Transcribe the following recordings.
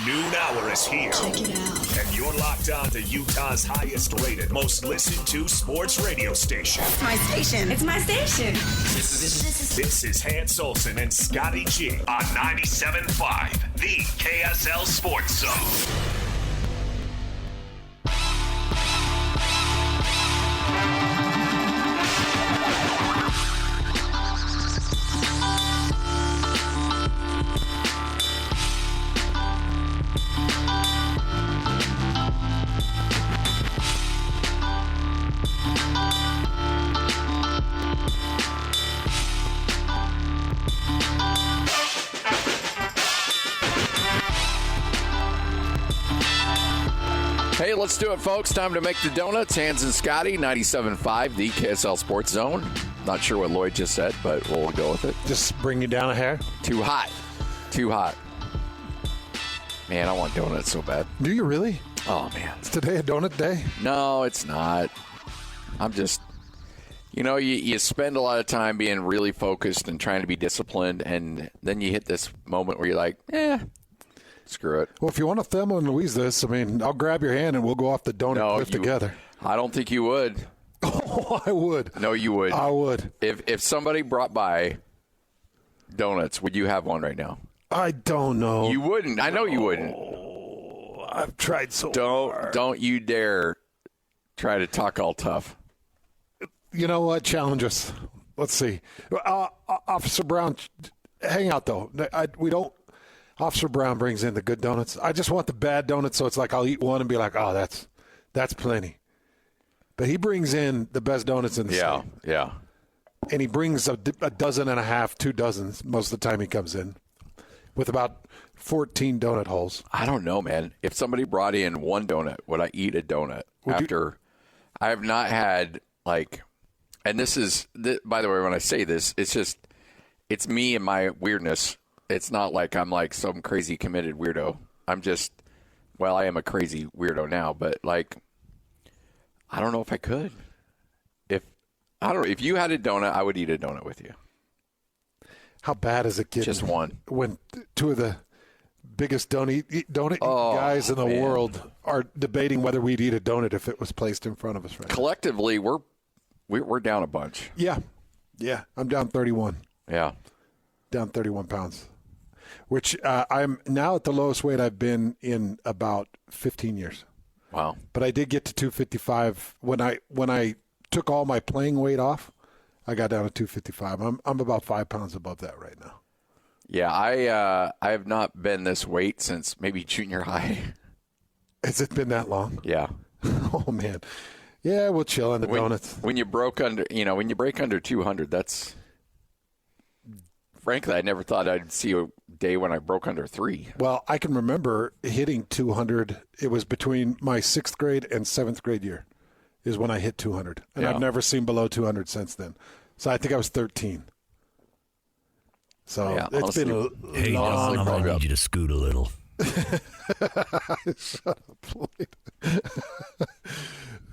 noon hour is here. Check it out. And you're locked on to Utah's highest rated, most listened to sports radio station. It's my station. It's my station. This is Hans Olsen and Scotty G on 97.5, the KSL Sports Zone. Hey, let's do it, folks. Time to make the donuts. Hans and Scotty, 97.5, the KSL Sports Zone. Not sure what Lloyd just said, but we'll go with it. Just bring you down a hair? Too hot. Too hot. Man, I want donuts so bad. Do you really? Oh, man. Is today a donut day? No, it's not. I'm just, you spend a lot of time being really focused and trying to be disciplined, and then you hit this moment where you're like, screw it. Well, if you want to Thelma and Louise this, I'll grab your hand and we'll go off the donut cliff together. I don't think you would. Oh, I would. No, you would. I would. If somebody brought by donuts, would you have one right now? I don't know. You wouldn't. I know you wouldn't. I've tried so hard. Don't you dare try to talk all tough. You know what? Challenge us. Let's see. Officer Brown, hang out, though. We don't. Officer Brown brings in the good donuts. I just want the bad donuts, so it's like I'll eat one and be like, oh, that's plenty. But he brings in the best donuts in the state. Yeah. And he brings a dozen and a half, 2 dozens most of the time he comes in with about 14 donut holes. I don't know, man. If somebody brought in one donut, would I eat a donut I have not had, and this is, by the way, when I say this, it's me and my weirdness. It's not like I'm like some crazy committed weirdo. I'm just, I am a crazy weirdo now, but I don't know if I could. If you had a donut, I would eat a donut with you. How bad is it getting? Just one. When 2 of the biggest donut guys in the world are debating whether we'd eat a donut if it was placed in front of us right Collectively, we're down a bunch. Yeah. I'm down 31. Yeah. Down 31 pounds. Which I'm now at the lowest weight I've been in about 15 years. Wow. But I did get to 255 when I took all my playing weight off. I got down to 255. I'm about 5 pounds above that right now. Yeah, I have not been this weight since maybe junior high. Has it been that long? Yeah. Oh man. Yeah, we'll chill on the donuts. When you break under 200, that's. Frankly, I never thought I'd see a day when I broke under 3. Well, I can remember hitting 200. It was between my 6th grade and 7th grade year is when I hit 200. And I've never seen below 200 since then. So I think I was 13. So it's honestly, been a long I need you to scoot a little. Shut up, Floyd.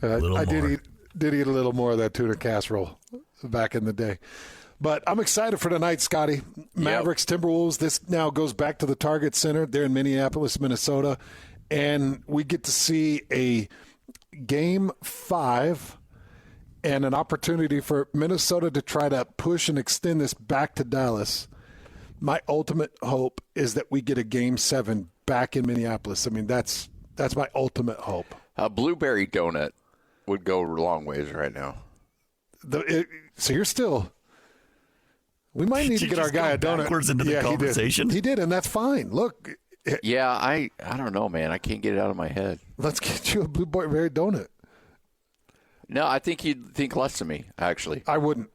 I did eat a little more of that tuna casserole back in the day. But I'm excited for tonight, Scotty. Mavericks, Timberwolves. This now goes back to the Target Center there in Minneapolis, Minnesota. And we get to see a Game 5 and an opportunity for Minnesota to try to push and extend this back to Dallas. My ultimate hope is that we get a Game 7 back in Minneapolis. That's my ultimate hope. A blueberry donut would go a long ways right now. So you're still... We might need to get our guy a donut. Backwards into the conversation. He did, and that's fine. Look. Yeah, I don't know, man. I can't get it out of my head. Let's get you a blueberry donut. No, I think you'd think less of me, actually. I wouldn't.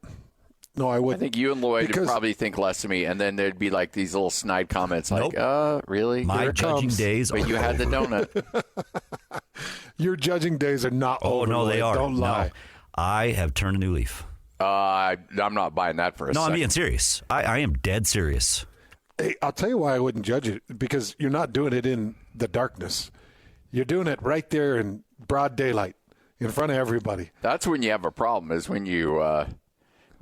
No, I wouldn't. I think you and Lloyd would probably think less of me, and then there'd be like these little snide comments like, really? My judging days But you had the donut. Your judging days are not over. Oh, no, they are. Don't lie. No. I have turned a new leaf. I'm not buying that for a second. No, I'm being serious. I am dead serious. Hey, I'll tell you why I wouldn't judge it, because you're not doing it in the darkness. You're doing it right there in broad daylight in front of everybody. That's when you have a problem, is when you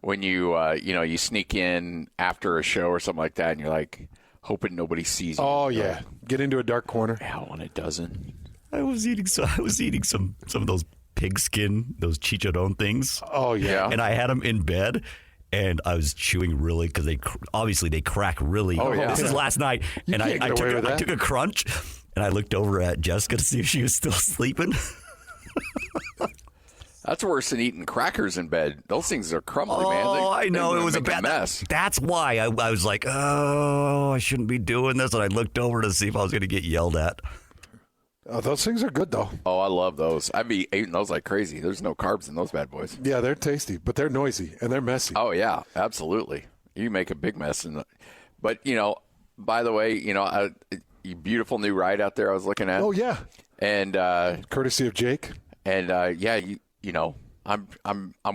you sneak in after a show or something like that, and you're like, hoping nobody sees you. Oh, yeah. Get into a dark corner. Yeah, when it doesn't. I was eating some of those pigskin, those chicharron things. Oh, yeah. And I had them in bed, and I was chewing really because they crack really. Oh, yeah. This is last night, and I took a crunch, and I looked over at Jessica to see if she was still sleeping. That's worse than eating crackers in bed. Those things are crumbly, man. Oh, I know. It was a bad mess. That's why I was like, oh, I shouldn't be doing this. And I looked over to see if I was going to get yelled at. Oh, those things are good, though. Oh, I love those. I'd be eating those like crazy. There's no carbs in those bad boys. Yeah, they're tasty, but they're noisy and they're messy. Oh, yeah, absolutely. You make a big mess. But, by the way, a beautiful new ride out there I was looking at. Oh, yeah. And courtesy of Jake. And, I'm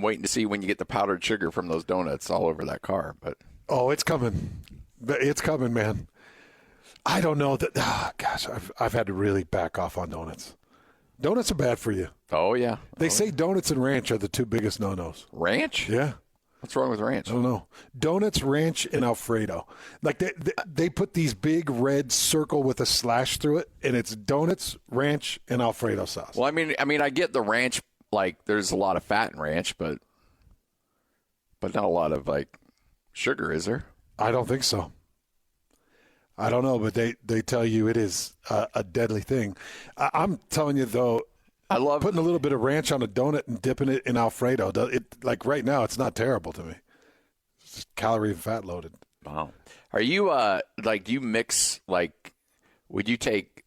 waiting to see when you get the powdered sugar from those donuts all over that car. But it's coming. It's coming, man. I don't know that. Gosh, I've had to really back off on donuts. Donuts are bad for you. Oh yeah, they say donuts and ranch are the two biggest no-nos. Ranch? Yeah. What's wrong with ranch? I don't know. Donuts, ranch, and Alfredo. Like they put these big red circle with a slash through it, and it's donuts, ranch, and Alfredo sauce. Well, I mean, I get the ranch. Like, there's a lot of fat in ranch, but not a lot of like sugar, is there? I don't think so. I don't know, but they tell you it is a deadly thing. I'm telling you, though, I love putting a little bit of ranch on a donut and dipping it in Alfredo. Like right now, it's not terrible to me. It's just calorie and fat loaded. Wow. Are you do you mix, like, would you take,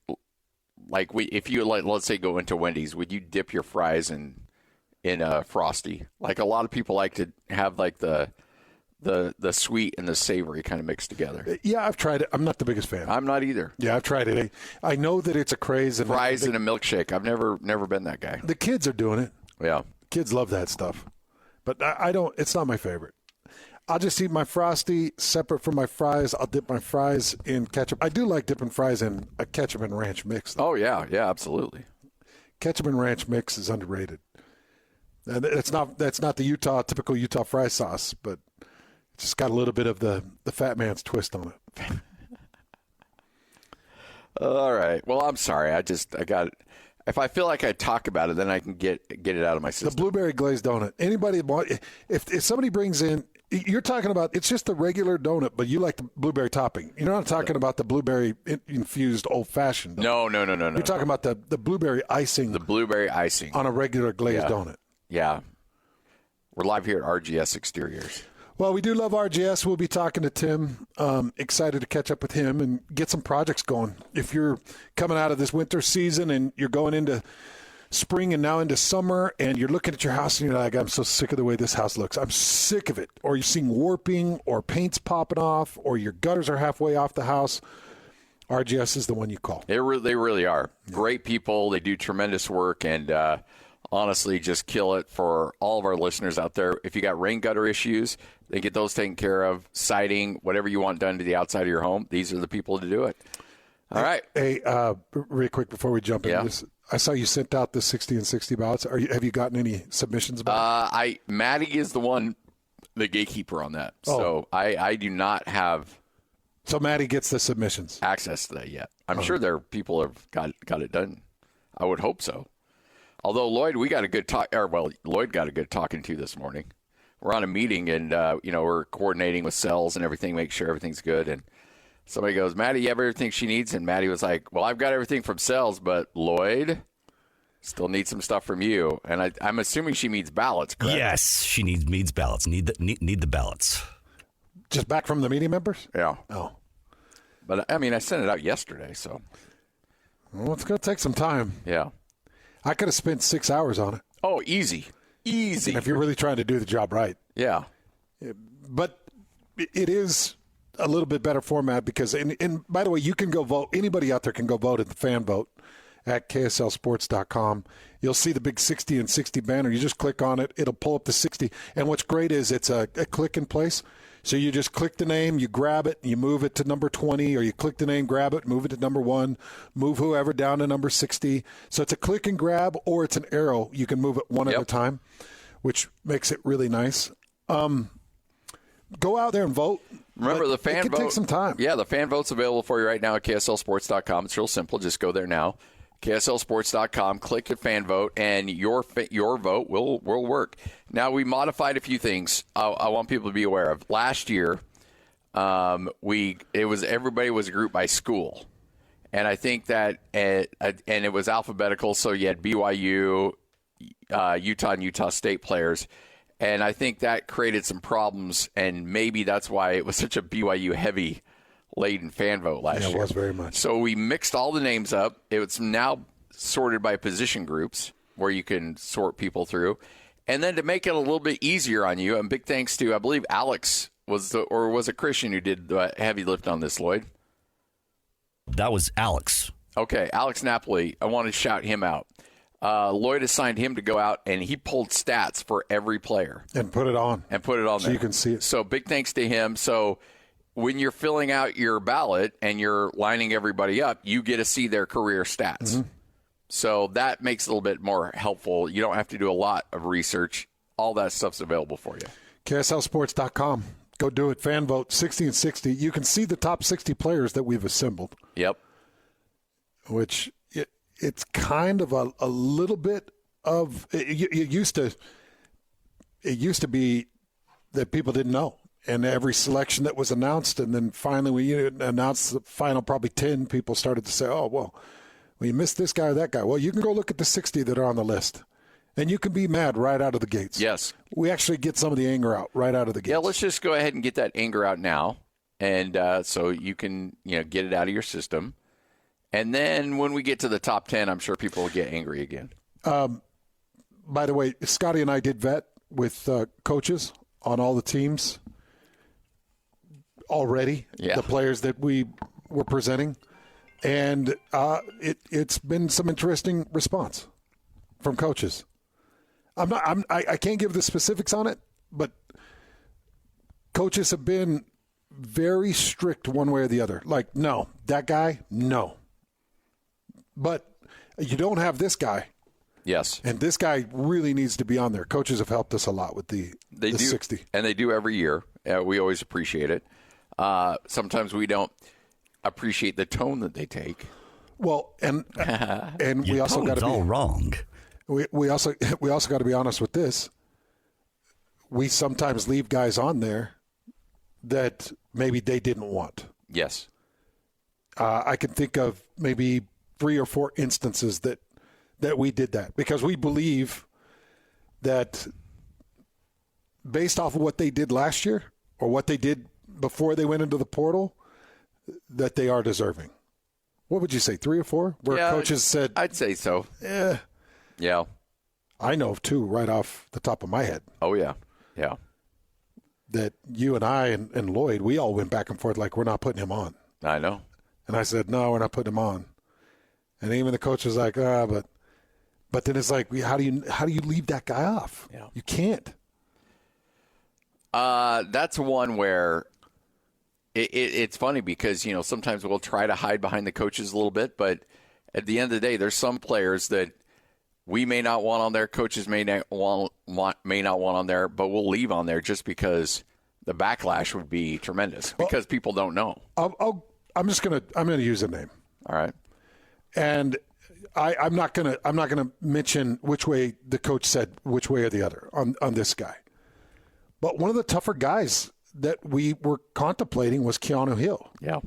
like, if you, like, let's say go into Wendy's, would you dip your fries in Frosty? Like, a lot of people like to have like the sweet and the savory kind of mixed together. Yeah, I've tried it. I'm not the biggest fan. I'm not either. Yeah, I've tried it. I know that it's a craze. And fries in a milkshake. I've never been that guy. The kids are doing it. Yeah. Kids love that stuff. But I don't. It's not my favorite. I'll just eat my Frosty separate from my fries. I'll dip my fries in ketchup. I do like dipping fries in a ketchup and ranch mix, though. Oh, yeah. Yeah, absolutely. Ketchup and ranch mix is underrated. And that's not the typical Utah fry sauce, but it's just got a little bit of the fat man's twist on it. All right. Well, I'm sorry. I got it. If I feel like I talk about it, then I can get it out of my system. The blueberry glazed donut. Anybody want? If somebody brings in, you're talking about it's just the regular donut, but you like the blueberry topping. You're not talking about the blueberry infused old fashioned. No. You're talking about the blueberry icing. The blueberry icing on a regular glazed donut. Yeah. We're live here at RGS Exteriors. Well, we do love RGS. We'll be talking to Tim. Excited to catch up with him and get some projects going. If you're coming out of this winter season and you're going into spring and now into summer and you're looking at your house and you're like, I'm so sick of the way this house looks. I'm sick of it. Or you're seeing warping or paint's popping off or your gutters are halfway off the house, RGS is the one you call. They really are. Great people. They do tremendous work and honestly just kill it for all of our listeners out there. If you got rain gutter issues, they get those taken care of. Siding, whatever you want done to the outside of your home, these are the people to do it. All right. Hey, real quick before we jump into this, I saw you sent out the 60 and 60 ballots. Have you gotten any submissions about it? Maddie is the gatekeeper on that. Oh. So I do not have. So Maddie gets the submissions. Access to that yet. I'm sure there are people have got it done. I would hope so. Although Lloyd, Lloyd got a good talking to this morning. We're on a meeting and, we're coordinating with cells and everything, make sure everything's good. And somebody goes, Maddie, you have everything she needs? And Maddie was like, well, I've got everything from cells, but Lloyd still needs some stuff from you. And I'm assuming she needs ballots, correct? Yes, she needs ballots. Need the ballots. Just back from the meeting members? Yeah. Oh. But, I sent it out yesterday, so. Well, it's going to take some time. Yeah. I could have spent 6 hours on it. Oh, easy. And if you're really trying to do the job right. Yeah. But it is a little bit better format because, and by the way, you can go vote. Anybody out there can go vote at the fan vote at KSLSports.com. You'll see the big 60 and 60 banner. You just click on it. It'll pull up the 60. And what's great is it's a click in place. So you just click the name, you grab it, you move it to number 20, or you click the name, grab it, move it to number 1, move whoever down to number 60. So it's a click and grab, or it's an arrow. You can move it one at a time, which makes it really nice. go out there and vote. Remember, the fan vote. It can take some time. Yeah, the fan vote's available for you right now at KSLSports.com. It's real simple. Just go there now. KSLSports.com, click the fan vote, and your vote will work. Now, we modified a few things I want people to be aware of. Last year, everybody was grouped by school. And I think that, and it was alphabetical, so you had BYU, Utah, and Utah State players. And I think that created some problems, and maybe that's why it was such a BYU-heavy laden fan vote last year. Yeah, it was very much. So we mixed all the names up. It's now sorted by position groups where you can sort people through. And then to make it a little bit easier on you, and big thanks to, I believe, Alex was it Christian who did the heavy lift on this, Lloyd? That was Alex. Okay, Alex Napoli. I want to shout him out. Lloyd assigned him to go out, and he pulled stats for every player. And put it on. So there. You can see it. So big thanks to him. So when you're filling out your ballot and you're lining everybody up, you get to see their career stats. Mm-hmm. So that makes it a little bit more helpful. You don't have to do a lot of research. All that stuff's available for you. KSLSports.com. Go do it. Fan vote 60 and 60. You can see the top 60 players that we've assembled. Yep. Which it's kind of a little bit of it used to be that people didn't know. And every selection that was announced, and then finally when you announced the final probably 10, people started to say, oh, well, you missed this guy or that guy. Well, you can go look at the 60 that are on the list. And you can be mad right out of the gates. Yes. We actually get some of the anger out right out of the gates. Yeah, let's just go ahead and get that anger out now. And so you can get it out of your system. And then when we get to the top 10, I'm sure people will get angry again. By the way, Scotty and I did vet with coaches on all the teams already, the players that we were presenting. And it's been some interesting response from coaches. I can't give the specifics on it, but coaches have been very strict one way or the other. Like, no, that guy, no. But you don't have this guy. Yes. And this guy really needs to be on there. Coaches have helped us a lot with the 60. And they do every year. We always appreciate it. Sometimes we don't appreciate the tone that they take. Well, and we also got to be all wrong. We also got to be honest with this. We sometimes leave guys on there that maybe they didn't want. Yes. I can think of maybe 3 or 4 instances that we did that because we believe that based off of what they did last year or what they did before they went into the portal, that they are deserving. What would you say, 3 or 4? Where coaches said, I'd say so. Yeah. I know of 2 right off the top of my head. Oh, yeah. Yeah. That you and I and Lloyd, we all went back and forth like, we're not putting him on. I know. And I said, no, we're not putting him on. And even the coach was like, but then it's like, how do you leave that guy off? Yeah. You can't. That's one where it's funny because, sometimes we'll try to hide behind the coaches a little bit, but at the end of the day, there's some players that we may not want on there, coaches may not want on there, but we'll leave on there just because the backlash would be tremendous because people don't know. I'm gonna use a name. All right. And I'm not gonna mention which way the coach said which way or the other on this guy. But one of the tougher guys that we were contemplating was Keanu Hill. Yeah.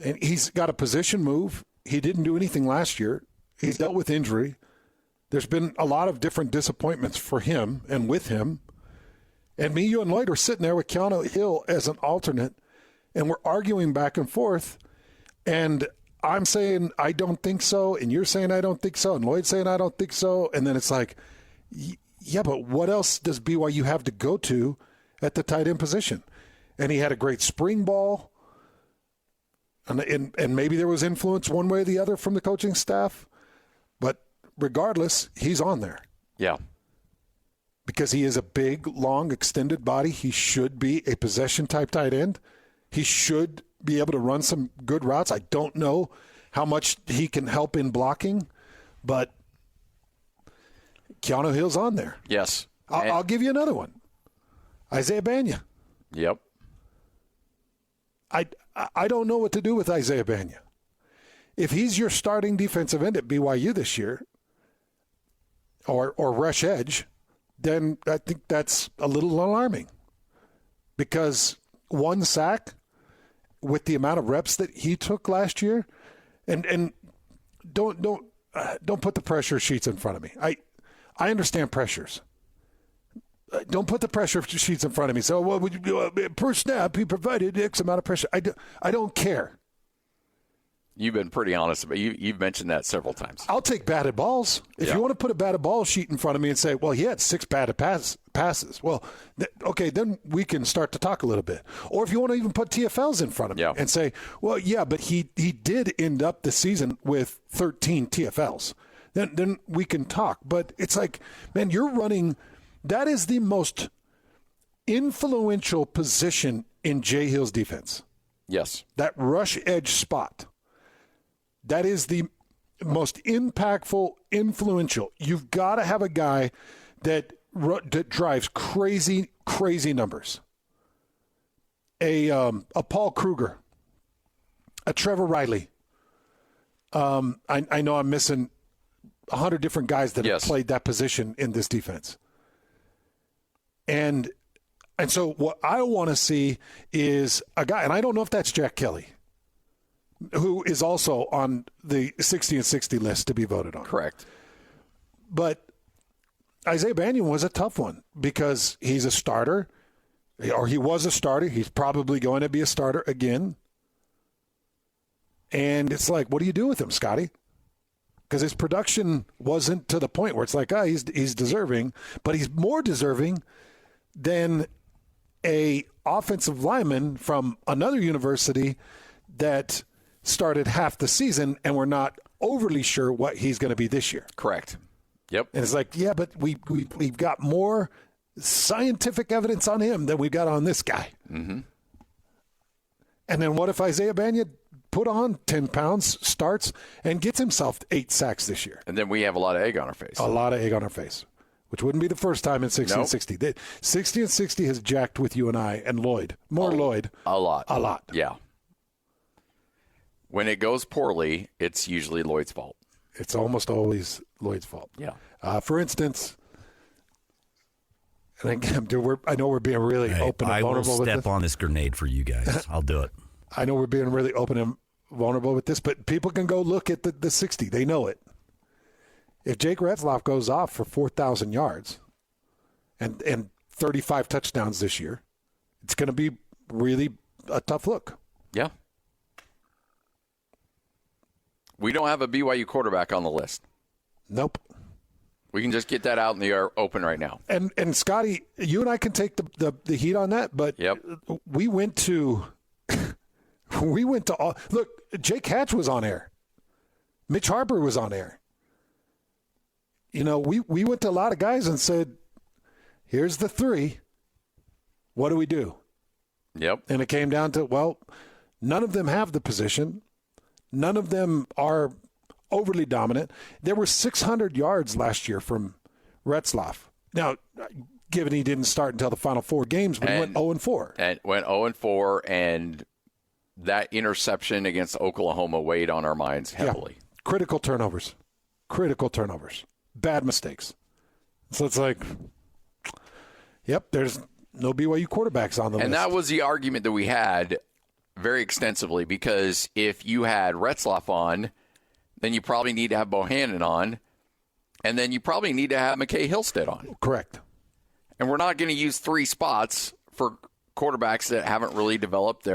And he's got a position move. He didn't do anything last year. He's dealt with injury. There's been a lot of different disappointments for him and with him. And me, you, and Lloyd are sitting there with Keanu Hill as an alternate, and we're arguing back and forth. And I'm saying I don't think so, and you're saying I don't think so, and Lloyd's saying I don't think so. And then it's like, yeah, but what else does BYU have to go to at the tight end position? And he had a great spring ball. And maybe there was influence one way or the other from the coaching staff. But regardless, he's on there. Yeah. Because he is a big, long, extended body. He should be a possession-type tight end. He should be able to run some good routes. I don't know how much he can help in blocking, but Keanu Hill's on there. Yes. I'll give you another one. Isaiah Banya. Yep. I don't know what to do with Isaiah Banya. If he's your starting defensive end at BYU this year, or rush edge, then I think that's a little alarming. Because one sack with the amount of reps that he took last year, and don't put the pressure sheets in front of me. I understand pressures. Don't put the pressure sheets in front of me. So, well, per snap, he provided X amount of pressure. I don't care. You've been pretty honest about it. You've mentioned that several times. I'll take batted balls. If you want to put a batted ball sheet in front of me and say, well, he had 6 batted passes. Well, okay, then we can start to talk a little bit. Or if you want to even put TFLs in front of me and say, well, yeah, but he did end up the season with 13 TFLs. Then we can talk. But it's like, man, you're running – that is the most influential position in Jay Hill's defense. Yes. That rush edge spot. That is the most impactful, influential. You've got to have a guy that drives crazy, crazy numbers. A Paul Kruger, a Trevor Riley. I know I'm missing 100 different guys that have played that position in this defense. And so what I want to see is a guy, and I don't know if that's Jack Kelly, who is also on the 60 and 60 list to be voted on. Correct. But Isaiah Banya was a tough one because he's a starter, or he was a starter. He's probably going to be a starter again. And it's like, what do you do with him, Scotty? Because his production wasn't to the point where it's like, he's deserving, but he's more deserving than a offensive lineman from another university that started half the season and we're not overly sure what he's going to be this year. Correct. Yep. And it's like, yeah, but we've got more scientific evidence on him than we've got on this guy. Mm-hmm. And then what if Isaiah Banya put on 10 pounds, starts, and gets himself 8 sacks this year? And then we have a lot of egg on our face. A lot of egg on our face, which wouldn't be the first time in 60 and 60. 60 and 60 has jacked with you and I and Lloyd. Lloyd. A lot. A lot. Yeah. When it goes poorly, it's usually Lloyd's fault. It's almost always Lloyd's fault. Yeah. For instance, and again, I know we're being really open and vulnerable with this. I will step on this grenade for you guys. I'll do it. I know we're being really open and vulnerable with this, but people can go look at the 60. They know it. If Jake Retzlaff goes off for 4,000 yards and 35 touchdowns this year, it's going to be really a tough look. Yeah. We don't have a BYU quarterback on the list. Nope. We can just get that out in the air open right now. And Scotty, you and I can take the heat on that, but we went to all, look, Jake Hatch was on air. Mitch Harper was on air. You know, we went to a lot of guys and said, here's the 3. What do we do? Yep. And it came down to, well, none of them have the position. None of them are overly dominant. There were 600 yards last year from Retzlaff. Now, given he didn't start until the final 4 games, but he went 0-4. And went 0-4, and that interception against Oklahoma weighed on our minds heavily. Yeah. Critical turnovers. Bad mistakes. So it's like, yep, there's no BYU quarterbacks on the list. And that was the argument that we had very extensively, because if you had Retzlaff on, then you probably need to have Bohannon on, and then you probably need to have McKay Hillstead on. Correct. And we're not going to use 3 spots for quarterbacks that haven't really developed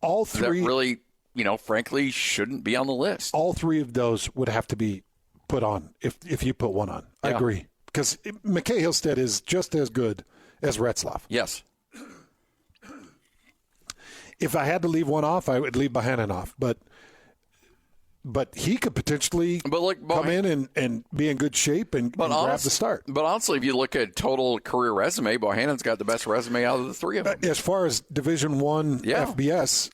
all 3 that really, frankly, shouldn't be on the list. All 3 of those would have to be put on if you put one on. I agree. Because McKay Hillstead is just as good as Retzlaff. Yes. If I had to leave one off, I would leave Bohannon off. But he could potentially come in and be in good shape and grab the start. But honestly, if you look at total career resume, Bohannon's got the best resume out of the 3 of them. As far as Division I FBS,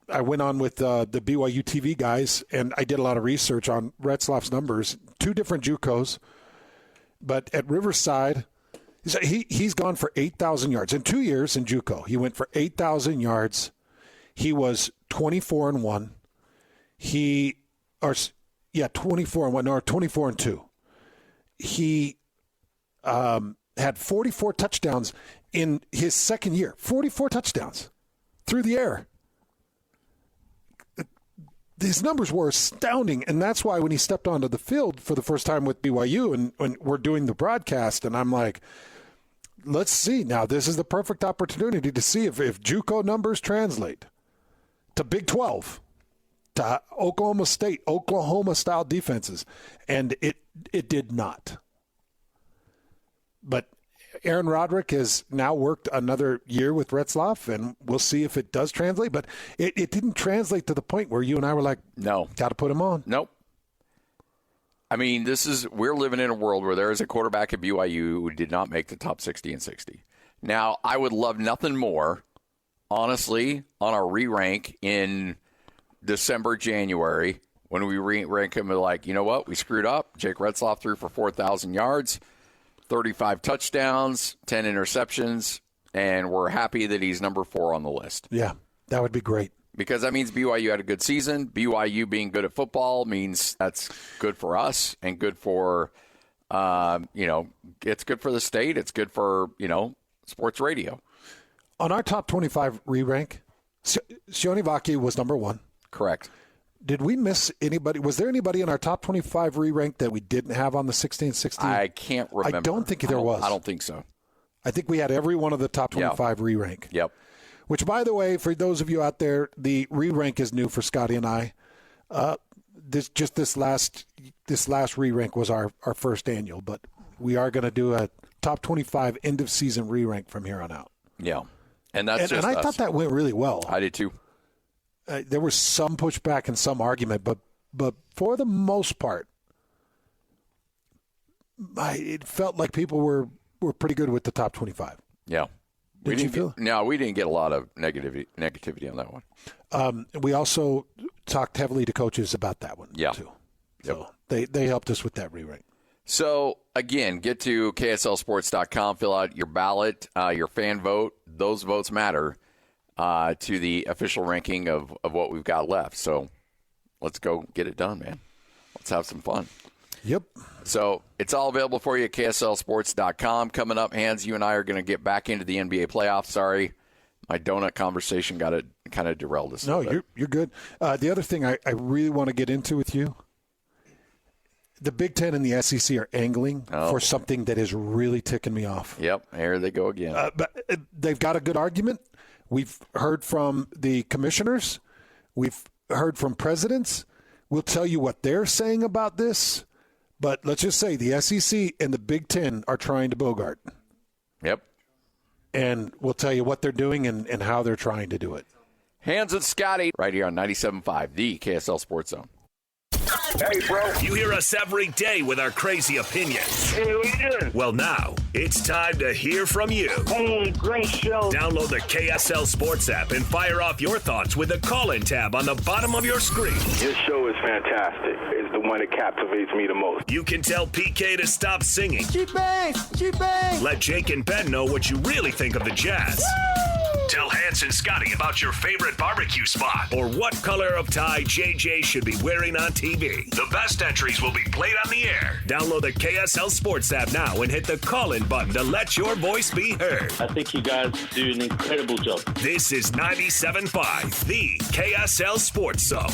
I went on with the BYU TV guys, and I did a lot of research on Retzlaff's numbers. 2 different JUCOs. But at Riverside, He's gone for 8,000 yards. In 2 years in JUCO, he went for 8,000 yards. He was 24-1. 24-1, or 24-2. He had 44 touchdowns in his second year. 44 touchdowns through the air. These numbers were astounding, and that's why when he stepped onto the field for the first time with BYU, and when we're doing the broadcast, and I'm like, let's see. Now, this is the perfect opportunity to see if JUCO numbers translate to Big 12, to Oklahoma State, Oklahoma-style defenses, and it did not. But Aaron Roderick has now worked another year with Retzlaff, and we'll see if it does translate. But it didn't translate to the point where you and I were like, no, got to put him on. Nope. I mean, we're living in a world where there is a quarterback at BYU who did not make the top 60 and 60. Now, I would love nothing more, honestly, on our re-rank in December, January, when we re-rank him, like, you know what, we screwed up. Jake Retzlaff threw for 4,000 yards. 35 touchdowns, 10 interceptions, and we're happy that he's number 4 on the list. Yeah, that would be great. Because that means BYU had a good season. BYU being good at football means that's good for us and good for, it's good for the state. It's good for, sports radio. On our top 25 re-rank, Sionivaki was number 1. Correct. Did we miss anybody? Was there anybody in our top 25 re-rank that we didn't have on the 16-16? I can't remember. I don't think there was. I don't think so. I think we had every one of the top 25 re-rank. Yep. Which, by the way, for those of you out there, the re-rank is new for Scotty and I. This last re-rank was our first annual, but we are going to do a top 25 end-of-season re-rank from here on out. Yeah. And I thought that went really well. I did too. There was some pushback and some argument, but for the most part, it felt like people were pretty good with the top 25. Yeah. Did you feel? No, we didn't get a lot of negativity on that one. We also talked heavily to coaches about that one, too. Yep. So they helped us with that re-rank. So, again, get to KSLSports.com, fill out your ballot, your fan vote. Those votes matter. To the official ranking of what we've got left. So let's go get it done, man. Let's have some fun. Yep. So it's all available for you at KSLSports.com. Coming up, Hans, you and I are going to get back into the NBA playoffs. Sorry, my donut conversation got it kind of derailed us. No, you're good. The other thing I really want to get into with you, the Big Ten and the SEC are angling for something that is really ticking me off. Yep, here they go again. But they've got a good argument. We've heard from the commissioners. We've heard from presidents. We'll tell you what they're saying about this. But let's just say the SEC and the Big Ten are trying to bogart. Yep. And we'll tell you what they're doing and how they're trying to do it. Hans and Scotty right here on 97.5, the KSL Sports Zone. Hey, bro. You hear us every day with our crazy opinions. Hey, what you doing? Well, now, it's time to hear from you. Hey, great show. Download the KSL Sports app and fire off your thoughts with the call-in tab on the bottom of your screen. Your show is fantastic. It's the one that captivates me the most. You can tell PK to stop singing. She bangs! She bangs! Let Jake and Ben know what you really think of the Jazz. Woo! Tell Hans and Scotty about your favorite barbecue spot or what color of tie JJ should be wearing on TV. The best entries will be played on the air. Download the KSL Sports app now and hit the call-in button to let your voice be heard. I think you guys do an incredible job. This is 97.5, the KSL Sports Zone.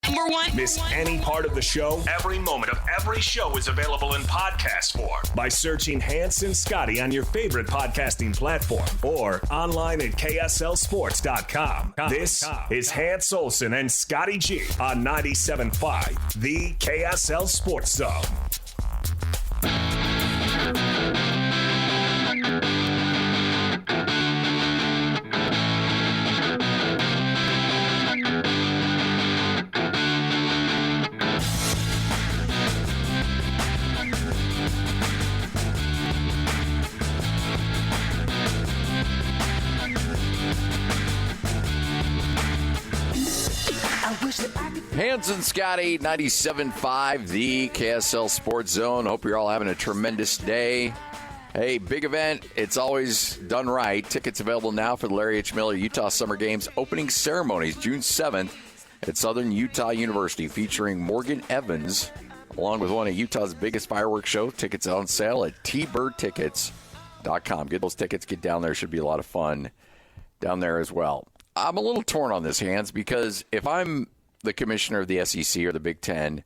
Number 1. Miss any part of the show? Every moment of every show is available in podcast form by searching Hans and Scotty on your favorite podcasting platform or online at KSLSports.com. This is Hans Olsen and Scotty G on 97.5, the KSL Sports Zone. Hans and Scotty, 97.5, the KSL Sports Zone. Hope you're all having a tremendous day. Hey, big event. It's always done right. Tickets available now for the Larry H. Miller Utah Summer Games opening ceremonies June 7th at Southern Utah University, featuring Morgan Evans, along with one of Utah's biggest fireworks show. Tickets on sale at tbirdtickets.com. Get those tickets. Get down there. Should be a lot of fun down there as well. I'm a little torn on this, Hans, because if I'm the commissioner of the SEC or the Big Ten,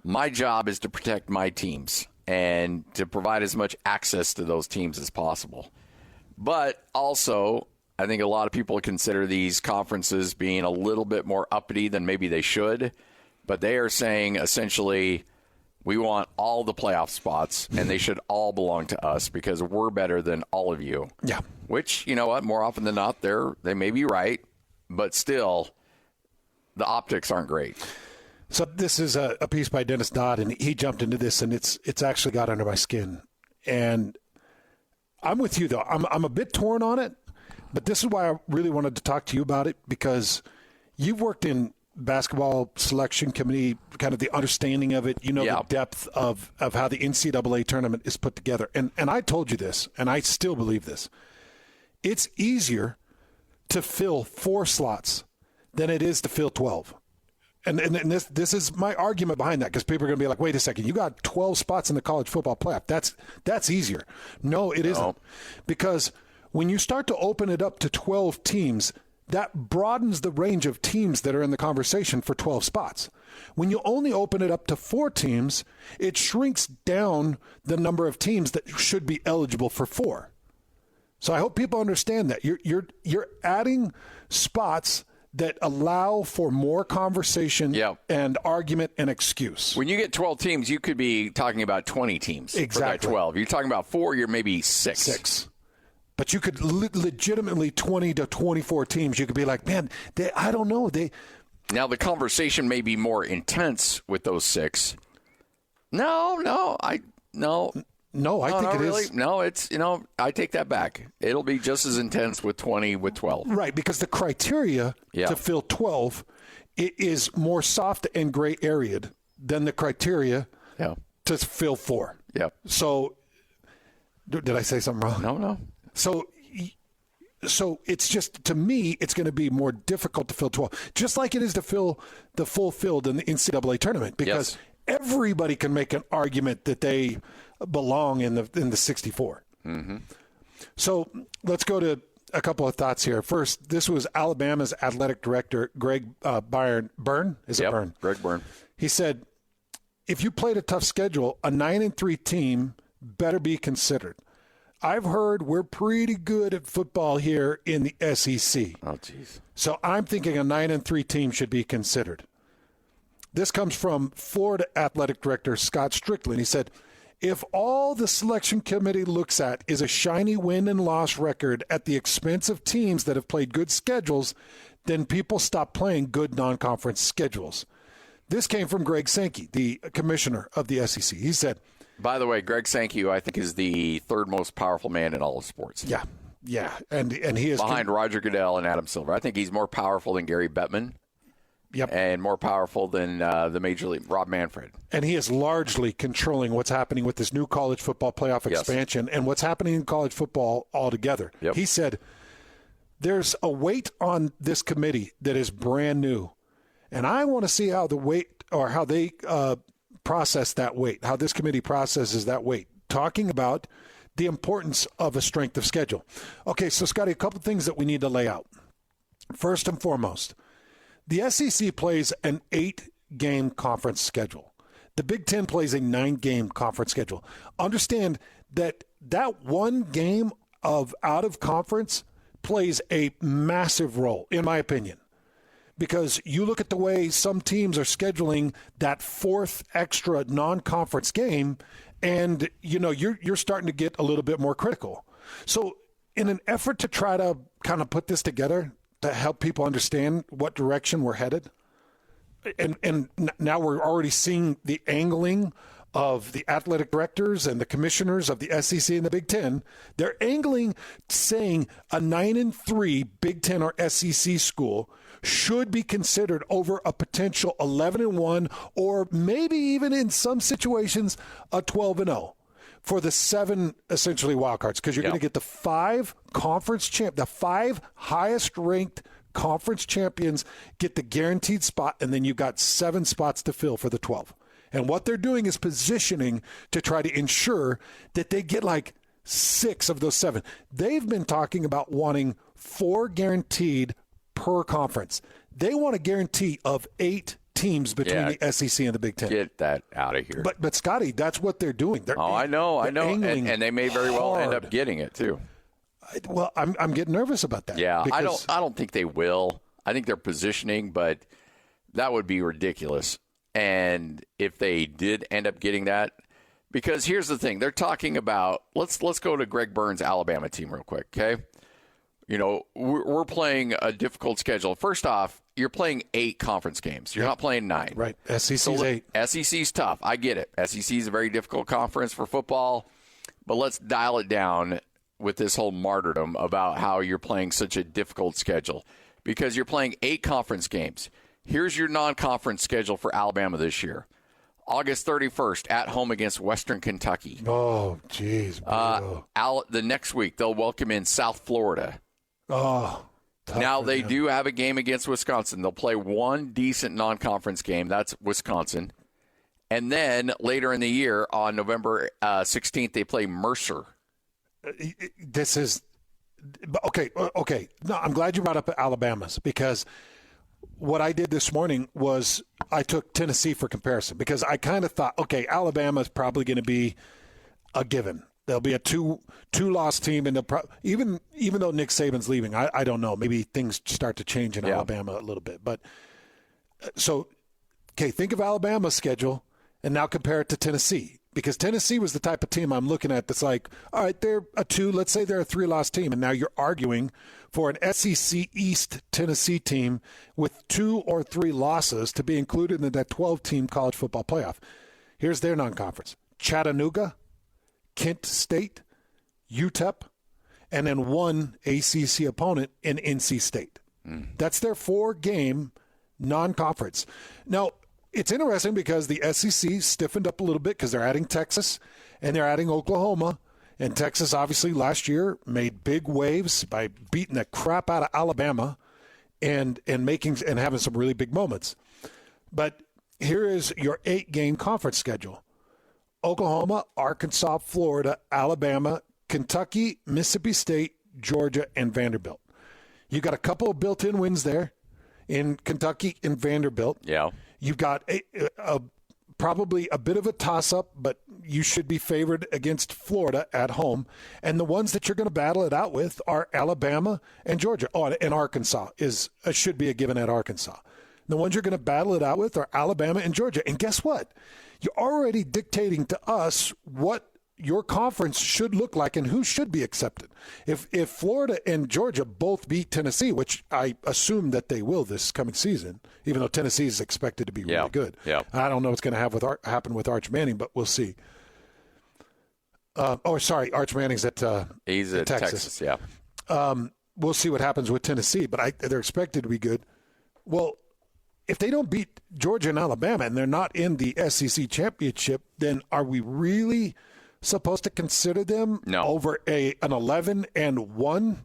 my job is to protect my teams and to provide as much access to those teams as possible. But also, I think a lot of people consider these conferences being a little bit more uppity than maybe they should. But they are saying, essentially, we want all the playoff spots, and they should all belong to us because we're better than all of you. Yeah. Which, you know what, more often than not, they may be right, but still, the optics aren't great. So this is a piece by Dennis Dodd, and he jumped into this, and it's actually got under my skin. And I'm with you, though. I'm a bit torn on it, but this is why I really wanted to talk to you about it, because you've worked in basketball selection committee, kind of the understanding of it. You know the depth of how the NCAA tournament is put together. And I told you this, and I still believe this. It's easier to fill 4 slots than it is to fill 12. And this is my argument behind that, because people are going to be like, wait a second, you got 12 spots in the college football playoff. That's easier. No, it isn't. Because when you start to open it up to 12 teams, that broadens the range of teams that are in the conversation for 12 spots. When you only open it up to 4 teams, it shrinks down the number of teams that should be eligible for 4. So I hope people understand that. You're adding spots that allow for more conversation and argument and excuse. When you get 12 teams, you could be talking about 20 teams. Exactly. For that 12. You're talking about 4, you're maybe 6. But you could legitimately 20 to 24 teams. You could be like, man, I don't know. Now, the conversation may be more intense with those 6. No, I think it really is. No, it's, I take that back. It'll be just as intense with 20, with 12. Right, because the criteria to fill 12 is more soft and gray areaed than the criteria to fill 4. Yeah. So, did I say something wrong? No. So it's just, to me, it's going to be more difficult to fill 12, just like it is to fill the full field in the NCAA tournament, because everybody can make an argument that they belong in the 64. Mm-hmm. So let's go to a couple of thoughts here. First, this was Alabama's athletic director, Greg Byrne. Is it Byrne? Greg Byrne. He said, if you played a tough schedule, a 9-3 team better be considered. I've heard we're pretty good at football here in the SEC. Oh, jeez. So I'm thinking a 9-3 team should be considered. This comes from Florida Athletic Director Scott Strickland. He said, if all the selection committee looks at is a shiny win and loss record at the expense of teams that have played good schedules, then people stop playing good non-conference schedules. This came from Greg Sankey, the commissioner of the SEC. He said, by the way, Greg Sankey, I think, is the 3rd most powerful man in all of sports. Yeah. And he is behind Roger Goodell and Adam Silver. I think he's more powerful than Gary Bettman. Yep. And more powerful than the Major League, Rob Manfred. And he is largely controlling what's happening with this new college football playoff expansion and what's happening in college football altogether. Yep. He said, there's a weight on this committee that is brand new. And I want to see how the weight, or how they process that weight, how this committee processes that weight, talking about the importance of a strength of schedule. Okay, so Scotty, a couple of things that we need to lay out. First and foremost, the SEC plays an 8-game conference schedule. The Big Ten plays a 9-game conference schedule. Understand that one game of out of conference plays a massive role, in my opinion. Because you look at the way some teams are scheduling that 4th extra non-conference game, and you're starting to get a little bit more critical. So in an effort to try to kind of put this together to help people understand what direction we're headed, and now we're already seeing the angling of the athletic directors and the commissioners of the SEC and the Big Ten. They're angling, saying a 9-3 Big Ten or SEC school should be considered over a potential 11-1, or maybe even in some situations a 12-0. for the 7 essentially wild cards, because you're going to get the 5 the 5 highest ranked conference champions get the guaranteed spot, and then you've got 7 spots to fill for the 12. And what they're doing is positioning to try to ensure that they get like 6 of those 7. They've been talking about wanting 4 guaranteed per conference. They want a guarantee of 8 teams between the SEC and the Big Ten. Get that out of here. But Scotty, that's what they're doing. I know. And they may very well end up getting it too. Well, I'm getting nervous about that. Yeah, I don't think they will. I think they're positioning, but that would be ridiculous. And if they did end up getting that, because here's the thing, they're talking about let's go to Greg Burns' Alabama team real quick, okay? You know, we're playing a difficult schedule. First off, you're playing 8 conference games. You're not playing 9. Right. SEC's 8. SEC's tough. I get it. SEC's a very difficult conference for football, but let's dial it down with this whole martyrdom about how you're playing such a difficult schedule, because you're playing 8 conference games. Here's your non-conference schedule for Alabama this year. August 31st, at home against Western Kentucky. Oh, jeez. The next week, they'll welcome in South Florida. Oh, now they do have a game against Wisconsin. They'll play one decent non-conference game. That's Wisconsin. And then later in the year, on November 16th, they play Mercer. This is okay. No, I'm glad you brought up Alabama's, because what I did this morning was I took Tennessee for comparison, because I kind of thought, okay, Alabama's probably going to be a given. They'll be a two-loss team, and they'll even though Nick Saban's leaving, I don't know. Maybe things start to change in Alabama a little bit. But so, okay, think of Alabama's schedule and now compare it to Tennessee, because Tennessee was the type of team I'm looking at that's like, all right, they're a 2. Let's say they're a 3-loss team, and now you're arguing for an SEC East Tennessee team with 2 or 3 losses to be included in that 12-team college football playoff. Here's their non-conference: Chattanooga, Kent State, UTEP, and then 1 ACC opponent in NC State. That's their 4-game non-conference. Now, it's interesting because the SEC stiffened up a little bit because they're adding Texas and they're adding Oklahoma. And Texas, obviously, last year made big waves by beating the crap out of Alabama and having some really big moments. But here is your 8-game conference schedule: Oklahoma, Arkansas, Florida, Alabama, Kentucky, Mississippi State, Georgia, and Vanderbilt. You got a couple of built-in wins there in Kentucky and Vanderbilt. Yeah. You've got probably a bit of a toss-up, but you should be favored against Florida at home. And the ones that you're going to battle it out with are Alabama and Georgia. Oh, and Arkansas should be a given at Arkansas. The ones you're going to battle it out with are Alabama and Georgia. And guess what? You're already dictating to us what your conference should look like and who should be accepted. If Florida and Georgia both beat Tennessee, which I assume that they will this coming season, even though Tennessee is expected to be really good. Yeah. I don't know what's going to happen with Arch Manning, but we'll see. Arch Manning's at he's at Texas. Yeah. We'll see what happens with Tennessee, but they're expected to be good. Well, if they don't beat Georgia and Alabama and they're not in the SEC championship, then are we really supposed to consider them over an 11-1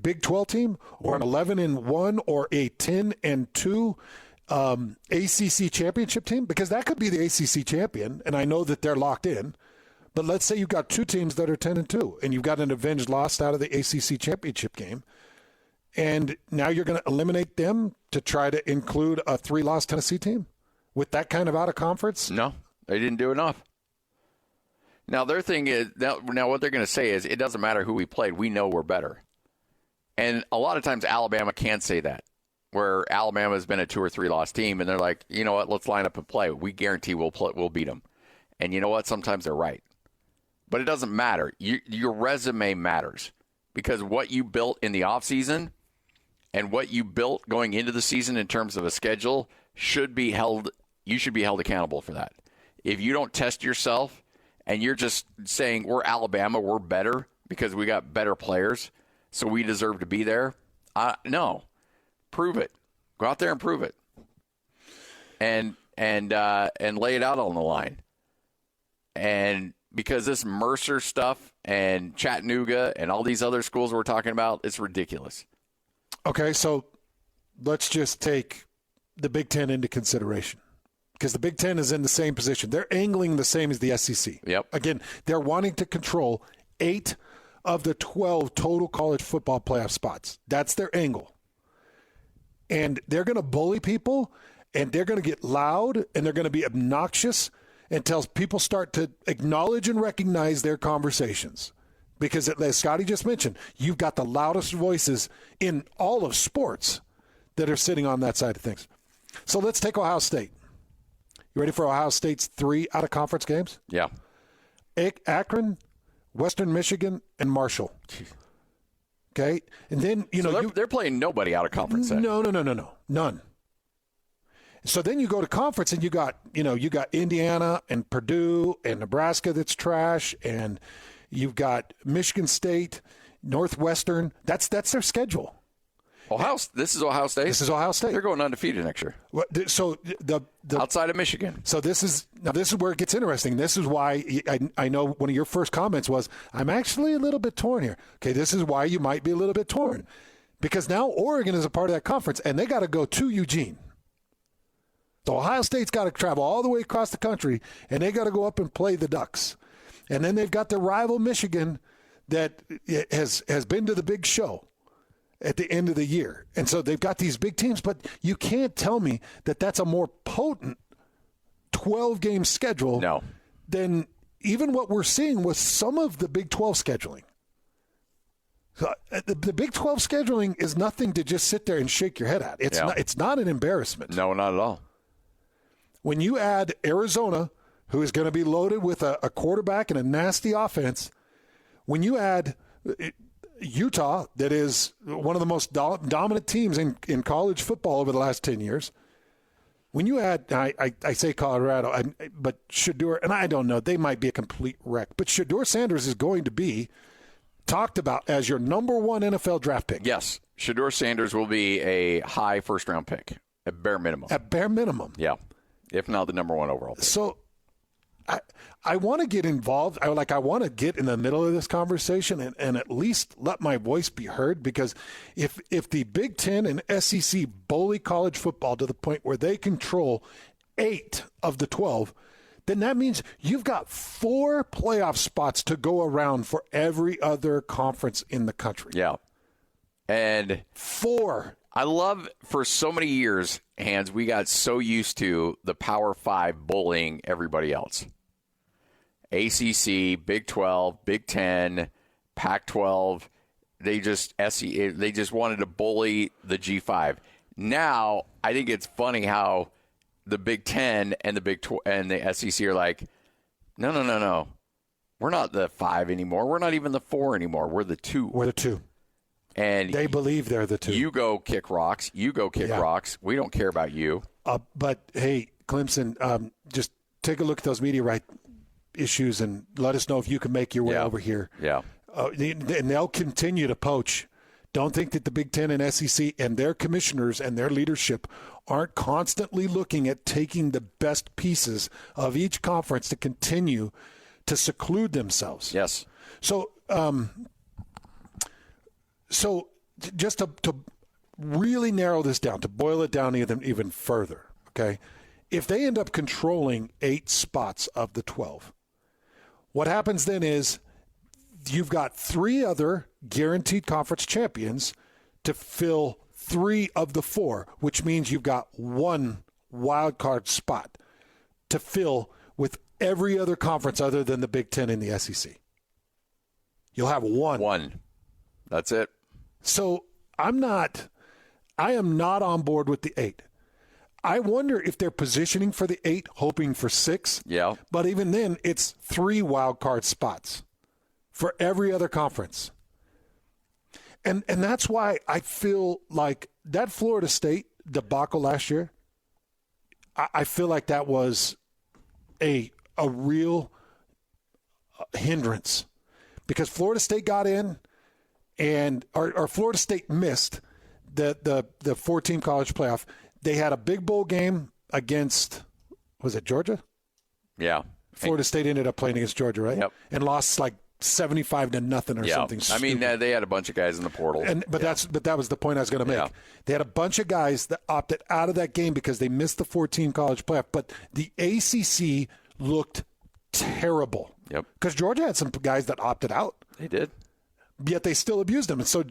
Big 12 team, or an 11-1 or a 10-2 ACC championship team? Because that could be the ACC champion, and I know that they're locked in. But let's say you've got 2 teams that are 10-2, and you've got an avenged loss out of the ACC championship game, and now you're going to eliminate them to try to include a 3-loss Tennessee team with that kind of out of conference? No, they didn't do enough. Now, their thing is, now what they're going to say is, it doesn't matter who we played. We know we're better. And a lot of times Alabama can't say that, where Alabama's been a 2 or 3 loss team, and they're like, you know what, let's line up and play. We guarantee we'll beat them. And you know what? Sometimes they're right. But it doesn't matter. Your resume matters, because what you built in the offseason and what you built going into the season in terms of a schedule should be held. You should be held accountable for that. If you don't test yourself and you're just saying we're Alabama, we're better because we got better players, so we deserve to be there. No, prove it. Go out there and prove it, and lay it out on the line. And because this Mercer stuff and Chattanooga and all these other schools we're talking about, it's ridiculous. Okay, so let's just take the Big Ten into consideration because the Big Ten is in the same position. They're angling the same as the SEC. Yep. Again, they're wanting to control 8 of the 12 total college football playoff spots. That's their angle. And they're going to bully people, and they're going to get loud, and they're going to be obnoxious until people start to acknowledge and recognize their conversations. Because, as Scotty just mentioned, you've got the loudest voices in all of sports that are sitting on that side of things. So let's take Ohio State. You ready for Ohio State's 3 out-of-conference games? Yeah. Akron, Western Michigan, and Marshall. Okay? And then, they're playing nobody out of conference then. No. None. So then you go to conference and you got Indiana and Purdue and Nebraska that's trash, and you've got Michigan State, Northwestern. That's their schedule. This is Ohio State? This is Ohio State. They're going undefeated next year. So the outside of Michigan. So this is where it gets interesting. This is why I know one of your first comments was, I'm actually a little bit torn here. Okay, this is why you might be a little bit torn. Because now Oregon is a part of that conference, and they got to go to Eugene. So Ohio State's got to travel all the way across the country, and they got to go up and play the Ducks. And then they've got their rival Michigan that has been to the big show at the end of the year. And so they've got these big teams, but you can't tell me that that's a more potent 12-game schedule than even what we're seeing with some of the Big 12 scheduling. So the Big 12 scheduling is nothing to just sit there and shake your head at. It's not an embarrassment. No, not at all. When you add Arizona, who is going to be loaded with a quarterback and a nasty offense, when you add Utah, that is one of the most dominant teams in college football over the last 10 years. When you add, I say Colorado, but Shedeur, and I don't know, they might be a complete wreck, but Shedeur Sanders is going to be talked about as your number 1 NFL draft pick. Yes, Shedeur Sanders will be a high first-round pick, at bare minimum. At bare minimum. Yeah, if not the number 1 overall pick. So I want to get involved. I want to get in the middle of this conversation and at least let my voice be heard, because if the Big Ten and SEC bully college football to the point where they control 8 of the 12, then that means you've got 4 playoff spots to go around for every other conference in the country. Yeah. And 4. I love, for so many years, Hans, we got so used to the Power 5 bullying everybody else. ACC, Big 12, Big 10, Pac-12, they just wanted to bully the G5. Now, I think it's funny how the Big 10 and the Big 12 and the SEC are like, no. We're not the 5 anymore. We're not even the 4 anymore. We're the 2. We're the 2. And they believe they're the 2. You go kick rocks. Rocks. We don't care about you. But, hey, Clemson, just take a look at those media right issues and let us know if you can make your way over here. Yeah. And they'll continue to poach. Don't think that the Big Ten and SEC and their commissioners and their leadership aren't constantly looking at taking the best pieces of each conference to continue to seclude themselves. Yes. So just to really narrow this down, to boil it down even further, okay? If they end up controlling 8 spots of the 12, what happens then is you've got 3 other guaranteed conference champions to fill 3 of the 4, which means you've got 1 wild card spot to fill with every other conference other than the Big Ten and the SEC. You'll have 1. 1. That's it. So I am not on board with the 8. I wonder if they're positioning for the 8, hoping for 6. Yeah. But even then, it's 3 wild card spots for every other conference. And that's why I feel like that Florida State debacle last year, I feel like that was a real hindrance, because Florida State got in or Florida State missed the 4-team college playoff. They had a big bowl game against, was it Georgia? Yeah. Florida State ended up playing against Georgia, right? Yep. And lost like 75-0 or something stupid. I mean, they had a bunch of guys in the portal. But that was the point I was going to make. Yeah. They had a bunch of guys that opted out of that game because they missed the 14 college playoff. But the ACC looked terrible. Yep. Because Georgia had some guys that opted out. They did. Yet they still abused them. And so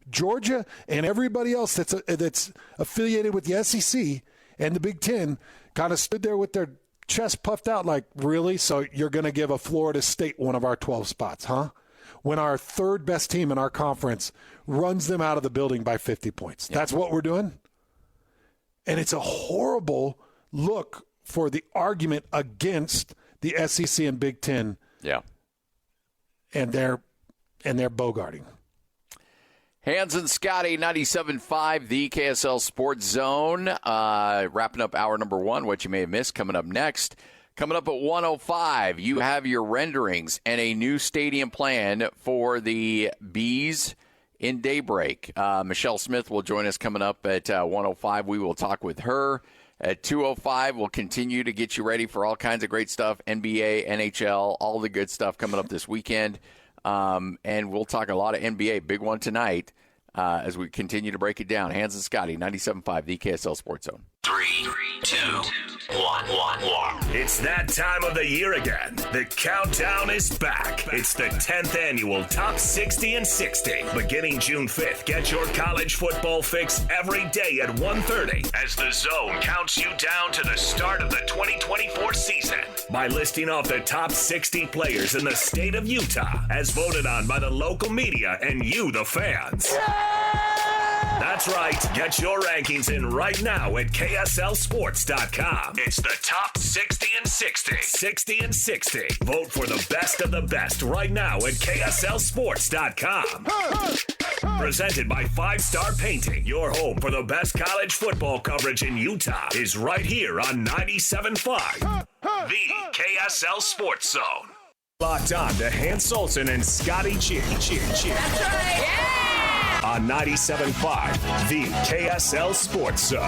Georgia and everybody else that's affiliated with the SEC and the Big Ten kind of stood there with their chest puffed out like, really? So you're going to give a Florida State one of our 12 spots, huh? When our third best team in our conference runs them out of the building by 50 points. Yep. That's what we're doing? And it's a horrible look for the argument against the SEC and Big Ten. Yeah. And they're bogarting. Hans and Scotty, 97.5, the KSL Sports Zone. Wrapping up hour number 1, what you may have missed. Coming up next, coming up at 1:05, you have your renderings and a new stadium plan for the Bees in Daybreak. Michelle Smith will join us coming up at 1:05. We will talk with her. At 2:05, we'll continue to get you ready for all kinds of great stuff, NBA, NHL, all the good stuff coming up this weekend. And we'll talk a lot of NBA, big one tonight, as we continue to break it down. Hans and Scotty, 97.5, the KSL Sports Zone. 3, 2, 1. It's that time of the year again. The countdown is back. It's the 10th annual Top 60 and 60. Beginning June 5th, get your college football fix every day at 1:30 as the Zone counts you down to the start of the 2024 season by listing off the top 60 players in the state of Utah as voted on by the local media and you, the fans. That's right. Get your rankings in right now at KSLSports.com. It's the top 60 and 60. 60 and 60. Vote for the best of the best right now at KSLSports.com. Presented by 5 Star Painting. Your home for the best college football coverage in Utah is right here on 97.5. The KSL Sports Zone. Locked on to Hans Olsen and Scotty G. That's right. Yeah! On 97.5, the KSL Sports Zone.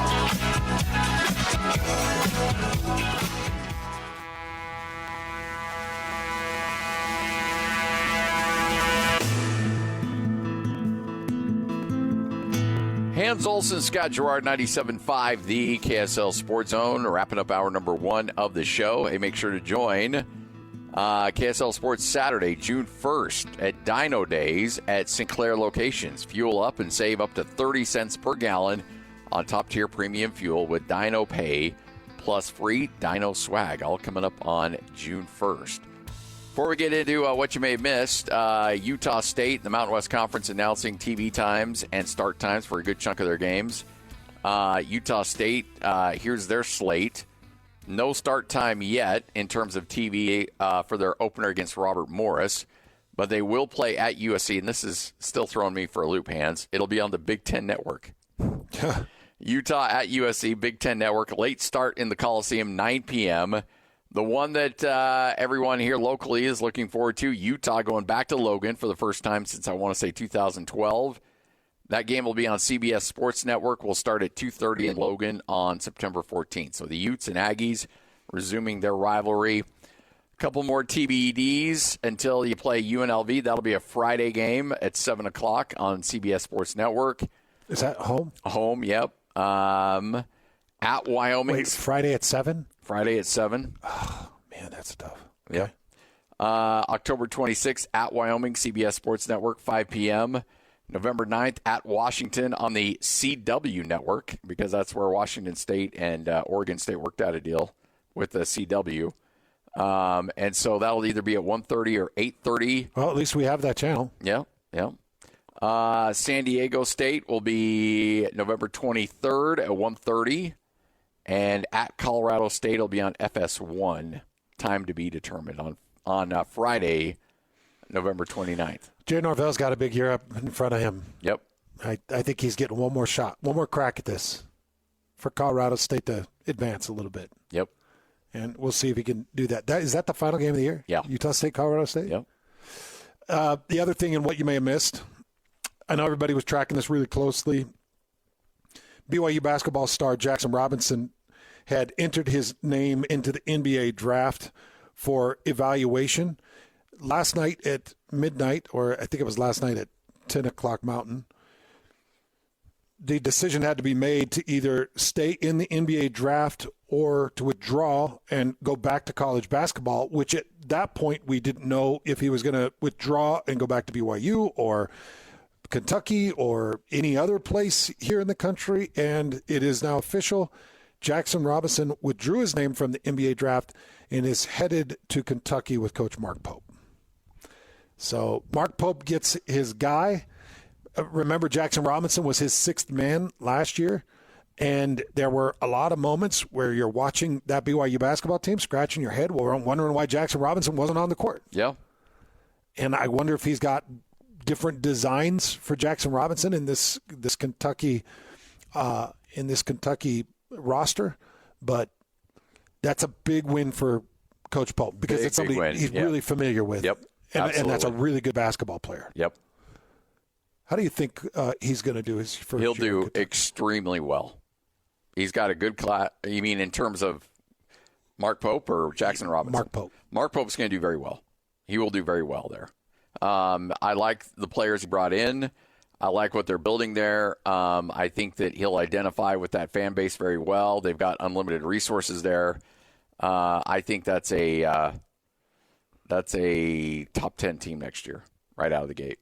Hans Olsen, Scott Gerard, 97.5, the KSL Sports Zone. Wrapping up hour number 1 of the show. Hey, make sure to join KSL Sports Saturday, June 1st at Dino Days at Sinclair locations. Fuel up and save up to 30 cents per gallon on top-tier premium fuel with Dino Pay plus free Dino swag, all coming up on June 1st. Before we get into what you may have missed, Utah State and the Mountain West Conference announcing TV times and start times for a good chunk of their games. Utah State, here's their slate. No start time yet in terms of TV for their opener against Robert Morris, but they will play at USC, and this is still throwing me for a loop, Hans. It'll be on the Big Ten Network. Utah at USC, Big Ten Network. Late start in the Coliseum, 9 p.m. The one that everyone here locally is looking forward to, Utah going back to Logan for the first time since, I want to say, 2012. That game will be on CBS Sports Network. We'll start at 2:30 in Logan on September 14th. So the Utes and Aggies resuming their rivalry. A couple more TBDs until you play UNLV. That'll be a Friday game at 7 o'clock on CBS Sports Network. Is that home? Home, yep. At Wyoming. Wait, Friday at 7? Friday at 7. Oh, man, that's tough. Okay. Yeah. October 26th at Wyoming, CBS Sports Network, 5 p.m. November 9th at Washington on the CW network, because that's where Washington State and Oregon State worked out a deal with the CW. And so that'll either be at 1:30 or 8:30. Well, at least we have that channel. Yeah, yeah. San Diego State will be November 23rd at 1:30. And at Colorado State will be on FS1, time to be determined, on Friday, November 29th. Jay Norvell's got a big year up in front of him. Yep. I think he's getting one more shot, one more crack at this for Colorado State to advance a little bit. Yep. And we'll see if he can do that. Is that the final game of the year? Yeah. Utah State, Colorado State? Yep. The other thing, and what you may have missed, I know everybody was tracking this really closely. BYU basketball star Jaxson Robinson had entered his name into the NBA draft for evaluation. Last night at midnight, or I think it was last night at 10 o'clock Mountain, the decision had to be made to either stay in the NBA draft or to withdraw and go back to college basketball, which at that point we didn't know if he was going to withdraw and go back to BYU or Kentucky or any other place here in the country. And it is now official. Jaxson Robinson withdrew his name from the NBA draft and is headed to Kentucky with Coach Mark Pope. So Mark Pope gets his guy. Remember, Jaxson Robinson was his sixth man last year, and there were a lot of moments where you're watching that BYU basketball team scratching your head, wondering why Jaxson Robinson wasn't on the court. Yeah. And I wonder if he's got different designs for Jaxson Robinson in this Kentucky roster, but that's a big win for Coach Pope because it's somebody he's really familiar with. Yep. And that's a really good basketball player. Yep. How do you think he's going to do his first He'll year? do extremely well. He's got a good class. You mean in terms of Mark Pope or Jaxson Robinson? Mark Pope. Mark Pope's going to do very well. He will do very well there. I like the players he brought in. I like what they're building there. I think that he'll identify with that fan base very well. They've got unlimited resources there. I think that's a top 10 team next year, right out of the gate.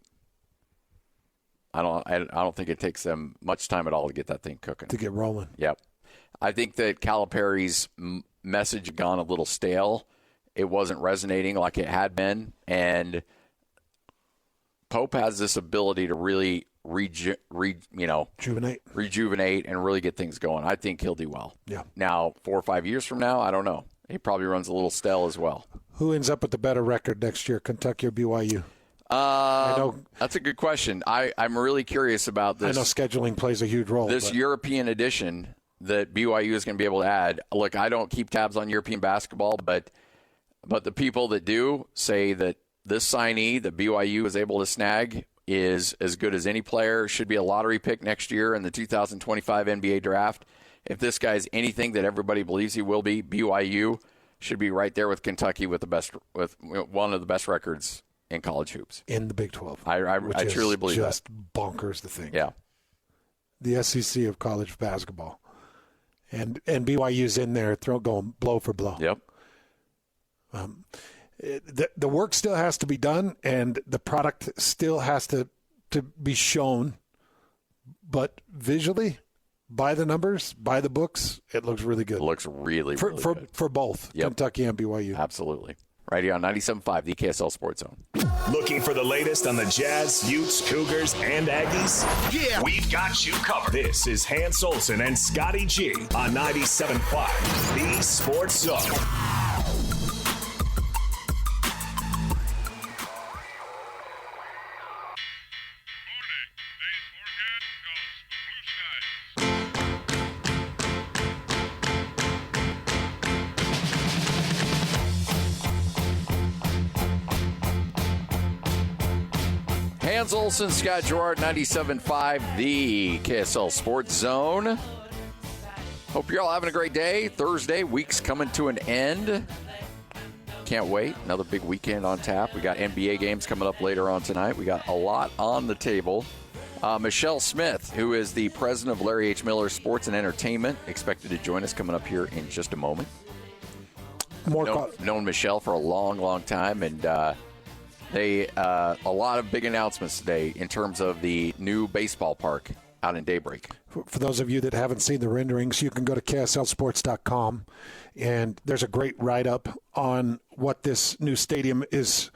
I don't think it takes them much time at all to get that thing cooking. To get rolling. Yep. I think that Calipari's message had gone a little stale. It wasn't resonating like it had been, and Pope has this ability to really rejuvenate and really get things going. I think he'll do well. Yeah. Now, 4 or 5 years from now, I don't know. He probably runs a little stale as well. Who ends up with the better record next year, Kentucky or BYU? I know that's a good question. I'm really curious about this. I know scheduling plays a huge role. This European edition that BYU is going to be able to add. Look, I don't keep tabs on European basketball, but the people that do say that this signee that BYU is able to snag is as good as any player, should be a lottery pick next year in the 2025 NBA draft. If this guy's anything that everybody believes he will be, BYU should be right there with Kentucky with one of the best records in college hoops. In the Big 12. I truly believe that. Just bonkers to think. Yeah. The SEC of college basketball. And BYU's in there going blow for blow. Yep. The work still has to be done, and the product still has to be shown. But visually, by the numbers, by the books, it looks really good. It looks really good. For both Kentucky and BYU. Absolutely. Right here on 97.5, the KSL Sports Zone. Looking for the latest on the Jazz, Utes, Cougars, and Aggies? Yeah, we've got you covered. This is Hans Olsen and Scotty G on 97.5, the Sports Zone. Hans Olsen, Scott Gerard, 97.5, the KSL Sports Zone. Hope you're all having a great day. Thursday, week's coming to an end. Can't wait. Another big weekend on tap. We got NBA games coming up later on tonight. We got a lot on the table. Michelle Smith, who is the president of Larry H. Miller Sports and Entertainment, expected to join us coming up here in just a moment. Known Michelle for a long, long time, and a lot of big announcements today in terms of the new baseball park out in Daybreak. For those of you that haven't seen the renderings, you can go to KSLSports.com, and there's a great write-up on what this new stadium is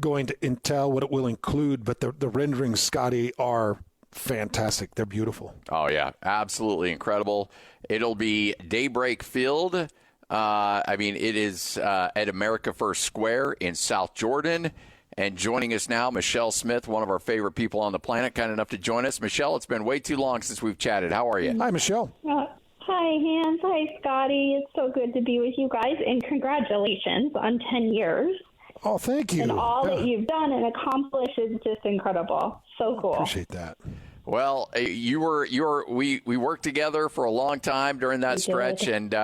going to entail, what it will include. But the renderings, Scotty, are fantastic. They're beautiful. Oh, yeah. Absolutely incredible. It'll be Daybreak Field. It is at America First Square in South Jordan. And joining us now, Michelle Smith, one of our favorite people on the planet, kind enough to join us. Michelle, it's been way too long since we've chatted. How are you? Hi, Michelle. Hi, Hans. Hi, Scotty. It's so good to be with you guys, and congratulations on 10 years. Oh, thank you. And all that you've done and accomplished is just incredible. So cool. Appreciate that. Well, we worked together for a long time during that stretch, and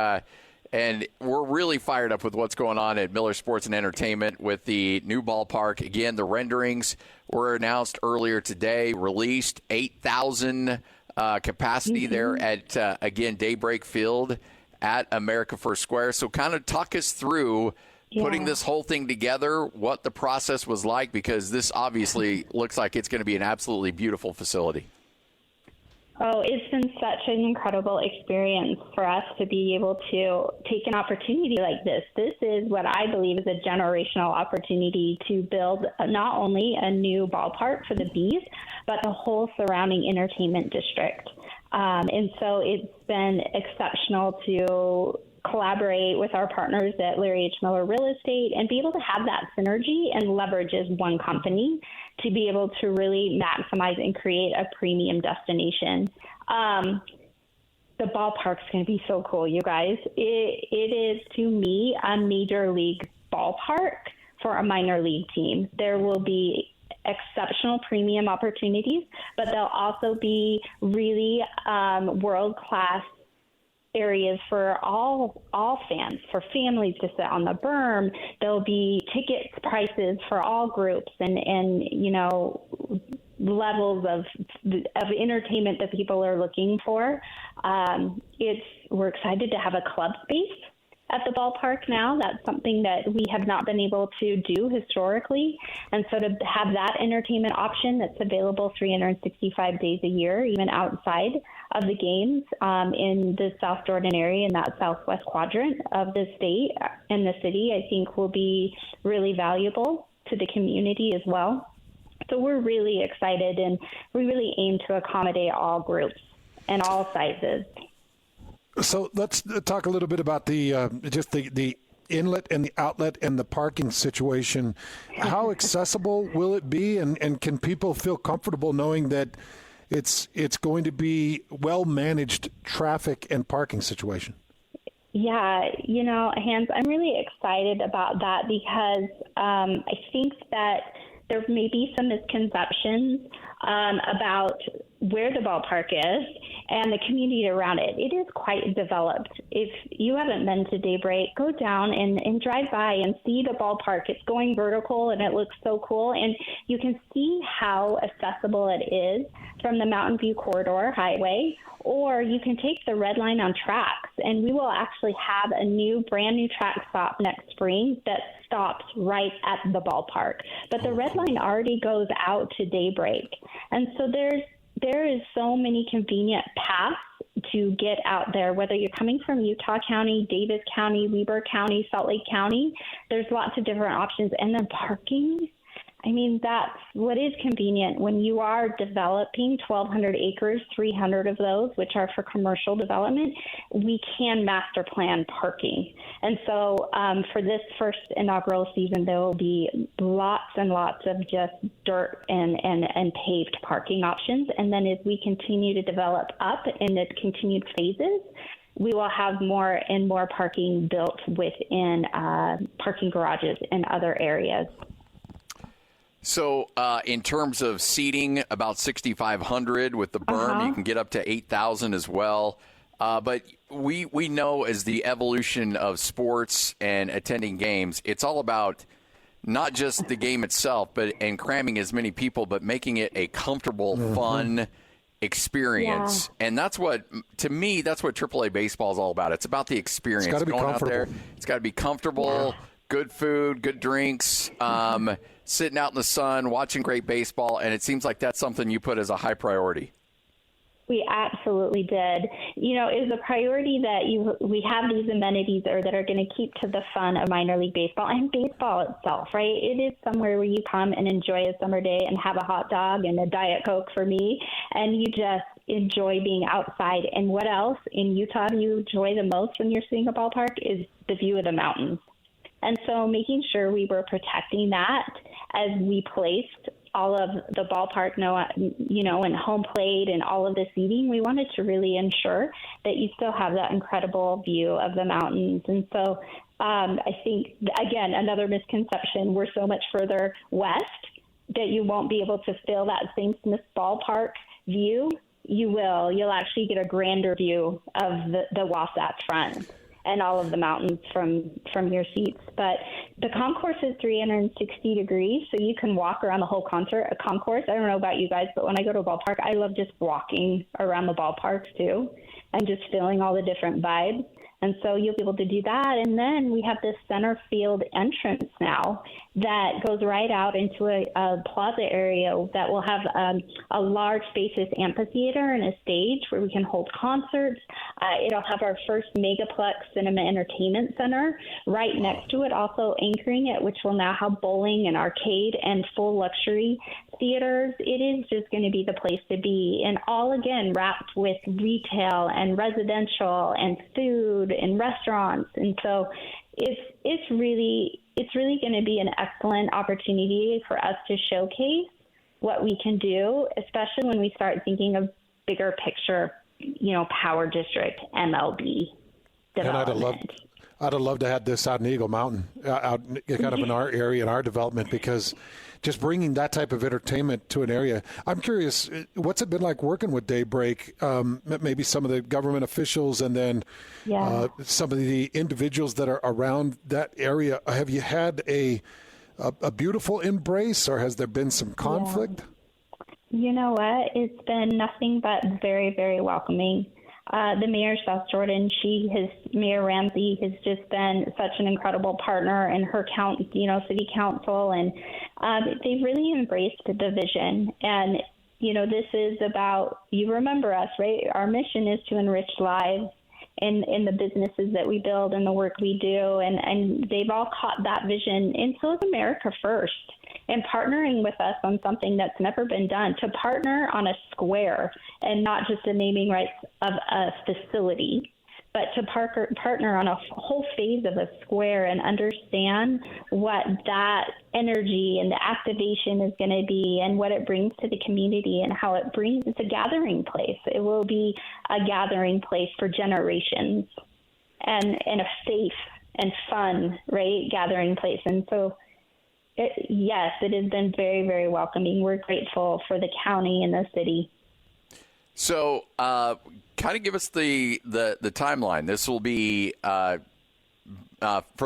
And we're really fired up with what's going on at Miller Sports and Entertainment with the new ballpark. Again, the renderings were announced earlier today, released 8,000 capacity there at, again, Daybreak Field at America First Square. So kind of talk us through putting this whole thing together, what the process was like, because this obviously looks like it's going to be an absolutely beautiful facility. Oh, it's been such an incredible experience for us to be able to take an opportunity like this. This is what I believe is a generational opportunity to build not only a new ballpark for the Bees, but the whole surrounding entertainment district. And so it's been exceptional to collaborate with our partners at Larry H. Miller Real Estate and be able to have that synergy and leverage as one company to be able to really maximize and create a premium destination. The ballpark's going to be so cool, you guys. It is, to me, a major league ballpark for a minor league team. There will be exceptional premium opportunities, but there'll also be really world-class areas for all fans, for families to sit on the berm. There'll be ticket prices for all groups and you know, levels of entertainment that people are looking for. We're excited to have a club space at the ballpark now. That's something that we have not been able to do historically. And so to have that entertainment option that's available 365 days a year, even outside of the games in the South Jordan area, in that southwest quadrant of the state and the city, I think will be really valuable to the community as well. So we're really excited, and we really aim to accommodate all groups and all sizes. So let's talk a little bit about the inlet and the outlet and the parking situation. How accessible will it be, and can people feel comfortable knowing that it's going to be well-managed traffic and parking situation? Yeah, you know, Hans, I'm really excited about that because I think that there may be some misconceptions about where the ballpark is and the community around it. It is quite developed. If you haven't been to Daybreak, go down and drive by and see the ballpark. It's going vertical and it looks so cool. And you can see how accessible it is from the Mountain View Corridor Highway, or you can take the Red Line on tracks. And we will actually have a brand new track stop next spring that stops right at the ballpark. But the Red Line already goes out to Daybreak. And so there is so many convenient paths to get out there, whether you're coming from Utah County, Davis County, Weber County, Salt Lake County. There's lots of different options. And then parking, I mean, that's what is convenient when you are developing 1,200 acres, 300 of those, which are for commercial development. We can master plan parking. And so for this first inaugural season, there will be lots and lots of just dirt and paved parking options. And then as we continue to develop up in the continued phases, we will have more and more parking built within parking garages in other areas. So in terms of seating, about 6,500 with the berm. You can get up to 8,000 as well. But we know as the evolution of sports and attending games, it's all about not just the game itself, and cramming as many people, but making it a comfortable, fun experience. Yeah. And that's what, to me, that's what AAA baseball is all about. It's about the experience. It's got to be comfortable. Out there, it's got to be comfortable, good food, good drinks, sitting out in the sun, watching great baseball, and it seems like that's something you put as a high priority. We absolutely did. You know, it was a priority that we have these amenities that are going to keep to the fun of minor league baseball and baseball itself, right? It is somewhere where you come and enjoy a summer day and have a hot dog and a Diet Coke for me, and you just enjoy being outside. And what else in Utah do you enjoy the most when you're seeing a ballpark is the view of the mountains. And so making sure we were protecting that as we placed all of the ballpark, and home plate and all of the seating, we wanted to really ensure that you still have that incredible view of the mountains. And so I think, again, another misconception, we're so much further west that you won't be able to feel that same Smith ballpark view. You will. You'll actually get a grander view of the Wasatch Front. and all of the mountains from your seats. But the concourse is 360 degrees, so you can walk around the whole concourse. I don't know about you guys, but when I go to a ballpark, I love just walking around the ballparks too and just feeling all the different vibes. And so you'll be able to do that. And then we have this center field entrance now that goes right out into a plaza area that will have a large spacious amphitheater and a stage where we can hold concerts. It'll have our first Megaplex Cinema Entertainment Center right next to it, also anchoring it, which will now have bowling and arcade and full luxury theaters. It is just going to be the place to be, and all again wrapped with retail and residential and food and restaurants. And so it's really going to be an excellent opportunity for us to showcase what we can do, especially when we start thinking of bigger picture, power district MLB development. And I'd have loved to have this out in Eagle Mountain, out kind of in our area, in our development, because just bringing that type of entertainment to an area. I'm curious, what's it been like working with Daybreak? Maybe some of the government officials and then some of the individuals that are around that area. Have you had a beautiful embrace, or has there been some conflict? You know what? It's been nothing but very, very welcoming. The mayor, South Jordan, Mayor Ramsey has just been such an incredible partner, and her city council, and they've really embraced the vision. And, this is about, you remember us, right? Our mission is to enrich lives in the businesses that we build and the work we do. And they've all caught that vision. And so is America First. And partnering with us on something that's never been done, to partner on a square and not just the naming rights of a facility, but to partner on a whole phase of a square and understand what that energy and the activation is going to be and what it brings to the community and how it's a gathering place. It will be a gathering place for generations and a safe and fun, right, gathering place. And so yes, it has been very, very welcoming. We're grateful for the county and the city. So, kind of give us the timeline. This will be for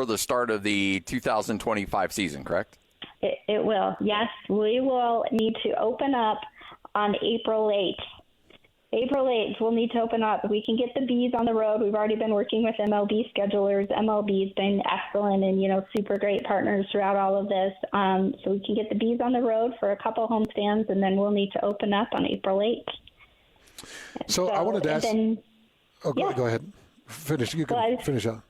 the start of the 2025 season, correct? It will. Yes, we will need to open up on April 8th. April 8th, we'll need to open up. We can get the bees on the road. We've already been working with MLB schedulers. MLB's been excellent and, super great partners throughout all of this. So we can get the bees on the road for a couple homestands, and then we'll need to open up on April 8th. So I wanted to ask. Go ahead. Finish. You can finish up.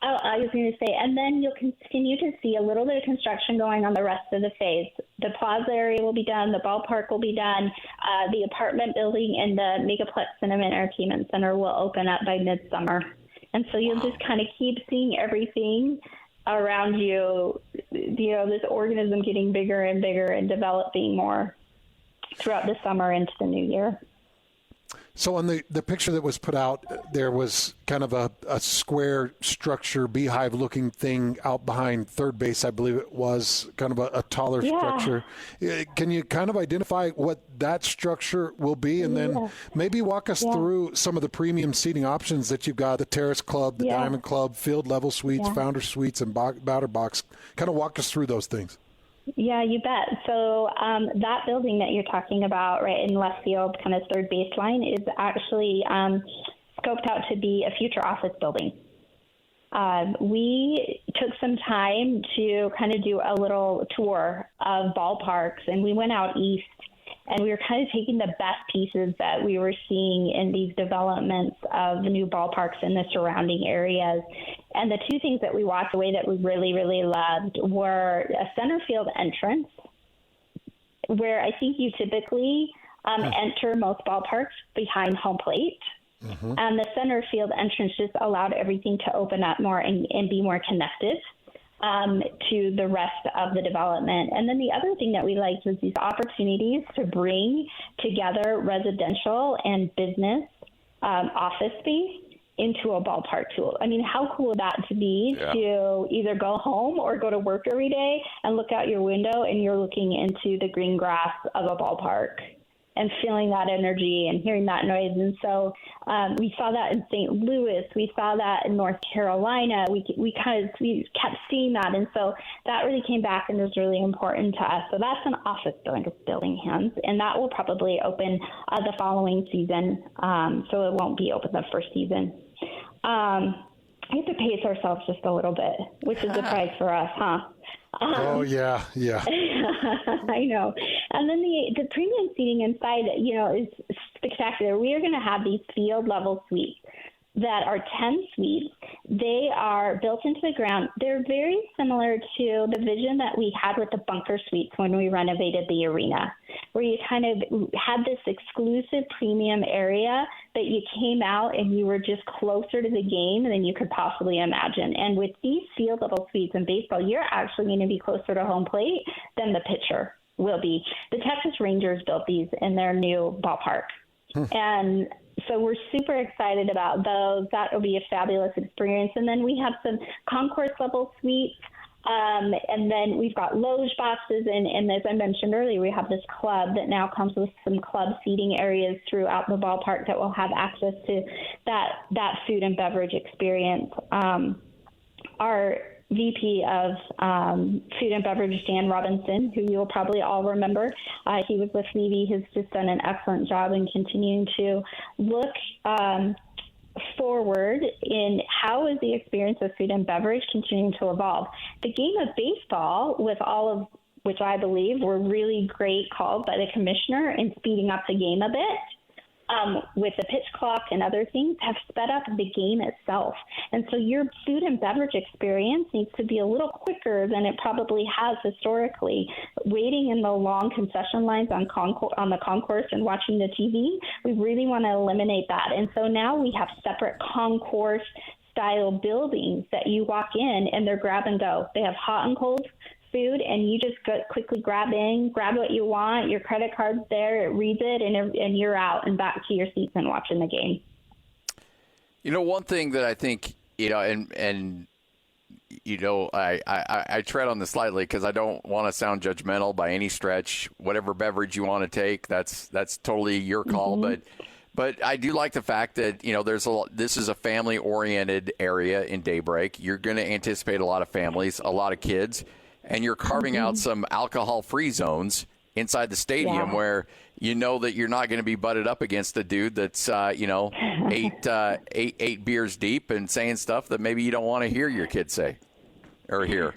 I was going to say, and then you'll continue to see a little bit of construction going on the rest of the phase. The plaza area will be done. The ballpark will be done. The apartment building and the Megaplex Cinema Entertainment Center will open up by midsummer. And so you'll just kind of keep seeing everything around you, this organism getting bigger and bigger and developing more throughout the summer into the new year. So on the picture that was put out, there was kind of a square structure, beehive-looking thing out behind third base, I believe it was, kind of a taller structure. Can you kind of identify what that structure will be? And then maybe walk us through some of the premium seating options that you've got, the Terrace Club, the Diamond Club, Field Level Suites, Founder Suites, and Batter Box. Kind of walk us through those things. Yeah, you bet. So that building that you're talking about right in left field, kind of third baseline, is actually scoped out to be a future office building. We took some time to kind of do a little tour of ballparks, and we went out east, and we were kind of taking the best pieces that we were seeing in these developments of the new ballparks in the surrounding areas. And the two things that we walked away that we really, really loved were a center field entrance, where I think you typically enter most ballparks behind home plate. Mm-hmm. And the center field entrance just allowed everything to open up more and be more connected to the rest of the development. And then the other thing that we liked was these opportunities to bring together residential and business office space into a ballpark tool. I mean, how cool would that to be to either go home or go to work every day and look out your window and you're looking into the green grass of a ballpark. feeling that energy and hearing that noise. And so we saw that in St. Louis. We saw that in North Carolina. We kept seeing that. And so that really came back and was really important to us. So that's an office building, Hans, and that will probably open the following season. So it won't be open the first season. We have to pace ourselves just a little bit, which is a prize for us, huh? Oh, yeah. I know. And then the premium seating inside, is spectacular. We are going to have these field level suites that are 10 suites. They are built into the ground. They're very similar to the vision that we had with the bunker suites when we renovated the arena, where you kind of had this exclusive premium area, but you came out and you were just closer to the game than you could possibly imagine. And with these field level suites in baseball, you're actually going to be closer to home plate than the pitcher will be. The Texas Rangers built these in their new ballpark. And so we're super excited about those. That will be a fabulous experience. And then we have some concourse level suites. And then we've got loge boxes. And as I mentioned earlier, we have this club that now comes with some club seating areas throughout the ballpark that will have access to that food and beverage experience. Our VP of food and beverage, Shehan Robinson, who you'll probably all remember. He was with Levy. He's just done an excellent job in continuing to look forward in how is the experience of food and beverage continuing to evolve. The game of baseball, with all of which I believe were really great calls by the commissioner in speeding up the game a bit, with the pitch clock and other things, have sped up the game itself. And so your food and beverage experience needs to be a little quicker than it probably has historically. Waiting in the long concession lines on the concourse and watching the TV, we really want to eliminate that. And so now we have separate concourse style buildings that you walk in and they're grab and go. They have hot and cold food, and you just quickly grab what you want. Your credit card's there, it reads it, and you're out and back to your seats and watching the game. One thing that I think, I tread on this slightly because I don't want to sound judgmental by any stretch. Whatever beverage you want to take, that's totally your call. Mm-hmm. But I do like the fact that, this is a family-oriented area in Daybreak. You're going to anticipate a lot of families, a lot of kids. And you're carving out some alcohol-free zones inside the stadium where you know that you're not going to be butted up against a dude that's, eight beers deep and saying stuff that maybe you don't want to hear your kids say or hear.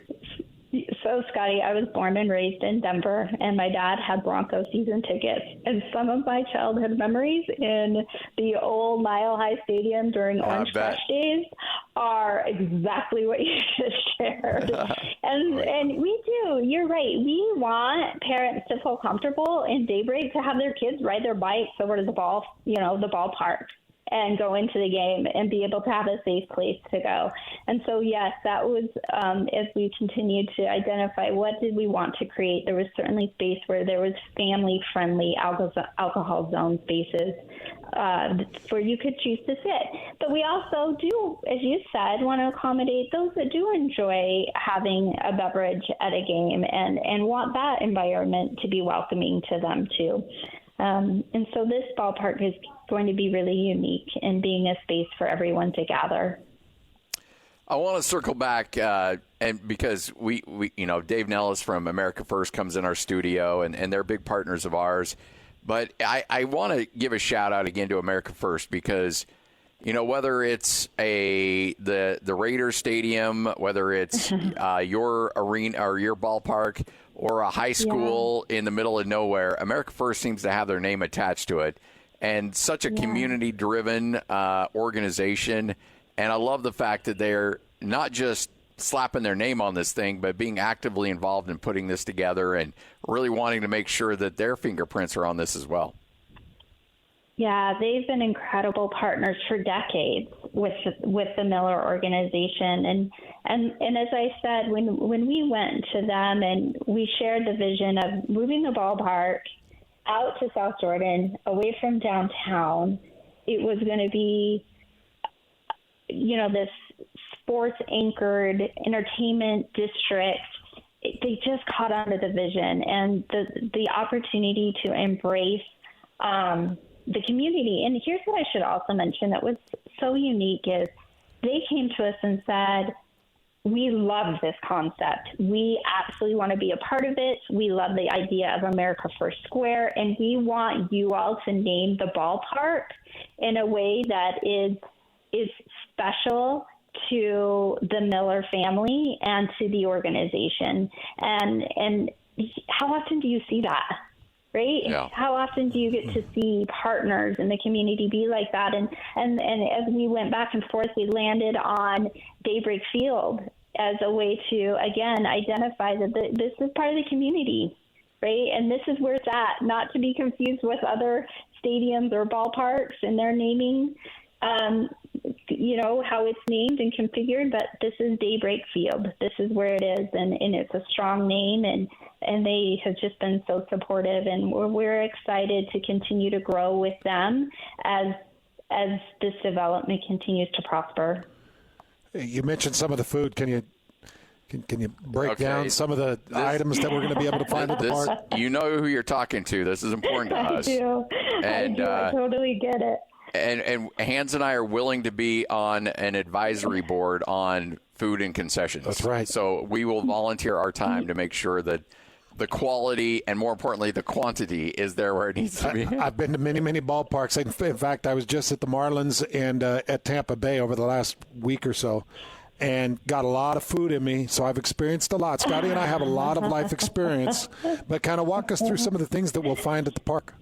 So, Scotty, I was born and raised in Denver, and my dad had Bronco season tickets. And some of my childhood memories in the old Mile High Stadium during Orange Crush days are exactly what you just shared. And we do. You're right. We want parents to feel comfortable in Daybreak to have their kids ride their bikes over to the ballpark and go into the game and be able to have a safe place to go. And so, yes, that was, as we continued to identify what did we want to create, there was certainly space where there was family-friendly alcohol zone spaces where you could choose to sit. But we also do, as you said, want to accommodate those that do enjoy having a beverage at a game and want that environment to be welcoming to them too. And so this ballpark is going to be really unique in being a space for everyone to gather. I want to circle back, and because we Dave Nellis from America First comes in our studio, and they're big partners of ours. But I want to give a shout out again to America First because, whether it's the Raiders Stadium, whether it's your arena or your ballpark, or a high school in the middle of nowhere, America First seems to have their name attached to it. And such a community-driven organization. And I love the fact that they're not just slapping their name on this thing, but being actively involved in putting this together and really wanting to make sure that their fingerprints are on this as well. Yeah, they've been incredible partners for decades with the Miller organization. And as I said, when we went to them and we shared the vision of moving the ballpark out to South Jordan, away from downtown, it was going to be, this sports-anchored entertainment district. They just caught on to the vision and the opportunity to embrace the community. And here's what I should also mention that was so unique is they came to us and said, we love this concept. We absolutely want to be a part of it. We love the idea of America First Square, and we want you all to name the ballpark in a way that is special to the Miller family and to the organization. And how often do you see that? Right? Yeah. How often do you get to see partners in the community be like that? And as we went back and forth, we landed on Daybreak Field as a way to, again, identify that this is part of the community, right? And this is where it's at, not to be confused with other stadiums or ballparks and their naming, how it's named and configured, but this is Daybreak Field. This is where it is, and it's a strong name, and they have just been so supportive, and we're excited to continue to grow with them as this development continues to prosper. You mentioned some of the food. Can you break down some of the items that we're going to be able to find at the park? You know who you're talking to. This is important to us. I do. I totally get it. And Hans and I are willing to be on an advisory board on food and concessions. That's right. So we will volunteer our time to make sure that the quality and, more importantly, the quantity is there where it needs to be. I've been to many, many ballparks. In fact, I was just at the Marlins and at Tampa Bay over the last week or so and got a lot of food in me. So I've experienced a lot. Scotty and I have a lot of life experience. But kind of walk us through some of the things that we'll find at the park.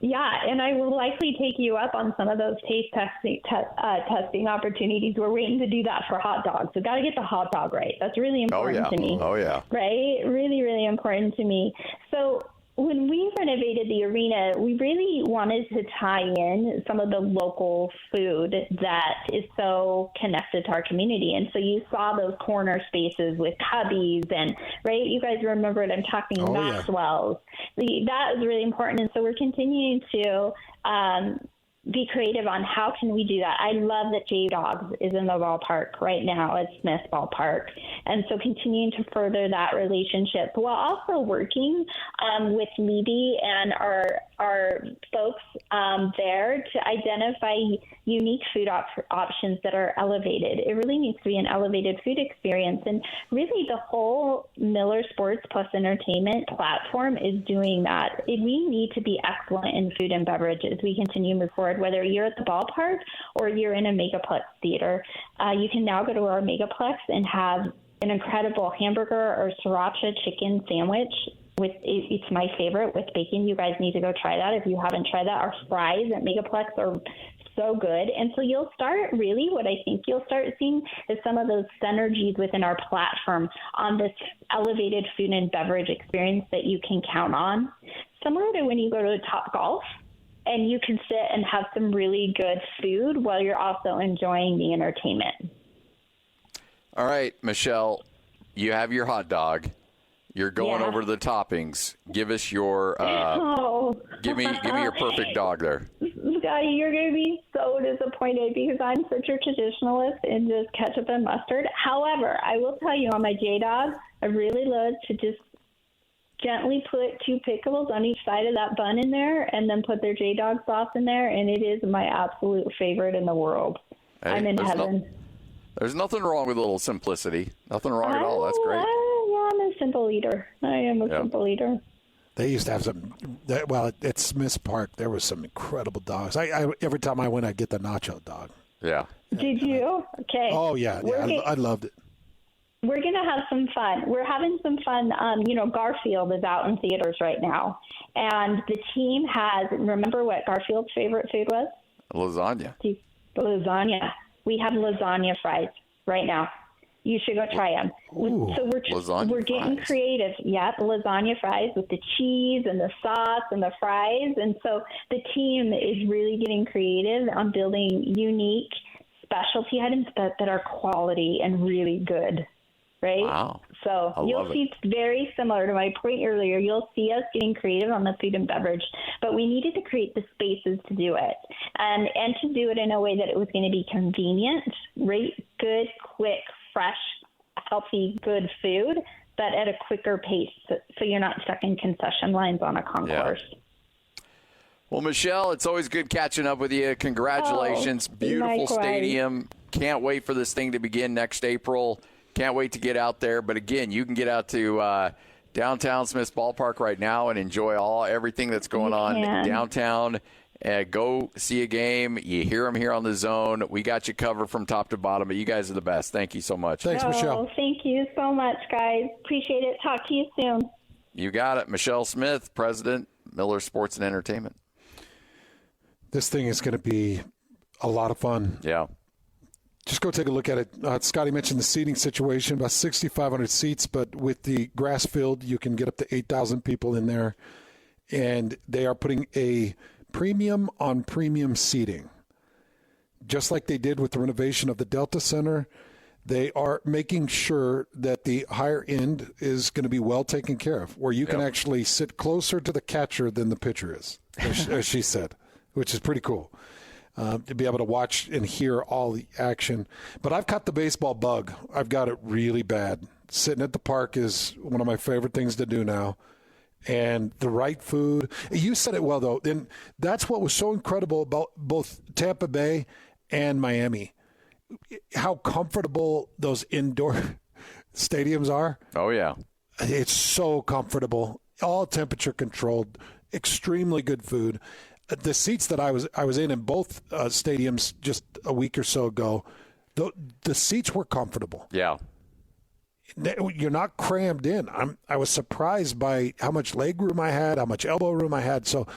Yeah, and I will likely take you up on some of those taste testing opportunities. We're waiting to do that for hot dogs. We've got to get the hot dog right. That's really important to me. Oh, yeah. Right? Really, really important to me. So when we renovated the arena, we really wanted to tie in some of the local food that is so connected to our community. And so you saw those corner spaces with Cubbies and, right, you guys remember it, I'm talking Maxwell's. Yeah. That is really important. And so we're continuing to be creative on how can we do that. I love that J-Dogs is in the ballpark right now at Smith Ballpark. And so continuing to further that relationship while also working with Libby and our folks there to identify unique food options that are elevated. It really needs to be an elevated food experience. And really the whole Miller Sports Plus Entertainment platform is doing that. We need to be excellent in food and beverage as we continue to move forward. Whether you're at the ballpark or you're in a Megaplex theater, you can now go to our Megaplex and have an incredible hamburger or sriracha chicken sandwich. It's my favorite with bacon. You guys need to go try that if you haven't tried that. Our fries at Megaplex are so good. And so you'll start really what I think you'll start seeing is some of those synergies within our platform on this elevated food and beverage experience that you can count on. Similar to when you go to Topgolf and you can sit and have some really good food while you're also enjoying the entertainment. All right, Michelle, you have your hot dog. You're going over the toppings. Give us your give me your perfect dog there. Scotty, you're going to be so disappointed because I'm such a traditionalist in just ketchup and mustard. However, I will tell you on my J-Dog, I really love to just gently put 2 pickles on each side of that bun in there and then put their J-Dog sauce in there, and it is my absolute favorite in the world. Hey, I'm in heaven. There's nothing wrong with a little simplicity. Nothing wrong at all. That's great. I'm a simple eater. I am a simple eater. They used to have some, at Smith Park, there was some incredible dogs. I every time I went, I'd get the nacho dog. Yeah. Did you? Okay. Oh, yeah. I loved it. We're going to have some fun. We're having some fun. Garfield is out in theaters right now. And the team has, remember what Garfield's favorite food was? Lasagna. Lasagna. We have lasagna fries right now. You should go try them. Ooh, so we're getting creative. Yeah, the lasagna fries with the cheese and the sauce and the fries. And so the team is really getting creative on building unique specialty items that are quality and really good. Right? Wow. So you'll see it's very similar to my point earlier. You'll see us getting creative on the food and beverage, but we needed to create the spaces to do it and to do it in a way that it was going to be convenient, right? Good, quick, fresh, healthy, good food, but at a quicker pace so you're not stuck in concession lines on a concourse. Yeah. Well, Michelle, it's always good catching up with you. Congratulations. Beautiful likewise. stadium. Can't wait for this thing to begin next April. Can't wait to get out there. But, again, you can get out to downtown Smith's Ballpark right now and enjoy everything that's going on downtown. Go see a game. You hear them here on the Zone. We got you covered from top to bottom, but you guys are the best. Thank you so much. Thanks, Michelle. Thank you so much, guys. Appreciate it. Talk to you soon. You got it. Michelle Smith, President, Miller Sports and Entertainment. This thing is going to be a lot of fun. Yeah. Just go take a look at it. Scotty mentioned the seating situation, about 6,500 seats, but with the grass field, you can get up to 8,000 people in there. And they are putting a premium on premium seating. Just like they did with the renovation of the Delta Center, they are making sure that the higher end is going to be well taken care of, where you can actually sit closer to the catcher than the pitcher is, as she said, which is pretty cool. To be able to watch and hear all the action. But I've caught the baseball bug. I've got it really bad. Sitting at the park is one of my favorite things to do now. And the right food. You said it well, though. And that's what was so incredible about both Tampa Bay and Miami. How comfortable those indoor stadiums are. Oh, yeah. It's so comfortable. All temperature controlled. Extremely good food. The seats that I was in both stadiums just a week or so ago, the seats were comfortable. Yeah. You're not crammed in. I was surprised by how much leg room I had, how much elbow room I had. So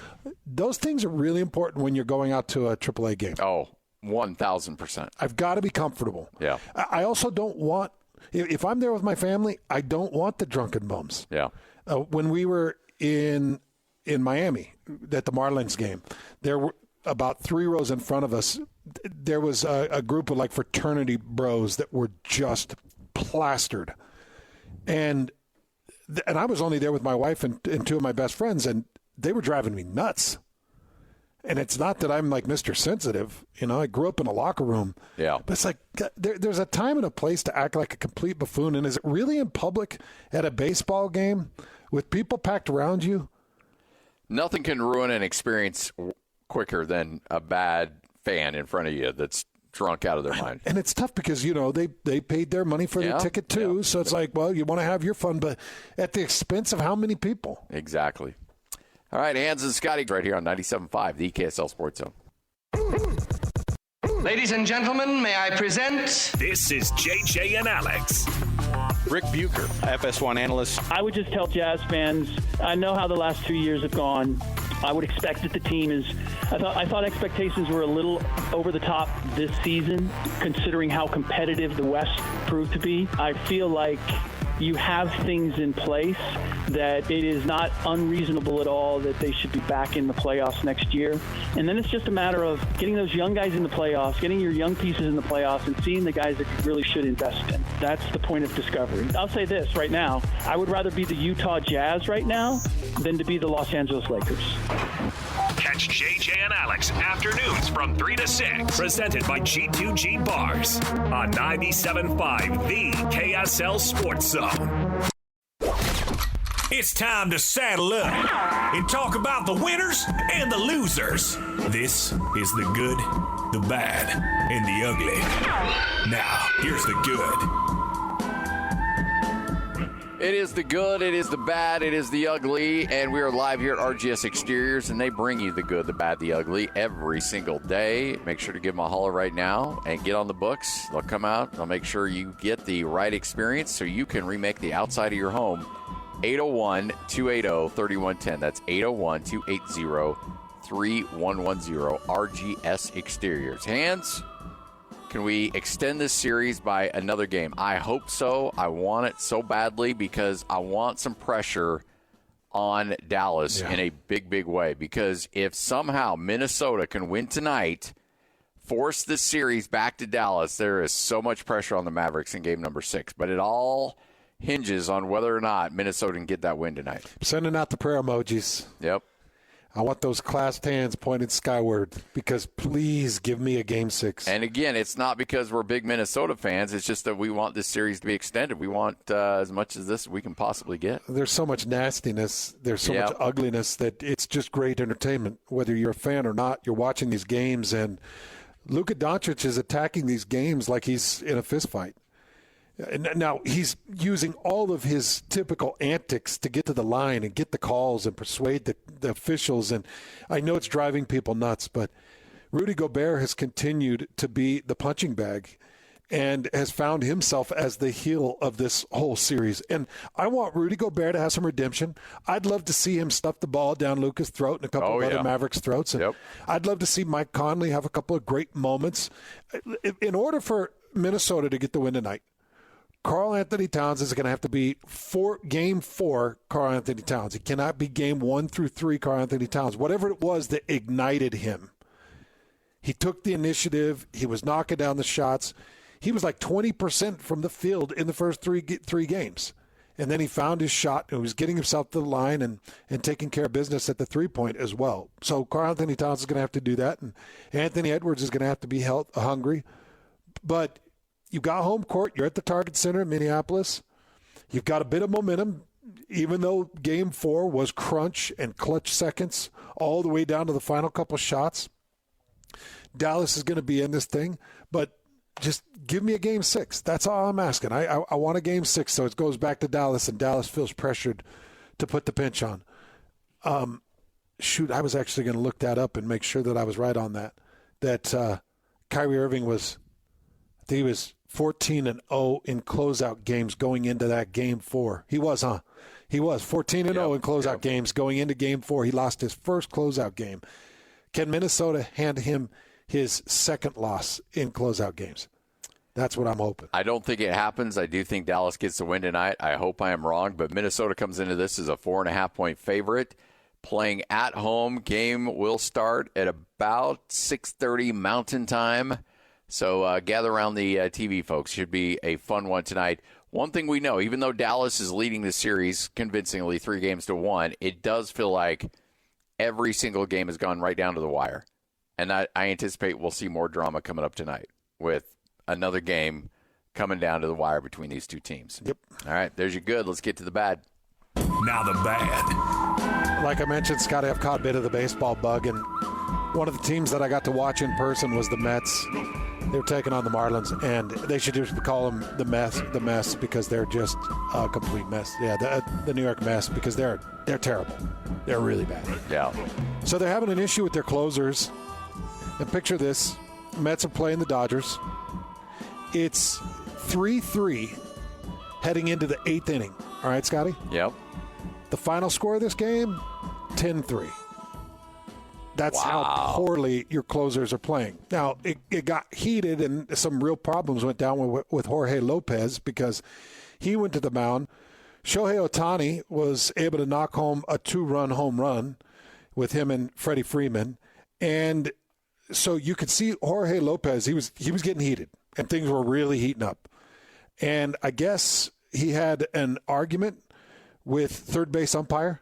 those things are really important when you're going out to a AAA game. Oh, 1,000%. I've got to be comfortable. Yeah. I also don't want, if I'm there with my family, I don't want the drunken bums. Yeah. When we were in Miami at the Marlins game, there were about 3 rows in front of us. There was a group of like fraternity bros that were just plastered. And I was only there with my wife and 2 of my best friends, and they were driving me nuts. And it's not that I'm like Mr. Sensitive. You know, I grew up in a locker room. Yeah. But it's like there's a time and a place to act like a complete buffoon. And is it really in public at a baseball game with people packed around you? Nothing can ruin an experience quicker than a bad fan in front of you that's drunk out of their mind. And it's tough because, you know, they paid their money for the ticket too. So it's like, well, you want to have your fun, but at the expense of how many people? Exactly. All right, Hans and Scotty right here on 97.5, the KSL Sports Zone. Ladies and gentlemen, may I present? This is JJ and Alex. Rick Bucher, FS1 analyst. I would just tell Jazz fans, I know how the last 2 years have gone. I would expect that the team is I thought expectations were a little over the top this season, considering how competitive the West proved to be. I feel like you have things in place that it is not unreasonable at all that they should be back in the playoffs next year. And then it's just a matter of getting those young guys in the playoffs, getting your young pieces in the playoffs, and seeing the guys that you really should invest in. That's the point of discovery. I'll say this right now. I would rather be the Utah Jazz right now than to be the Los Angeles Lakers. Catch JJ and Alex afternoons from 3 to 6. Presented by G2G Bars on 97.5, the KSL Sports Zone. It's time to saddle up and talk about the winners and the losers. This is the good, the bad, and the ugly. Now, here's the good. It is the good, it is the bad, it is the ugly, and we are live here at RGS Exteriors, and they bring you the good, the bad, the ugly every single day. Make sure to give them a holler right now and get on the books. They'll come out, they'll make sure you get the right experience so you can remake the outside of your home. 801-280-3110. That's 801-280-3110. RGS Exteriors. Hands? Can we extend this series by another game? I hope so. I want it so badly because I want some pressure on Dallas in a big, big way. Because if somehow Minnesota can win tonight, force this series back to Dallas, there is so much pressure on the Mavericks in game number 6. But it all hinges on whether or not Minnesota can get that win tonight. Sending out the prayer emojis. Yep. I want those clasped hands pointed skyward because please give me a Game 6. And again, it's not because we're big Minnesota fans. It's just that we want this series to be extended. We want as much as this we can possibly get. There's so much nastiness. There's so much ugliness that it's just great entertainment. Whether you're a fan or not, you're watching these games, and Luka Doncic is attacking these games like he's in a fist fight. And now he's using all of his typical antics to get to the line and get the calls and persuade the officials. And I know it's driving people nuts, but Rudy Gobert has continued to be the punching bag and has found himself as the heel of this whole series. And I want Rudy Gobert to have some redemption. I'd love to see him stuff the ball down Luka's throat and a couple of other Mavericks' throats. And I'd love to see Mike Conley have a couple of great moments. In order for Minnesota to get the win tonight, Karl Anthony Towns is going to have to be Game 4 Karl Anthony Towns. He cannot be Game 1 through 3 Karl Anthony Towns. Whatever it was that ignited him. He took the initiative. He was knocking down the shots. He was like 20% from the field in the first three games. And then he found his shot and was getting himself to the line and taking care of business at the three-point as well. So Karl Anthony Towns is going to have to do that. And Anthony Edwards is going to have to be hungry. But you've got home court. You're at the Target Center in Minneapolis. You've got a bit of momentum, even though Game 4 was crunch and clutch seconds all the way down to the final couple shots. Dallas is going to be in this thing, but just give me a Game 6. That's all I'm asking. I want a Game 6, so it goes back to Dallas, and Dallas feels pressured to put the pinch on. I was actually going to look that up and make sure that I was right on that. That Kyrie Irving was 14-0 in closeout games going into that Game 4. He was 14-0 in closeout games going into Game 4. He lost his first closeout game. Can Minnesota hand him his second loss in closeout games? That's what I'm hoping. I don't think it happens. I do think Dallas gets the win tonight. I hope I am wrong, but Minnesota comes into this as a 4.5-point favorite. Playing at home. Game will start at about 6:30 Mountain Time. So gather around the TV, folks. Should be a fun one tonight. One thing we know, even though Dallas is leading the series convincingly 3-1, it does feel like every single game has gone right down to the wire. And I anticipate we'll see more drama coming up tonight with another game coming down to the wire between these two teams. Yep. All right, there's your good. Let's get to the bad. Now the bad. Like I mentioned, Scotty, I've caught a bit of the baseball bug, and one of the teams that I got to watch in person was the Mets. They were taking on the Marlins, and they should just call them the mess because they're just a complete mess. Yeah, the New York mess, because they're terrible. They're really bad. Yeah. So they're having an issue with their closers. And picture this. Mets are playing the Dodgers. It's 3-3 heading into the 8th inning. All right, Scotty? Yep. The final score of this game, 10-3. That's how poorly your closers are playing. Now, it got heated, and some real problems went down with Jorge Lopez because he went to the mound. Shohei Ohtani was able to knock home a 2-run home run with him and Freddie Freeman. And so you could see Jorge Lopez, he was getting heated, and things were really heating up. And I guess he had an argument with third base umpire,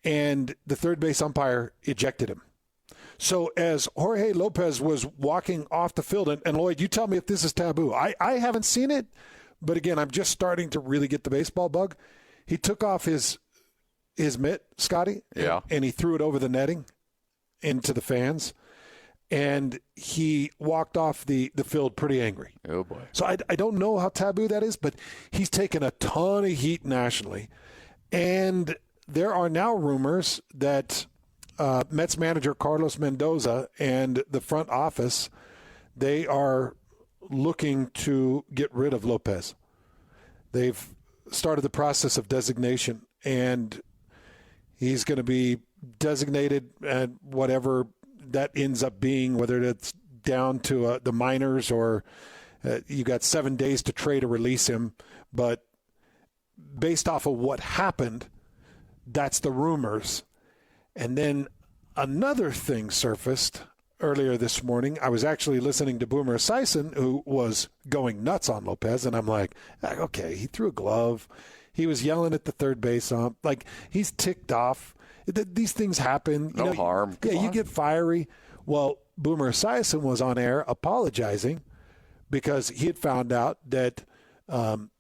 and the third base umpire ejected him. So as Jorge Lopez was walking off the field, and Lloyd, you tell me if this is taboo. I haven't seen it, but again, I'm just starting to really get the baseball bug. He took off his mitt, Scotty, and he threw it over the netting into the fans, and he walked off the field pretty angry. Oh, boy. So I don't know how taboo that is, but he's taken a ton of heat nationally, and there are now rumors that Mets manager Carlos Mendoza and the front office, they are looking to get rid of Lopez. They've started the process of designation, and he's going to be designated at whatever that ends up being, whether it's down to the minors or you got 7 days to trade or release him. But based off of what happened, that's the rumors. And then another thing surfaced earlier this morning. I was actually listening to Boomer Esiason, who was going nuts on Lopez, and I'm like, okay, he threw a glove. He was yelling at the third base ump. Like, he's ticked off. These things happen. No harm. Yeah, you get fiery. Well, Boomer Esiason was on air apologizing because he had found out that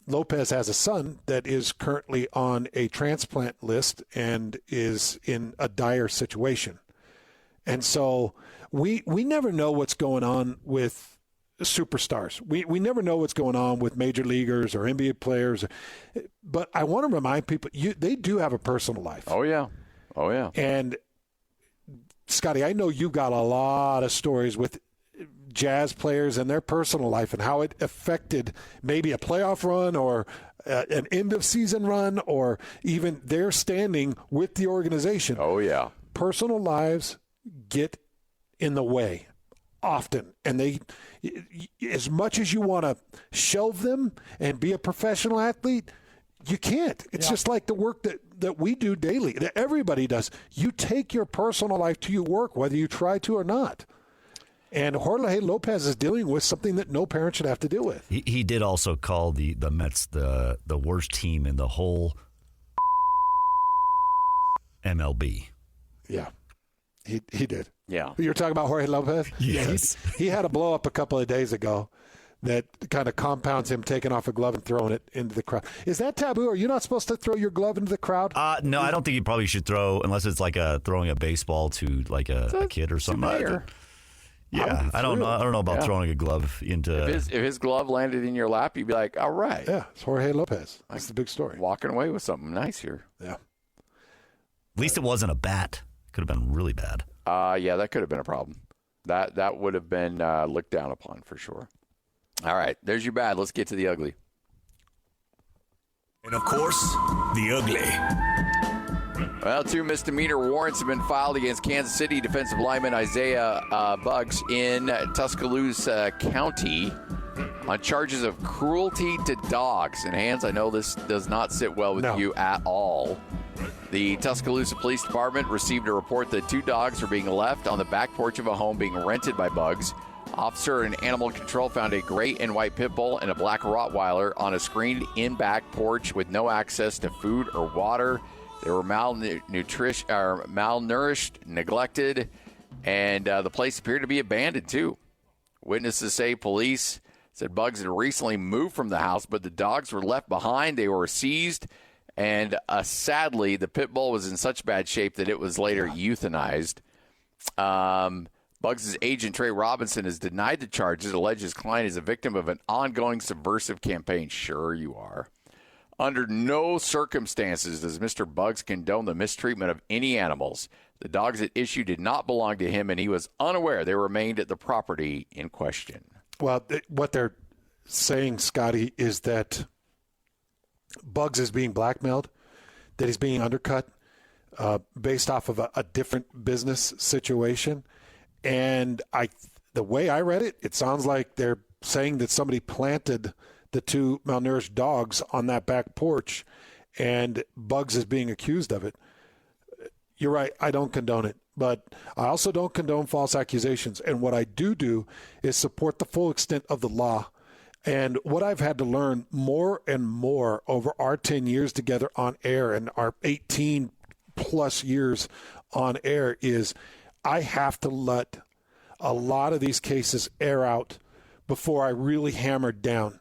Lopez has a son that is currently on a transplant list and is in a dire situation. And so we never know what's going on with superstars. We never know what's going on with major leaguers or NBA players. But I want to remind people, they do have a personal life. Oh, yeah. And, Scotty, I know you got a lot of stories with Jazz players and their personal life and how it affected maybe a playoff run or an end-of-season run or even their standing with the organization. Oh, yeah. Personal lives get in the way often. And they, as much as you want to shelve them and be a professional athlete, you can't. It's just like the work that we do daily, that everybody does. You take your personal life to your work, whether you try to or not. And Jorge Lopez is dealing with something that no parent should have to deal with. He did also call the Mets the worst team in the whole MLB. Yeah, he did. Yeah. You were talking about Jorge Lopez? Yes. Yeah, he had a blow-up a couple of days ago that kind of compounds him taking off a glove and throwing it into the crowd. Is that taboo? Are you not supposed to throw your glove into the crowd? No, I don't think you probably should throw, unless it's like throwing a baseball to like a kid or something. Yeah, I don't know about throwing a glove into. If his glove landed in your lap, you'd be like, all right. Yeah, it's Jorge Lopez. That's the big story. Walking away with something nice here. Yeah. At least it wasn't a bat. Could have been really bad. Yeah, that could have been a problem. That would have been looked down upon for sure. All right, there's your bad. Let's get to the ugly. And, of course, the ugly. Well, 2 misdemeanor warrants have been filed against Kansas City defensive lineman Isaiah Buggs in Tuscaloosa County on charges of cruelty to dogs. And, Hans, I know this does not sit well with you at all. The Tuscaloosa Police Department received a report that 2 dogs were being left on the back porch of a home being rented by Buggs. Officer and Animal Control found a gray and white pit bull and a black Rottweiler on a screened in-back porch with no access to food or water. They were malnourished, neglected, and the place appeared to be abandoned, too. Witnesses say police said Buggs had recently moved from the house, but the dogs were left behind. They were seized, and sadly, the pit bull was in such bad shape that it was later euthanized. Buggs' agent, Trey Robinson, has denied the charges, alleged his client is a victim of an ongoing subversive campaign. Sure you are. Under no circumstances does Mr. Buggs condone the mistreatment of any animals. The dogs at issue did not belong to him, and he was unaware they remained at the property in question. Well, what they're saying, Scotty, is that Buggs is being blackmailed, that he's being undercut based off of a different business situation. And the way I read it, it sounds like they're saying that somebody planted the 2 malnourished dogs on that back porch, and Buggs is being accused of it. You're right. I don't condone it, but I also don't condone false accusations. And what I do is support the full extent of the law. And what I've had to learn more and more over our 10 years together on air and our 18 plus years on air is I have to let a lot of these cases air out before I really hammer down.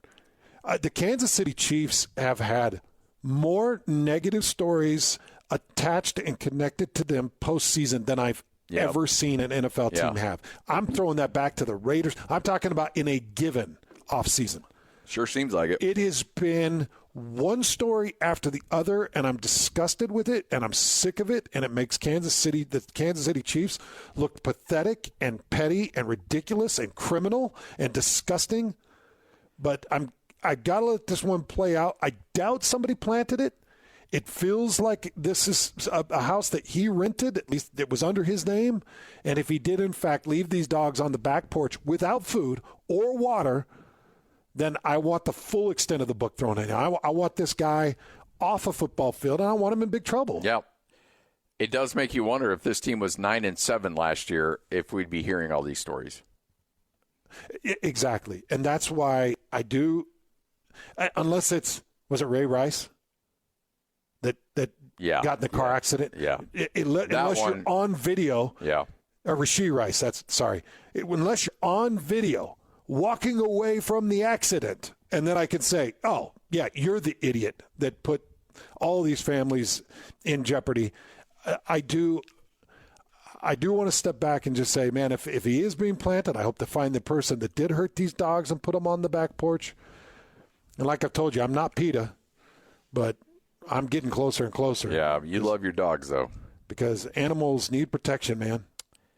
The Kansas City Chiefs have had more negative stories attached and connected to them postseason than I've ever seen an NFL team have. I'm throwing that back to the Raiders. I'm talking about in a given offseason. Sure seems like it. It has been one story after the other, and I'm disgusted with it, and I'm sick of it, and it makes the Kansas City Chiefs look pathetic and petty and ridiculous and criminal and disgusting. But I got to let this one play out. I doubt somebody planted it. It feels like this is a house that he rented, at least it was under his name. And if he did, in fact, leave these dogs on the back porch without food or water, then I want the full extent of the book thrown in. I want this guy off a football field, and I want him in big trouble. Yeah. It does make you wonder if this team was 9-7 last year, if we'd be hearing all these stories. Exactly. And that's why I do, unless was it Ray Rice that got in the car accident. Yeah. Unless you're on video. Yeah. Or Rasheed Rice, unless you're on video walking away from the accident, and then I can say, oh, yeah, you're the idiot that put all these families in jeopardy. I do want to step back and just say, man, if he is being planted, I hope to find the person that did hurt these dogs and put them on the back porch. And like I've told you, I'm not PETA, but I'm getting closer and closer. Yeah, you love your dogs, though. Because animals need protection, man.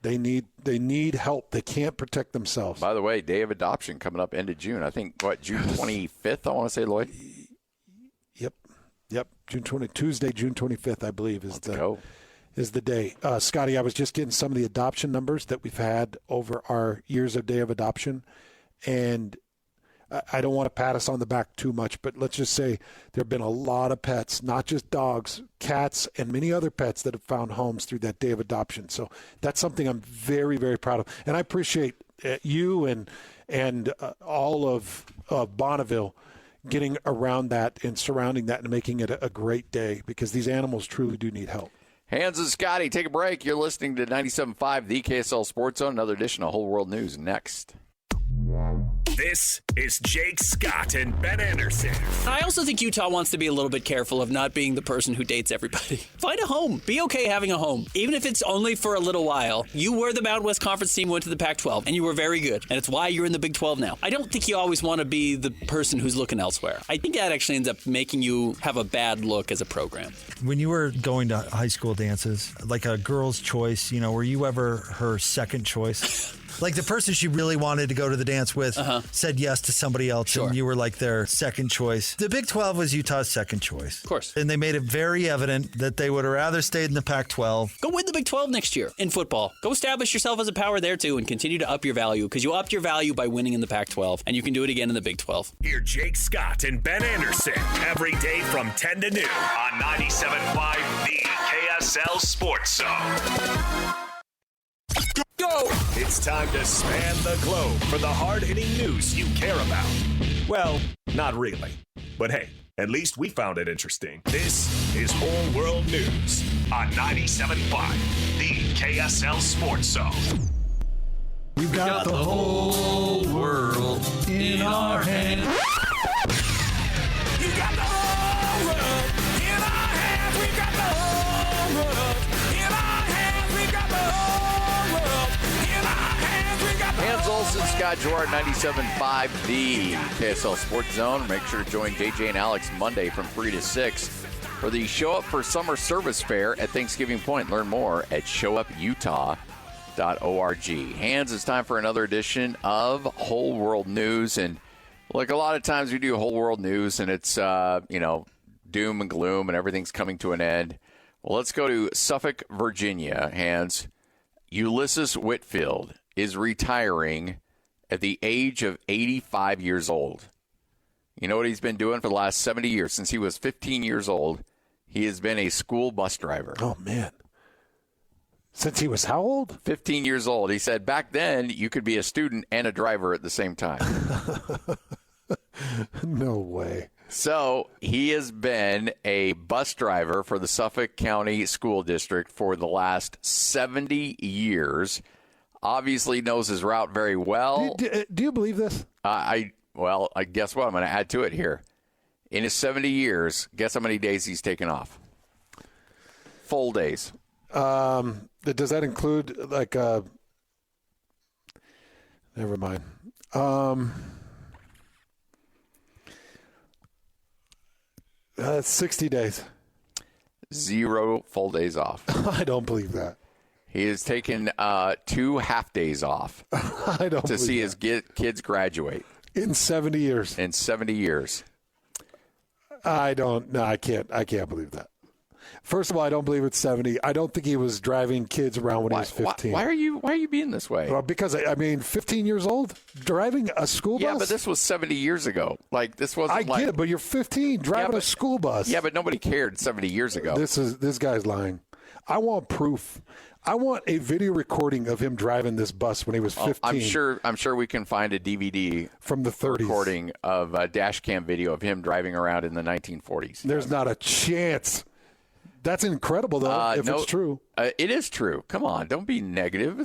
They need help. They can't protect themselves. By the way, day of adoption coming up end of June. I think, June 25th, I want to say, Lloyd? Yep. Tuesday, June 25th, I believe, is the day. Scotty, I was just getting some of the adoption numbers that we've had over our years of day of adoption, and I don't want to pat us on the back too much, but let's just say there have been a lot of pets, not just dogs, cats, and many other pets that have found homes through that day of adoption. So that's something I'm very, very proud of. And I appreciate you and all of Bonneville getting around that and surrounding that and making it a great day, because these animals truly do need help. Hans and Scotty, take a break. You're listening to 97.5, the KSL Sports Zone. Another edition of Whole World News next. This is Jake Scott and Ben Anderson. I also think Utah wants to be a little bit careful of not being the person who dates everybody. Find a home. Be okay having a home. Even if it's only for a little while. You were the Mountain West Conference team, went to the Pac-12, and you were very good. And it's why you're in the Big 12 now. I don't think you always want to be the person who's looking elsewhere. I think that actually ends up making you have a bad look as a program. When you were going to high school dances, like a girl's choice, were you ever her second choice? Like the person she really wanted to go to the dance with said yes to somebody else, and you were like their second choice. The Big 12 was Utah's second choice. Of course. And they made it very evident that they would have rather stayed in the Pac-12. Go win the Big 12 next year in football. Go establish yourself as a power there, too, and continue to up your value, because you upped your value by winning in the Pac-12, and you can do it again in the Big 12. Hear Jake Scott and Ben Anderson every day from 10 to noon on 97.5 the KSL Sports Zone. Go! It's time to span the globe for the hard-hitting news you care about. Well, not really. But hey, at least we found it interesting. This is Whole World News on 97.5, the KSL Sports Zone. We've got the whole world in our hands. You got the whole world in our hands. We've got the whole world in our hands. We've got the whole world in our hands. We've got the Hans Olsen, Scott Gerard, 97.5, the KSL Sports Zone. Make sure to join JJ and Alex Monday from 3 to 6 for the Show Up for Summer Service Fair at Thanksgiving Point. Learn more at showuputah.org. Hans, it's time for another edition of Whole World News. And like a lot of times we do Whole World News and it's, doom and gloom and everything's coming to an end. Well, let's go to Suffolk, Virginia. Hans, Ulysses Whitfield is retiring at the age of 85 years old. You know what he's been doing for the last 70 years? Since he was 15 years old, he has been a school bus driver. Oh, man. Since he was how old? 15 years old. He said back then you could be a student and a driver at the same time. No way. So he has been a bus driver for the Suffolk County School District for the last 70 years. Obviously knows his route very well. Do you believe this? I guess what? I'm going to add to it here. In his 70 years, guess how many days he's taken off? Full days. Does that include never mind. 60 days. 0 full days off. I don't believe that. He has taken 2 half days off I don't to see his kids graduate. In 70 years. In 70 years. I can't believe that. First of all, I don't believe it's 70. I don't think he was driving kids around when he was 15. Why are you being this way? Well, because 15 years old, driving a school bus. Yeah, but this was 70 years ago. Like this wasn't. I get it, but you're 15 driving a school bus. Yeah, but nobody cared 70 years ago. This guy's lying. I want proof. I want a video recording of him driving this bus when he was 15. I'm sure we can find a DVD from the 30s recording of a dash cam video of him driving around in the 1940s. There's not a chance That's incredible, though. If it's true, it is true. Come on, don't be negative.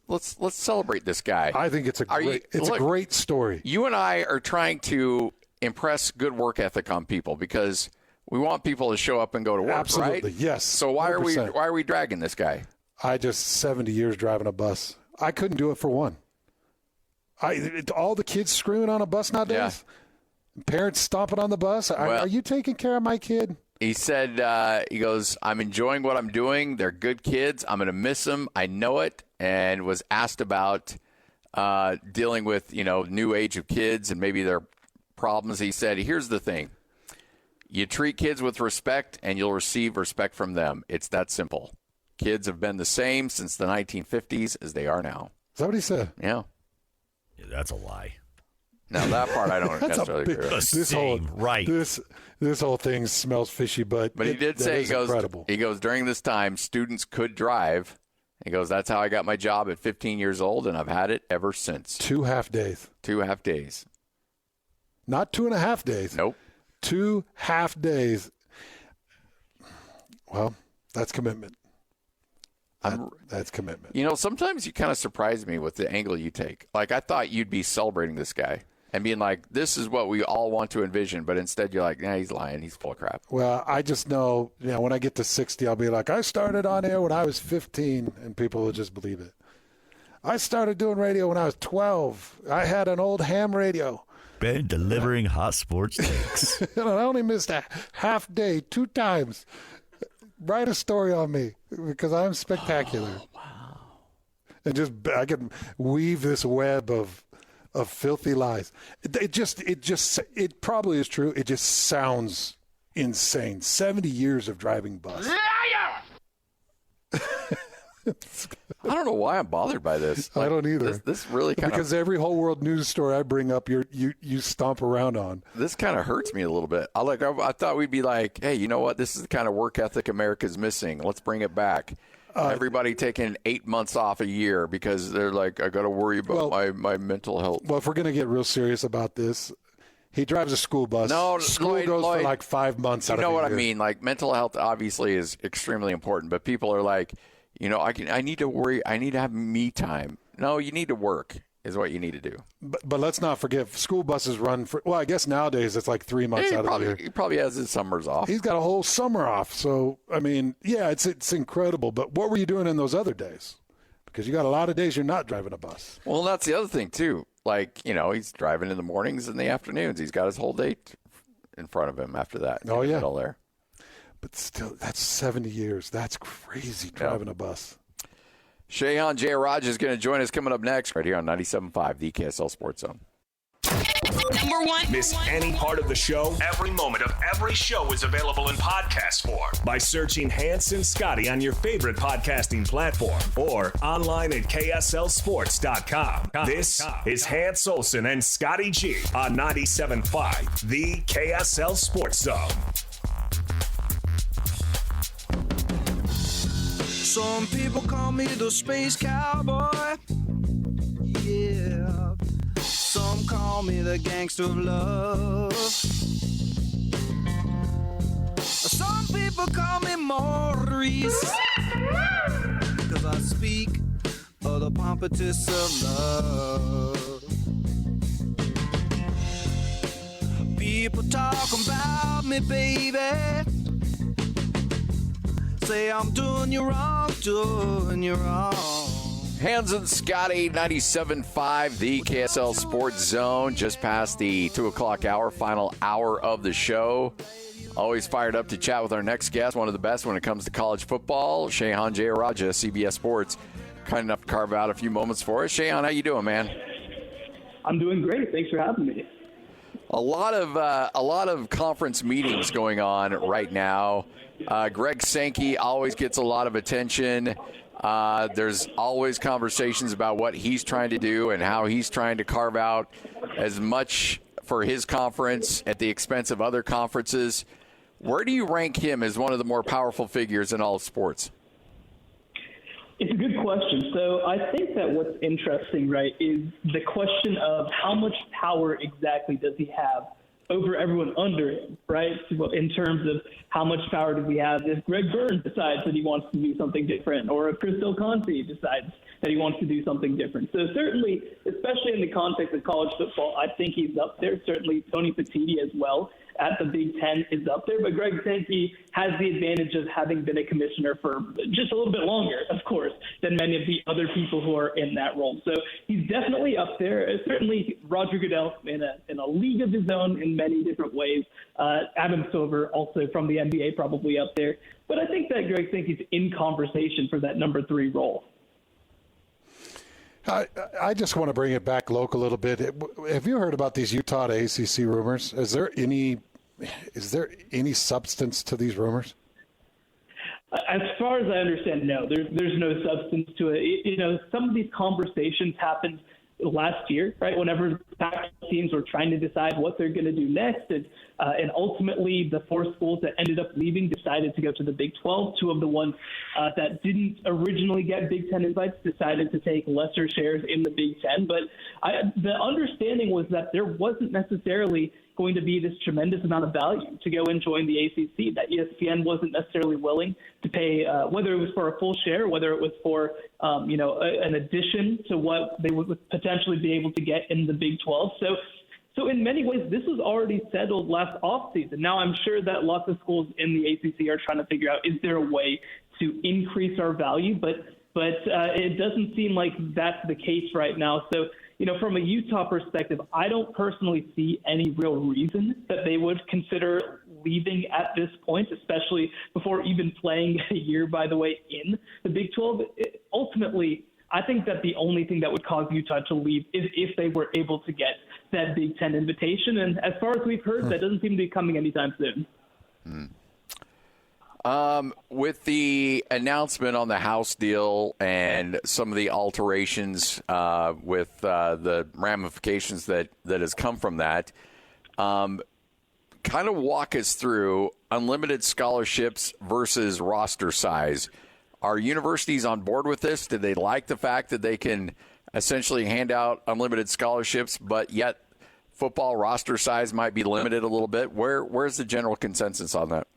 Let's celebrate this guy. I think it's a great story. You and I are trying to impress good work ethic on people because we want people to show up and go to work. Absolutely, right? Yes. So why 100%. are we dragging this guy? I just 70 years driving a bus. I couldn't do it for one. All the kids screaming on a bus nowadays. Yeah. Parents stomping on the bus. Are you taking care of my kid? He said, he goes, I'm enjoying what I'm doing. They're good kids. I'm going to miss them. I know it. And was asked about dealing with, new age of kids and maybe their problems. He said, here's the thing. You treat kids with respect and you'll receive respect from them. It's that simple. Kids have been the same since the 1950s as they are now. Is that what he said? Yeah. That's a lie. Now, that part I don't necessarily agree with. This whole thing smells fishy, but he did say, incredible. He goes, during this time, students could drive. He goes, that's how I got my job at 15 years old, and I've had it ever since. 2 half days. 2 half days. Not 2.5 days. Nope. 2 half days. Well, that's commitment. That's commitment. Sometimes you kind of surprise me with the angle you take. Like, I thought you'd be celebrating this guy and being like, this is what we all want to envision. But instead, you're like, nah, he's lying. He's full of crap. Well, I just know, when I get to 60, I'll be like, I started on air when I was 15, and people will just believe it. I started doing radio when I was 12. I had an old ham radio. Been delivering hot sports takes. I only missed a half day 2 times. Write a story on me because I'm spectacular. Oh, wow. And I can weave this web of filthy lies. It probably is true. It just sounds insane. 70 years of driving bus. Liar! I don't know why I'm bothered by this. I don't either. This really because every whole world news story I bring up, you stomp around on. This kind of hurts me a little bit. I thought we'd be like, hey, you know what? This is the kind of work ethic America's missing. Let's bring it back. Everybody taking 8 months off a year because they're like, I got to worry about my mental health. Well, if we're going to get real serious about this, he drives a school bus. No, school Lloyd, goes for like 5 months. You out know of what the year. I mean? Like, mental health obviously is extremely important, but people are like, I need to worry. I need to have me time. No, you need to work is what you need to do. But let's not forget, school buses run for, I guess nowadays it's like 3 months out of the year. He probably has his summers off. He's got a whole summer off. So, I mean, yeah, it's incredible. But what were you doing in those other days? Because you got a lot of days you're not driving a bus. Well, that's the other thing, too. Like, he's driving in the mornings and the afternoons. He's got his whole day in front of him after that. Oh, yeah. Middle there. But still, that's 70 years. That's crazy driving a bus. Shehan Jeyarajah is going to join us coming up next right here on 97.5, the KSL Sports Zone. Number 1. Miss any part of the show? Every moment of every show is available in podcast form by searching Hanson Scotty on your favorite podcasting platform or online at KSLSports.com. This is Hans Olsen and Scotty G on 97.5, the KSL Sports Zone. Some people call me the space cowboy. Yeah. Some call me the gangster of love. Some people call me Maurice. Because I speak of the pompatus of love. People talk about me, baby. Say I'm doing you wrong, doing you wrong. Hans and Scotty, 97.5, the KSL Sports Zone, just past the 2 o'clock hour, final hour of the show. Always fired up to chat with our next guest, one of the best when it comes to college football, Shehan Jeyarajah, CBS Sports. Kind enough to carve out a few moments for us. Shehan, how you doing, man? I'm doing great. Thanks for having me. A lot of conference meetings going on right now. Greg Sankey always gets a lot of attention. There's always conversations about what he's trying to do and how he's trying to carve out as much for his conference at the expense of other conferences. Where do you rank him as one of the more powerful figures in all of sports? It's a good question. So I think that what's interesting, right, is the question of how much power exactly does he have over everyone under him, right? In terms of how much power do we have if Greg Burns decides that he wants to do something different, or if Chris Del Conte decides that he wants to do something different. So certainly, especially in the context of college football, I think he's up there. Certainly Tony Petitti as well at the Big Ten is up there. But Greg Sankey has the advantage of having been a commissioner for just a little bit longer, of course, than many of the other people who are in that role. So he's definitely up there. Certainly Roger Goodell in a league of his own in many different ways. Adam Silver, also from the NBA, probably up there. But I think that Greg Sankey's in conversation for that number 3 role. I just want to bring it back local a little bit. Have you heard about these Utah to ACC rumors? Is there any substance to these rumors? As far as I understand, no. There's no substance to it. Some of these conversations happened last year, right? Whenever Pac-12 teams were trying to decide what they're going to do next, and ultimately the 4 schools that ended up leaving decided to go to the Big 12. 2 of the ones that didn't originally get Big 10 invites decided to take lesser shares in the Big 10. But the understanding was that there wasn't necessarily going to be this tremendous amount of value to go and join the ACC, that ESPN wasn't necessarily willing to pay, whether it was for a full share, whether it was for, an addition to what they would potentially be able to get in the Big 12. So in many ways, this was already settled last offseason. Now, I'm sure that lots of schools in the ACC are trying to figure out, is there a way to increase our value? But it doesn't seem like that's the case right now. So, from a Utah perspective, I don't personally see any real reason that they would consider leaving at this point, especially before even playing a year, by the way, in the Big 12. Ultimately, I think that the only thing that would cause Utah to leave is if they were able to get that Big 10 invitation. And as far as we've heard, that doesn't seem to be coming anytime soon. With the announcement on the House deal and some of the alterations with the ramifications that has come from that, kind of walk us through unlimited scholarships versus roster size. Are universities on board with this? Do they like the fact that they can essentially hand out unlimited scholarships, but yet football roster size might be limited a little bit? Where's the general consensus on that?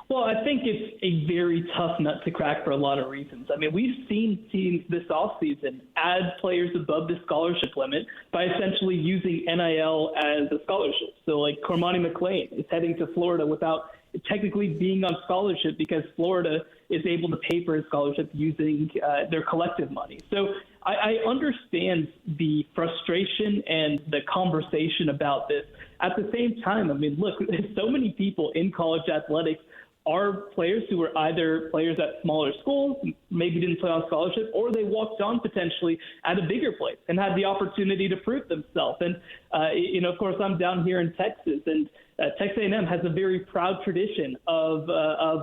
Well, I think it's a very tough nut to crack for a lot of reasons. I mean, we've seen teams this offseason add players above the scholarship limit by essentially using NIL as a scholarship. So, like, Cormani McClain is heading to Florida without technically being on scholarship because Florida is able to pay for his scholarship using their collective money. So I understand the frustration and the conversation about this. At the same time, I mean, look, so many people in college athletics are players who were either players at smaller schools, maybe didn't play on scholarship, or they walked on potentially at a bigger place and had the opportunity to prove themselves. And, of course, I'm down here in Texas, and Texas A&M has a very proud tradition of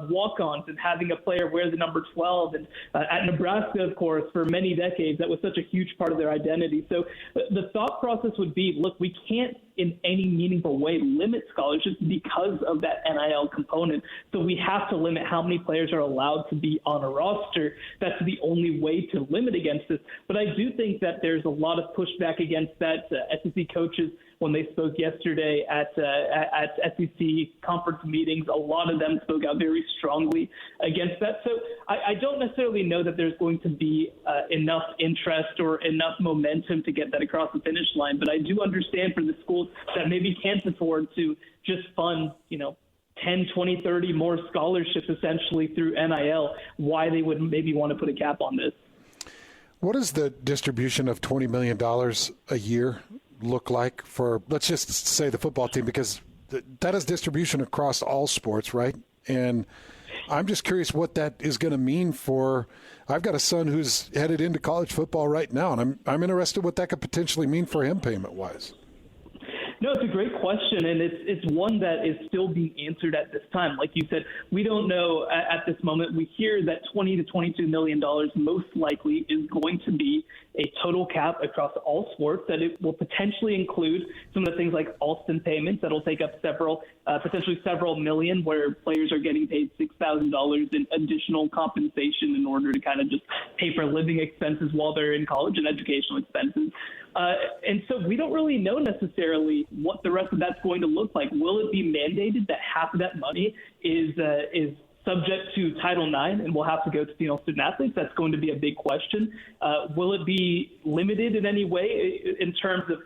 walk-ons and having a player wear the number 12. And at Nebraska, of course, for many decades, that was such a huge part of their identity. So the thought process would be, look, we can't in any meaningful way limit scholarships because of that NIL component. So we have to limit how many players are allowed to be on a roster. That's the only way to limit against this. But I do think that there's a lot of pushback against that. SEC coaches, when they spoke yesterday at SEC conference meetings, a lot of them spoke out very strongly against that. So I don't necessarily know that there's going to be enough interest or enough momentum to get that across the finish line. But I do understand for the schools that maybe can't afford to just fund, 10, 20, 30 more scholarships essentially through NIL, why they would maybe want to put a cap on this. What is the distribution of $20 million a year look like for, let's just say, the football team, because that is distribution across all sports, right? And I'm just curious what that is going to mean for, I've got a son who's headed into college football right now, and I'm interested what that could potentially mean for him payment-wise. No, it's a great question, and it's one that is still being answered at this time. Like you said, we don't know at this moment. We hear that $20 to $22 million most likely is going to be a total cap across all sports, that it will potentially include some of the things like Alston payments that will take up potentially several million, where players are getting paid $6,000 in additional compensation in order to kind of just pay for living expenses while they're in college and educational expenses. And so we don't really know necessarily what the rest of that's going to look like. Will it be mandated that half of that money is subject to Title IX and will have to go to student athletes? That's going to be a big question. Will it be limited in any way in terms of,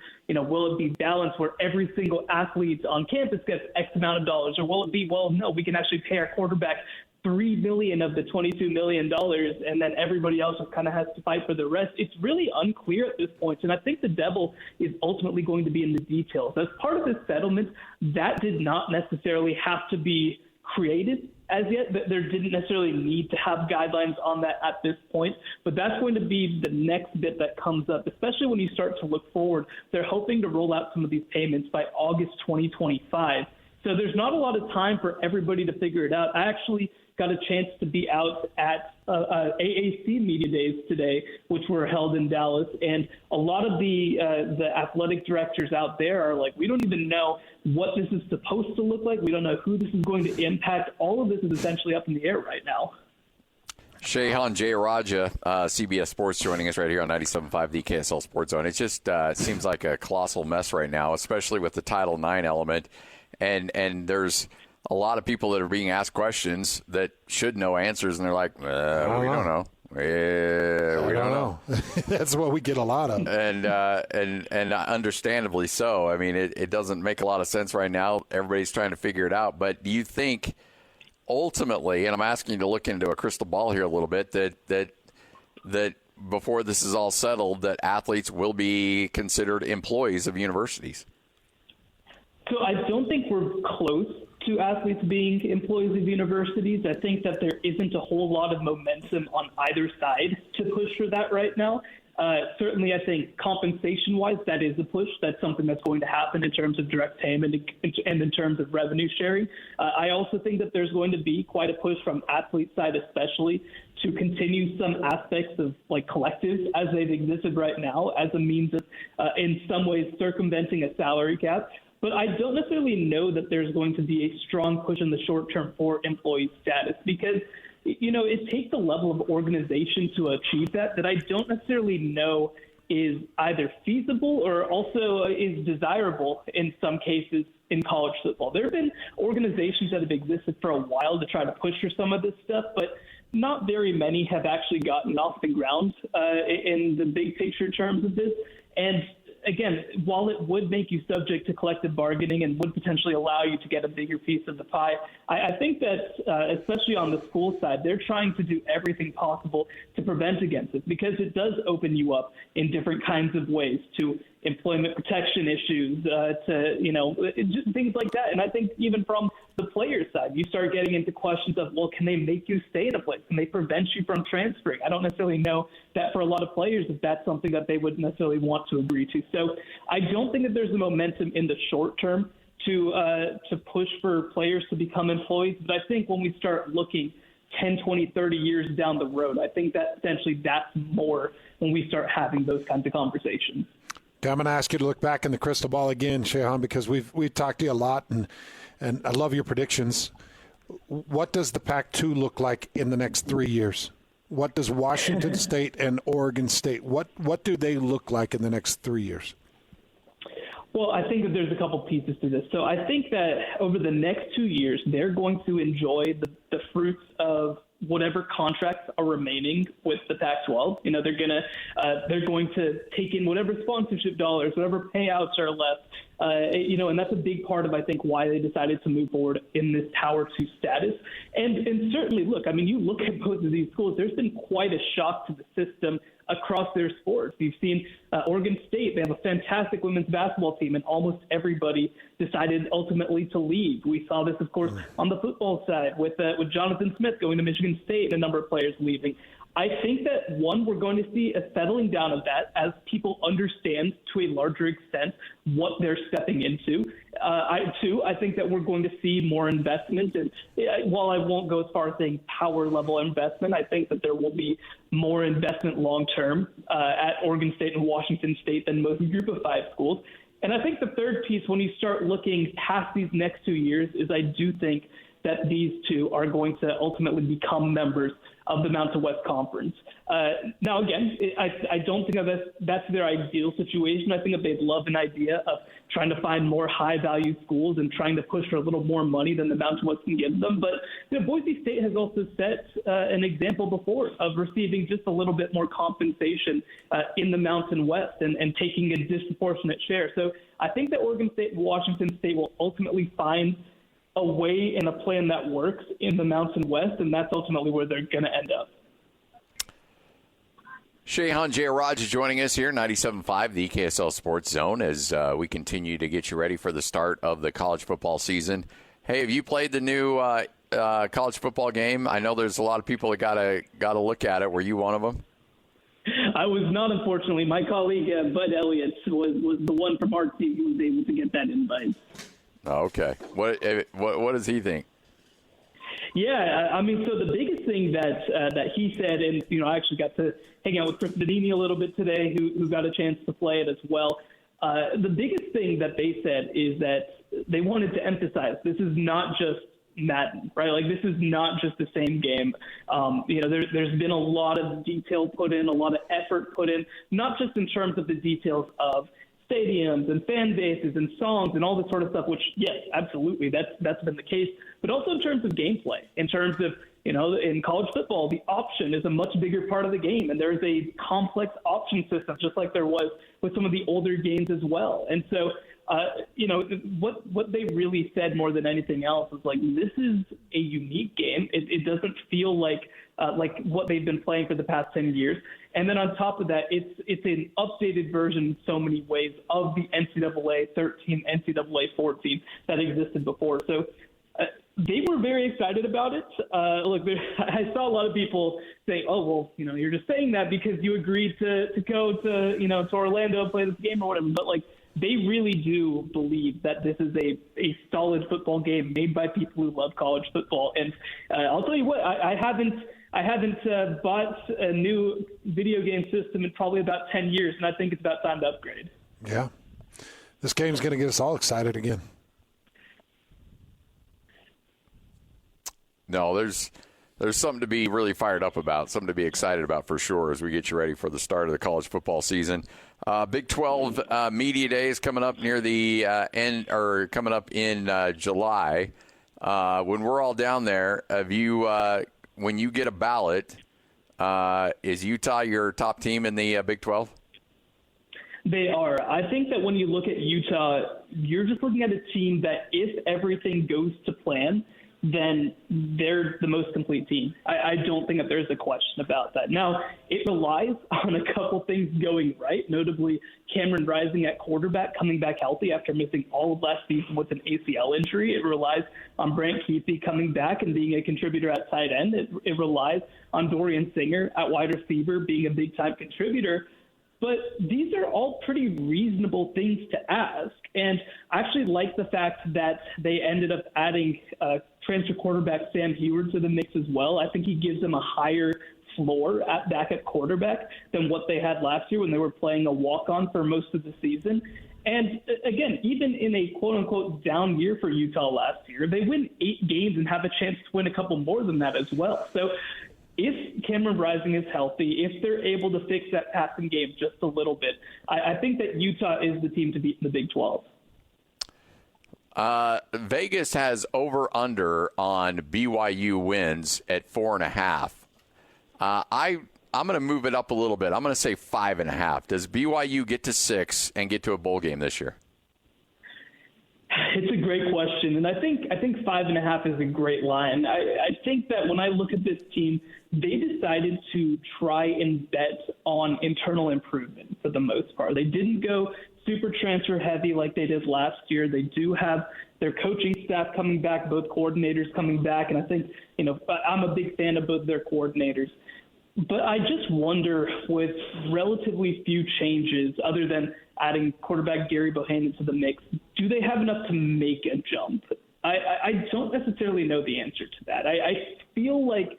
will it be balanced where every single athlete on campus gets X amount of dollars? Or will it be, well, no, we can actually pay our quarterback $3 million of the $22 million, and then everybody else just kind of has to fight for the rest. It's really unclear at this point, and I think the devil is ultimately going to be in the details. As part of this settlement, that did not necessarily have to be created as yet. There didn't necessarily need to have guidelines on that at this point, but that's going to be the next bit that comes up, especially when you start to look forward. They're hoping to roll out some of these payments by August 2025. So there's not a lot of time for everybody to figure it out. I actually got a chance to be out at AAC Media Days today, which were held in Dallas, and a lot of the athletic directors out there are like, we don't even know what this is supposed to look like. We don't know who this is going to impact. All of this is essentially up in the air right now. Shehan Jeyarajah, CBS Sports, joining us right here on 97.5, the KSL Sports Zone. It just seems like a colossal mess right now, especially with the Title IX element, and there's a lot of people that are being asked questions that should know answers, and they're like, we don't know. We don't know. That's what we get a lot of. And understandably so. I mean, it doesn't make a lot of sense right now. Everybody's trying to figure it out. But do you think ultimately, and I'm asking you to look into a crystal ball here a little bit, that before this is all settled, that athletes will be considered employees of universities? So I don't think we're close to athletes being employees of universities. I think that there isn't a whole lot of momentum on either side to push for that right now. Certainly, I think compensation-wise, that is a push. That's something that's going to happen in terms of direct payment and in terms of revenue sharing. I also think that there's going to be quite a push from athlete side, especially to continue some aspects of like collectives as they've existed right now as a means of, in some ways, circumventing a salary cap. But I don't necessarily know that there's going to be a strong push in the short term for employee status because, it takes a level of organization to achieve that I don't necessarily know is either feasible or also is desirable in some cases in college football. There have been organizations that have existed for a while to try to push for some of this stuff, but not very many have actually gotten off the ground in the big picture terms of this. And again, while it would make you subject to collective bargaining and would potentially allow you to get a bigger piece of the pie, I think that, especially on the school side, they're trying to do everything possible to prevent against it because it does open you up in different kinds of ways to employment protection issues, to, just things like that. And I think even from the player side, you start getting into questions of, well, can they make you stay in a place? Can they prevent you from transferring? I don't necessarily know that for a lot of players, if that's something that they would necessarily want to agree to. So I don't think that there's a momentum in the short term to push for players to become employees. But I think when we start looking 10, 20, 30 years down the road, I think that essentially that's more when we start having those kinds of conversations. Okay, I'm going to ask you to look back in the crystal ball again, Shehan, because we've talked to you a lot, and I love your predictions. What does the Pac-2 look like in the next 3 years? What does Washington State and Oregon State, what do they look like in the next 3 years? Well, I think that there's a couple pieces to this. So I think that over the next 2 years, they're going to enjoy the fruits of whatever contracts are remaining with the Pac-12. They're going to take in whatever sponsorship dollars, whatever payouts are left. And that's a big part of, I think, why they decided to move forward in this Power 2 status. And certainly, look, I mean, you look at both of these schools, there's been quite a shock to the system across their sports. You've seen Oregon State, they have a fantastic women's basketball team, and almost everybody decided ultimately to leave. We saw this, of course, on the football side with Jonathan Smith going to Michigan State and a number of players leaving. I think that, one, we're going to see a settling down of that as people understand to a larger extent what they're stepping into. Two, I think that we're going to see more investment. And while I won't go as far as saying power-level investment, I think that there will be more investment long-term at Oregon State and Washington State than most Group of Five schools. And I think the third piece, when you start looking past these next 2 years, is I do think that these two are going to ultimately become members of the Mountain West Conference. Now, again, I don't think that's their ideal situation. I think that they'd love an idea of trying to find more high-value schools and trying to push for a little more money than the Mountain West can give them. But Boise State has also set an example before of receiving just a little bit more compensation in the Mountain West and taking a disproportionate share. So I think that Oregon State and Washington State will ultimately find a way and a plan that works in the Mountain West, and that's ultimately where they're going to end up. Shehan Jeyarajah joining us here, 97.5, the KSL Sports Zone, as we continue to get you ready for the start of the college football season. Hey, have you played the new college football game? I know there's a lot of people that got to look at it. Were you one of them? I was not, unfortunately. My colleague, Bud Elliott, was the one from our team who was able to get that invite. Okay. What does he think? Yeah, I mean, so the biggest thing that he said, and I actually got to hang out with Chris Bedini a little bit today, who got a chance to play it as well. The biggest thing that they said is that they wanted to emphasize this is not just Madden, right? Like, this is not just the same game. There's been a lot of detail put in, a lot of effort put in, not just in terms of the details of stadiums and fan bases and songs and all this sort of stuff, which, yes, absolutely, that's been the case, but also in terms of gameplay, in terms of, in college football, the option is a much bigger part of the game, and there's a complex option system, just like there was with some of the older games as well. And so, what they really said more than anything else is, like, this is a unique game. It doesn't feel like what they've been playing for the past 10 years. And then on top of that, it's an updated version in so many ways of the NCAA 13, NCAA 14 that existed before. So they were very excited about it. Look, I saw a lot of people say, "Oh, well, you're just saying that because you agreed to go to Orlando and play this game or whatever." But like, they really do believe that this is a solid football game made by people who love college football. And I'll tell you what, I haven't bought a new video game system in probably about 10 years, and I think it's about time to upgrade. Yeah. This game's going to get us all excited again. No, there's something to be really fired up about, something to be excited about for sure as we get you ready for the start of the college football season. Big 12 Media Day is coming up near the end, or coming up in July. When we're all down there, when you get a ballot, is Utah your top team in the Big 12? They are. I think that when you look at Utah, you're just looking at a team that if everything goes to plan, then they're the most complete team. I don't think that there's a question about that. Now, it relies on a couple things going right, notably Cameron Rising at quarterback coming back healthy after missing all of last season with an ACL injury. It relies on Brant Keithy coming back and being a contributor at tight end. It relies on Dorian Singer at wide receiver being a big-time contributor. But these are all pretty reasonable things to ask. And I actually like the fact that they ended up adding transfer quarterback Sam Heward to the mix as well. I think he gives them a higher floor back at quarterback than what they had last year when they were playing a walk-on for most of the season. And again, even in a quote-unquote down year for Utah last year, they win 8 games and have a chance to win a couple more than that as well. So if Cameron Rising is healthy, if they're able to fix that passing game just a little bit, I think that Utah is the team to beat in the Big 12. Vegas has over-under on BYU wins at 4.5. I'm going to move it up a little bit. I'm going to say 5.5. Does BYU get to 6 and get to a bowl game this year? It's a great question, and I think 5.5 is a great line. I think that when I look at this team, they decided to try and bet on internal improvement for the most part. They didn't go super transfer heavy like they did last year. They do have their coaching staff coming back, both coordinators coming back, and I think I'm a big fan of both their coordinators. But I just wonder, with relatively few changes other than adding quarterback Gary Bohannon to the mix, do they have enough to make a jump? I don't necessarily know the answer to that. I feel like,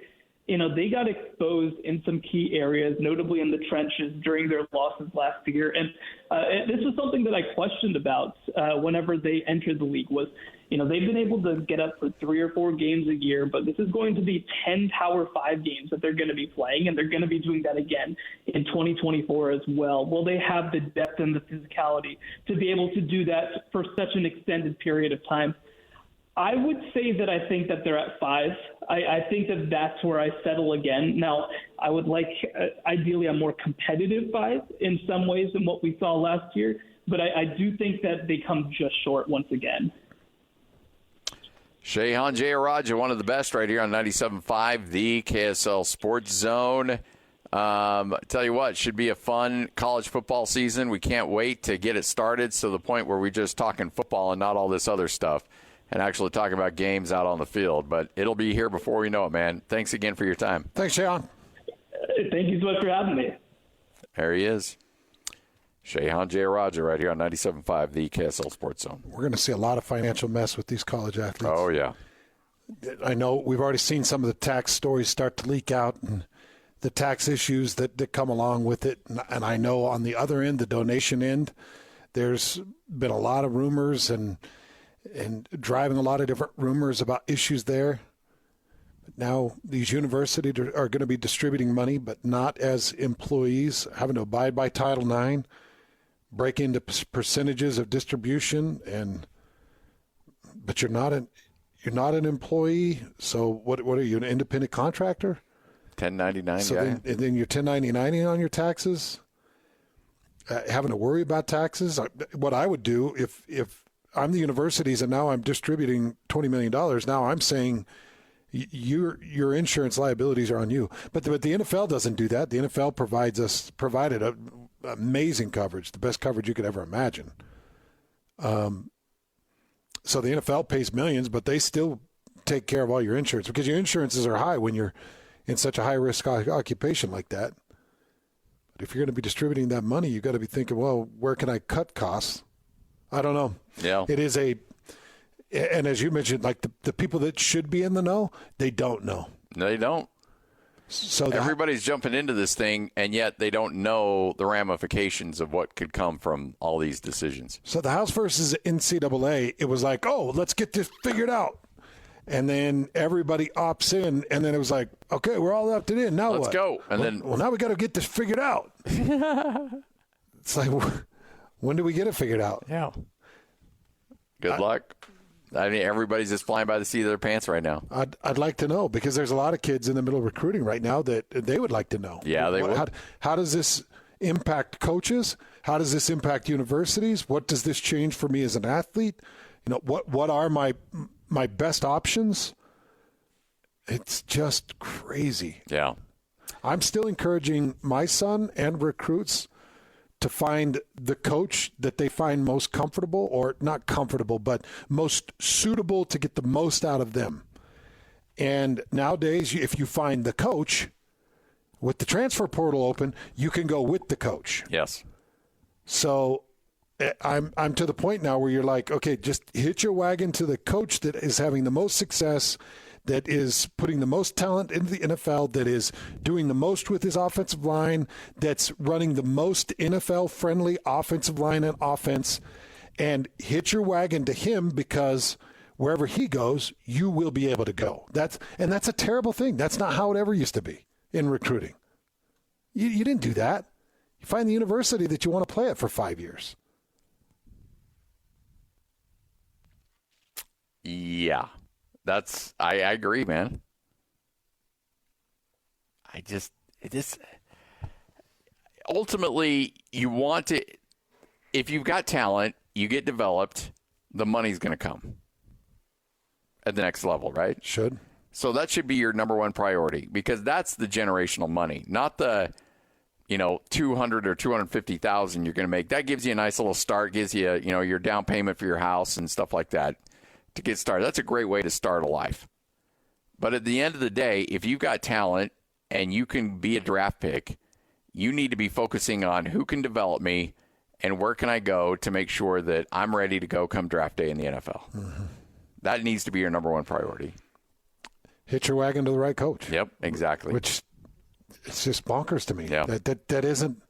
they got exposed in some key areas, notably in the trenches during their losses last year. And this is something that I questioned about whenever they entered the league was, They've been able to get up for 3 or 4 games a year, but this is going to be 10 Power 5 games that they're going to be playing, and they're going to be doing that again in 2024 as well. Will they have the depth and the physicality to be able to do that for such an extended period of time? I would say that I think that they're at 5. I think that that's where I settle again. Now, I would like, ideally, a more competitive 5 in some ways than what we saw last year, but I do think that they come just short once again. Shehan Jeyarajah, one of the best right here on 97.5, the KSL Sports Zone. Tell you what, should be a fun college football season. We can't wait to get it started to the point where we're just talking football and not all this other stuff and actually talking about games out on the field. But it'll be here before we know it, man. Thanks again for your time. Thanks, Shehan. Thank you so much for having me. There he is. Shehan Jeyarajah right here on 97.5, the KSL Sports Zone. We're going to see a lot of financial mess with these college athletes. Oh, yeah. I know we've already seen some of the tax stories start to leak out and the tax issues that come along with it. And I know on the other end, the donation end, there's been a lot of rumors and driving a lot of different rumors about issues there. But now these universities are going to be distributing money, but not as employees, having to abide by Title IX. Break into percentages of distribution, but you're not an employee. So what are you, an independent contractor? 1099 so guy. Then you're 1099 on your taxes. Having to worry about taxes. What I would do if I'm the universities and now I'm distributing $20 million. Now I'm saying your insurance liabilities are on you. But the NFL doesn't do that. The NFL provided amazing coverage, the best coverage you could ever imagine. So the NFL pays millions, but they still take care of all your insurance because your insurances are high when you're in such a high-risk occupation like that. But if you're going to be distributing that money, you've got to be thinking, well, where can I cut costs? I don't know. Yeah. It is and as you mentioned, like the people that should be in the know, they don't know. No, they don't. So everybody's jumping into this thing, and yet they don't know the ramifications of what could come from all these decisions. So the House versus NCAA, it was like, oh, let's get this figured out. And then everybody opts in, and then it was like, okay, we're all opted in. Now let's what? go. And well, now we got to get this figured out. It's like, when do we get it figured out? Yeah. Good luck. I mean, everybody's just flying by the seat of their pants right now. I'd like to know because there's a lot of kids in the middle of recruiting right now that they would like to know. Yeah, they would. How does this impact coaches? How does this impact universities? What does this change for me as an athlete? What are my best options? It's just crazy. Yeah. I'm still encouraging my son and recruits to find the coach that they find most comfortable, or not comfortable, but most suitable to get the most out of them. And nowadays, if you find the coach, with the transfer portal open, you can go with the coach. Yes. So I'm to the point now where you're like, okay, just hitch your wagon to the coach that is having the most success, that is putting the most talent into the NFL, that is doing the most with his offensive line, that's running the most NFL-friendly offensive line and offense, and hitch your wagon to him because wherever he goes, you will be able to go. That's a terrible thing. That's not how it ever used to be in recruiting. You didn't do that. You find the university that you want to play at for 5 years. Yeah. I agree, man. Ultimately, you want to, if you've got talent, you get developed, the money's going to come at the next level, right? Should. So that should be your number one priority because that's the generational money, not the, $200,000 or $250,000 you're going to make. That gives you a nice little start, gives you, your down payment for your house and stuff like that. To get started. That's a great way to start a life. But at the end of the day, if you've got talent and you can be a draft pick, you need to be focusing on who can develop me and where can I go to make sure that I'm ready to go come draft day in the NFL. Mm-hmm. That needs to be your number one priority. Hitch your wagon to the right coach. Yep, exactly. Which it's just bonkers to me. Yeah. That isn't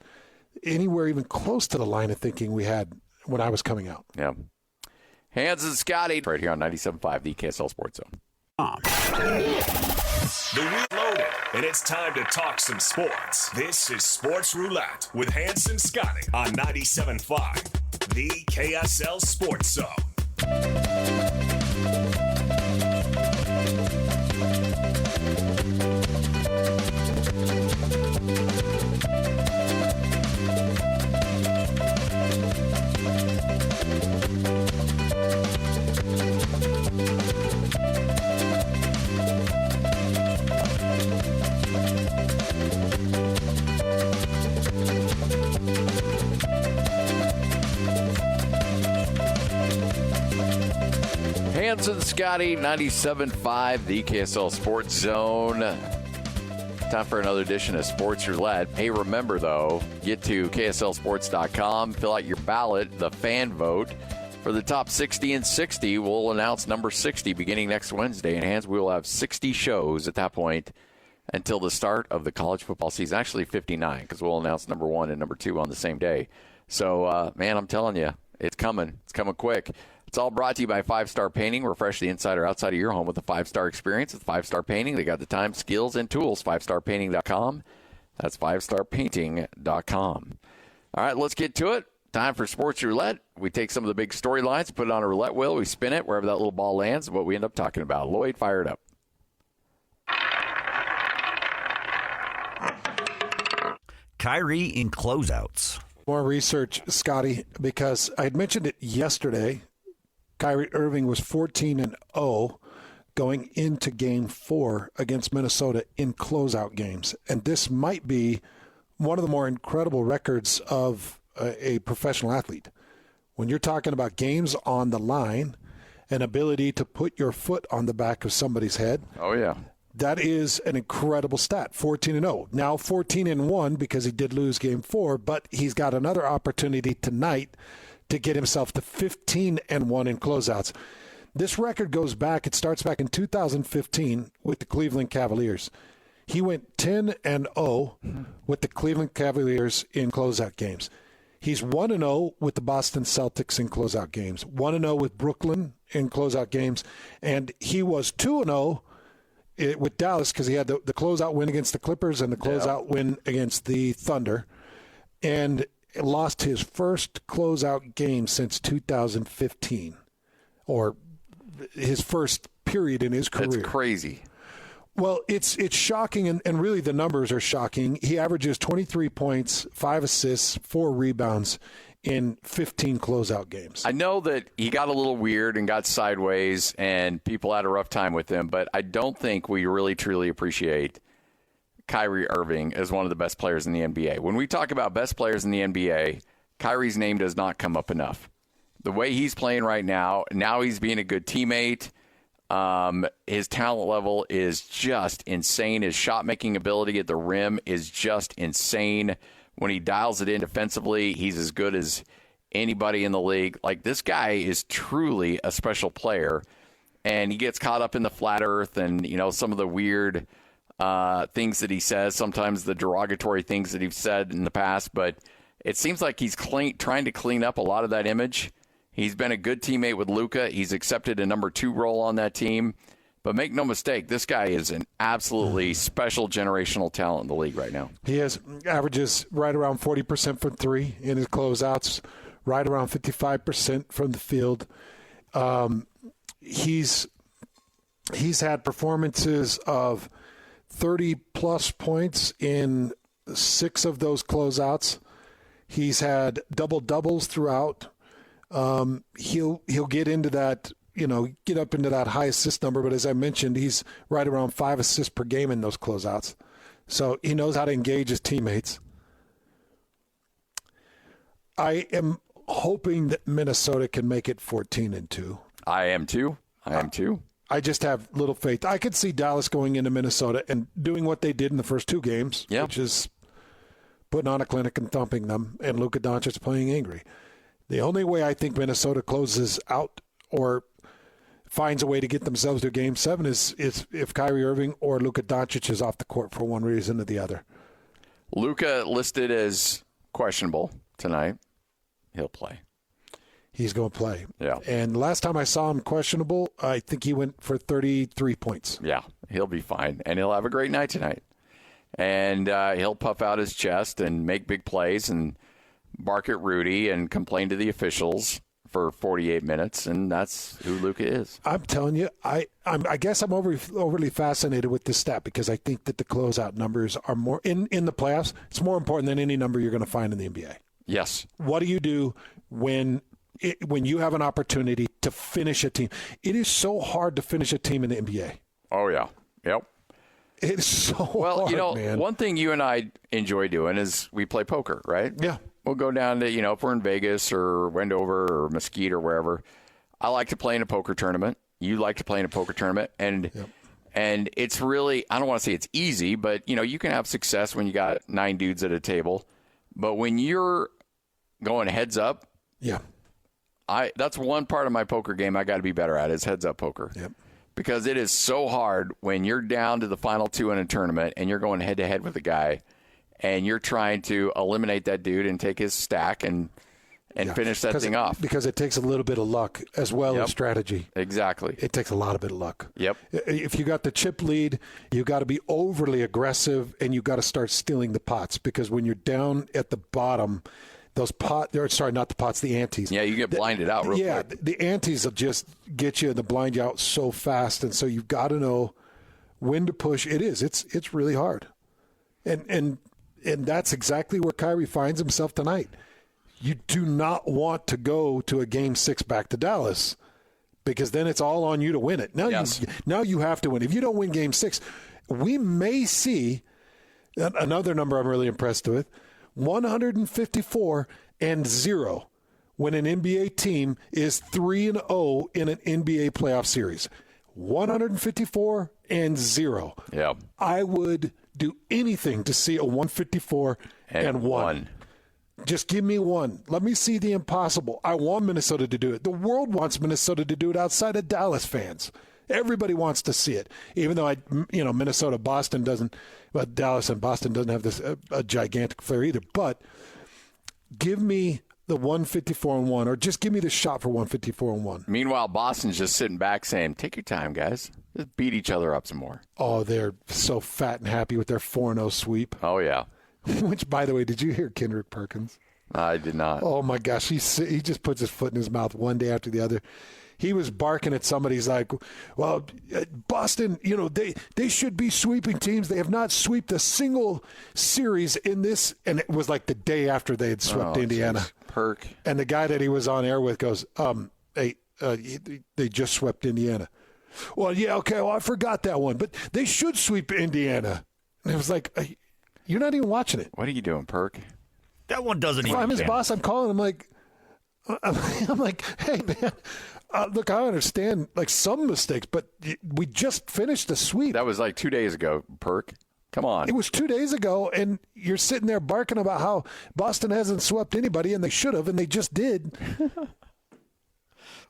anywhere even close to the line of thinking we had when I was coming out. Yeah. Hans and Scotty right here on 97.5, the KSL Sports Zone. The wheel loaded, and it's time to talk some sports. This is Sports Roulette with Hans and Scotty on 97.5, the KSL Sports Zone. Hans and Scotty, 97.5, the KSL Sports Zone. Time for another edition of Sports Roulette. Hey, remember, though, get to KSLSports.com, fill out your ballot, the fan vote. For the top 60 and 60, we'll announce number 60 beginning next Wednesday. And, Hans, we will have 60 shows at that point until the start of the college football season. Actually, 59, because we'll announce number 1 and number 2 on the same day. So, man, I'm telling you, it's coming. It's coming quick. It's all brought to you by 5 Star Painting. Refresh the inside or outside of your home with a 5-star experience. With 5 Star Painting, they got the time, skills, and tools. 5starpainting.com. That's 5starpainting.com. All right, let's get to it. Time for Sports Roulette. We take some of the big storylines, put it on a roulette wheel, we spin it wherever that little ball lands, what we end up talking about. Lloyd, fire it up. Kyrie in closeouts. More research, Scotty, because I had mentioned it yesterday. Kyrie Irving was 14-0 going into Game 4 against Minnesota in closeout games. And this might be one of the more incredible records of a professional athlete. When you're talking about games on the line, an ability to put your foot on the back of somebody's head. Oh, yeah. That is an incredible stat, 14-0. Now 14-1 because he did lose Game 4, but he's got another opportunity tonight to get himself to 15-1 in closeouts. This record goes back, it starts back in 2015 with the Cleveland Cavaliers. He went 10-0 with the Cleveland Cavaliers in closeout games. He's 1-0 with the Boston Celtics in closeout games, 1-0 with Brooklyn in closeout games, and he was 2-0 with Dallas because he had the closeout win against the Clippers and the closeout win against the Thunder, and lost his first closeout game since 2015, or his first period in his career. That's crazy. Well, it's shocking, and really the numbers are shocking. He averages 23 points, 5 assists, 4 rebounds in 15 closeout games. I know that he got a little weird and got sideways, and people had a rough time with him, but I don't think we really, truly appreciate Kyrie Irving as one of the best players in the NBA. When we talk about best players in the NBA, Kyrie's name does not come up enough. The way he's playing right now he's being a good teammate. His talent level is just insane. His shot-making ability at the rim is just insane. When he dials it in defensively, he's as good as anybody in the league. Like, this guy is truly a special player, and he gets caught up in the flat earth and, some of the weird things that he says, sometimes the derogatory things that he's said in the past, but it seems like he's trying to clean up a lot of that image. He's been a good teammate with Luka. He's accepted a number 2 role on that team. But make no mistake, this guy is an absolutely special generational talent in the league right now. He averages right around 40% from 3 in his closeouts, right around 55% from the field. He's had performances of 30-plus points in 6 of those closeouts. He's had double-doubles throughout. He'll get into that, get up into that high assist number. But as I mentioned, he's right around 5 assists per game in those closeouts. So he knows how to engage his teammates. I am hoping that Minnesota can make it 14-2. I am too. I just have little faith. I could see Dallas going into Minnesota and doing what they did in the first 2 games, which is putting on a clinic and thumping them, and Luka Doncic playing angry. The only way I think Minnesota closes out or finds a way to get themselves to Game 7 is if Kyrie Irving or Luka Doncic is off the court for one reason or the other. Luka listed as questionable tonight. He'll play. he's going to play. Yeah. And last time I saw him questionable, I think he went for 33 points. Yeah, he'll be fine, and he'll have a great night tonight. And he'll puff out his chest and make big plays and bark at Rudy and complain to the officials for 48 minutes, and that's who Luka is. I'm telling you, I guess I'm overly fascinated with this stat because I think that the closeout numbers are more in the playoffs. It's more important than any number you're going to find in the NBA. Yes. What do you do when you have an opportunity to finish a team? It is so hard to finish a team in the NBA. Oh, yeah. Yep. It's so hard, man. One thing you and I enjoy doing is we play poker, right? Yeah. We'll go down to, if we're in Vegas or Wendover or Mesquite or wherever. I like to play in a poker tournament. You like to play in a poker tournament. And it's really, I don't want to say it's easy, but, you can have success when you got 9 dudes at a table. But when you're going heads up, that's one part of my poker game I got to be better at is heads up poker. Yep. Because it is so hard when you're down to the final 2 in a tournament and you're going head-to-head with a guy and you're trying to eliminate that dude and take his stack and finish that thing off. Because it takes a little bit of luck as well as strategy. Exactly. It takes a lot of bit of luck. Yep. If you got the chip lead, you got to be overly aggressive and you got to start stealing the pots because when you're down at the bottom – the antes. Yeah, you get blinded out real quick. Yeah, the antes will just get you and blind you out so fast, and so you've got to know when to push. It's really hard, and that's exactly where Kyrie finds himself tonight. You do not want to go to a Game 6 back to Dallas because then it's all on you to win it. Now you have to win. If you don't win Game 6, we may see another number I'm really impressed with. 154-0 when an NBA team is 3-0 in an NBA playoff series. 154-0. Yeah. I would do anything to see a 154-1. Just give me one. Let me see the impossible. I want Minnesota to do it. The world wants Minnesota to do it outside of Dallas fans. Everybody wants to see it, even though Minnesota, Boston doesn't. But Dallas and Boston doesn't have this a gigantic flair either. But give me the 154-1, or just give me the shot for 154-1. Meanwhile, Boston's just sitting back saying, "Take your time, guys. Just beat each other up some more." Oh, they're so fat and happy with their 4-0 sweep. Oh yeah. Which, by the way, did you hear Kendrick Perkins? I did not. Oh my gosh, he just puts his foot in his mouth one day after the other. He was barking at somebody. He's like, well, Boston, they should be sweeping teams. They have not swept a single series in this. And it was like the day after they had swept Indiana. Geez. Perk. And the guy that he was on air with goes, hey, they just swept Indiana. Well, yeah, okay, well, I forgot that one. But they should sweep Indiana. And it was like, you're not even watching it. What are you doing, Perk? That one doesn't even. If I'm his boss, I'm calling him like, hey, man. Look, I understand some mistakes, but we just finished the sweep. That was like 2 days ago, Perk. Come on. It was 2 days ago, and you're sitting there barking about how Boston hasn't swept anybody, and they should have, and they just did.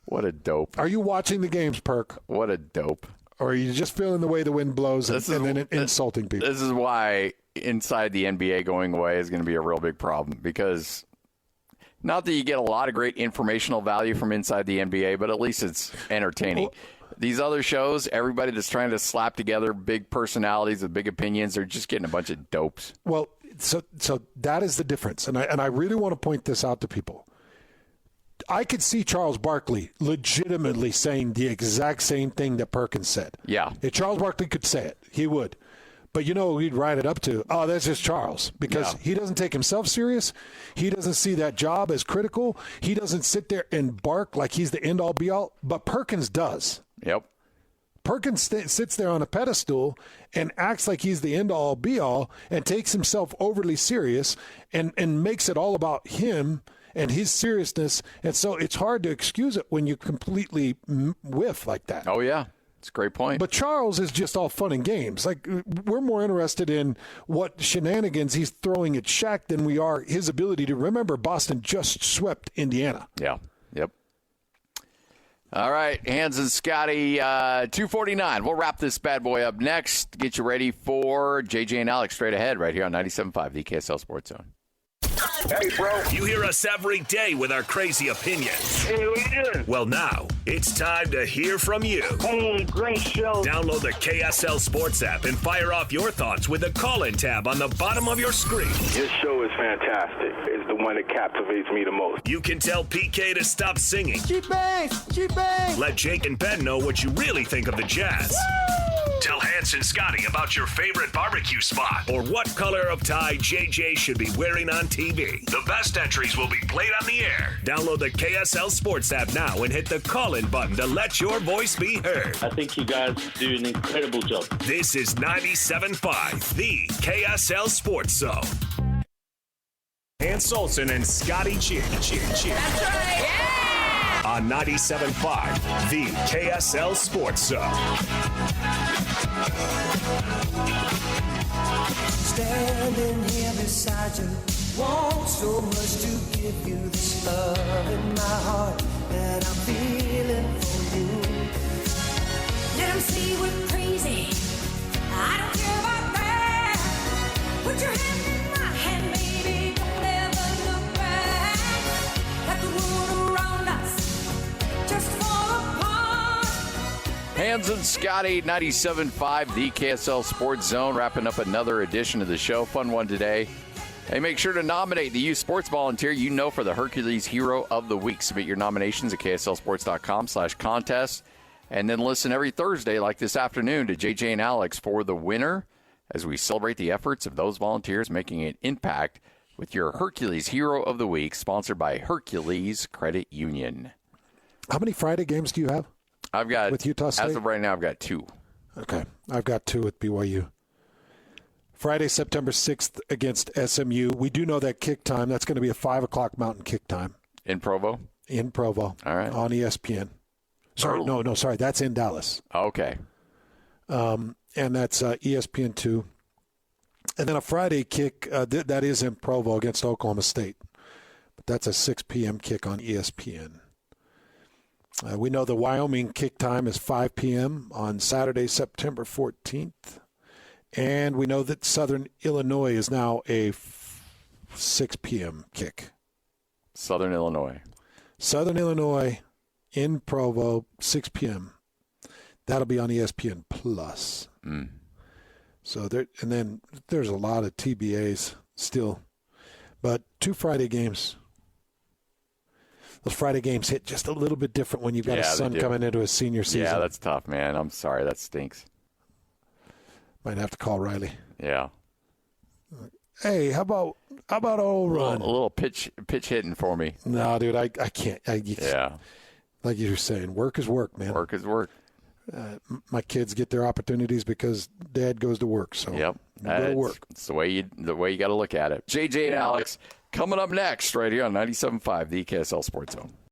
What a dope. Are you watching the games, Perk? What a dope. Or are you just feeling the way the wind blows and then insulting people? This is why inside the NBA going away is going to be a real big problem because – not that you get a lot of great informational value from inside the NBA, but at least it's entertaining. These other shows, everybody that's trying to slap together big personalities with big opinions, they're just getting a bunch of dopes. Well, so that is the difference, and I really want to point this out to people. I could see Charles Barkley legitimately saying the exact same thing that Perkins said. Yeah. If Charles Barkley could say it, he would. But he'd write it up to, oh, that's just Charles. Because he doesn't take himself serious. He doesn't see that job as critical. He doesn't sit there and bark like he's the end-all, be-all. But Perkins does. Yep. Perkins sits there on a pedestal and acts like he's the end-all, be-all and takes himself overly serious and makes it all about him and his seriousness. And so it's hard to excuse it when you completely whiff like that. Oh, yeah. It's a great point. But Charles is just all fun and games. We're more interested in what shenanigans he's throwing at Shaq than we are his ability to remember Boston just swept Indiana. Yeah. Yep. All right. Hans and Scotty, 2:49. We'll wrap this bad boy up next. Get you ready for JJ and Alex straight ahead right here on 97.5, the KSL Sports Zone. Hey, bro. You hear us every day with our crazy opinions. Hey, what you doing? Well, now it's time to hear from you. Hey, great show. Download the KSL Sports app and fire off your thoughts with the call-in tab on the bottom of your screen. This show is fantastic. It's the one that captivates me the most. You can tell PK to stop singing. She bangs. She bangs. Let Jake and Ben know what you really think of the Jazz. Woo! Tell Hans and Scotty about your favorite barbecue spot or what color of tie JJ should be wearing on TV. The best entries will be played on the air. Download the KSL Sports app now and hit the call-in button to let your voice be heard. I think you guys do an incredible job. This is 97.5, the KSL Sports Zone. Hans Olsen and Scotty G. That's right. Yeah! On 97.5, the KSL Sports Zone. Standing here beside you, want so much to give you this love in my heart that I'm feeling for you. Let them say we're crazy. I don't care about that. Put your hand in my hand, baby. Don't ever look back. Let the world around us just fall apart. Hans and Scotty, 97.5, the KSL Sports Zone, wrapping up another edition of the show. Fun one today. Hey, make sure to nominate the youth sports volunteer you know for the Hercules Hero of the Week. Submit your nominations at kslsports.com/contest. And then listen every Thursday, like this afternoon, to JJ and Alex for the winner as we celebrate the efforts of those volunteers making an impact with your Hercules Hero of the Week, sponsored by Hercules Credit Union. How many Friday games do you have? I've got, with Utah State? As of right now, I've got 2. Okay. I've got 2 with BYU. Friday, September 6th against SMU. We do know that kick time. That's going to be a 5 o'clock Mountain kick time. In Provo? In Provo. All right. On ESPN. Sorry, no. Sorry, that's in Dallas. Okay. And that's ESPN2. And then a Friday kick, that is in Provo against Oklahoma State. But that's a 6 p.m. kick on ESPN. We know the Wyoming kick time is 5 p.m. on Saturday, September 14th. And we know that Southern Illinois is now a 6 p.m. kick. Southern Illinois. Southern Illinois in Provo, 6 p.m. That'll be on ESPN Plus. Mm. So and then there's a lot of TBAs still. But 2 Friday games. Those Friday games hit just a little bit different when you've got a son coming into his senior season. Yeah, that's tough, man. I'm sorry. That stinks. Might have to call Riley. Yeah. Hey, how about old Run? A little pitch hitting for me. No, dude, I can't. Yeah. Like you were saying, work is work, man. Work is work. My kids get their opportunities because Dad goes to work. So yep, go to work. It's the way you got to look at it. JJ and Alex coming up next, right here on 97.5, the KSL Sports Zone.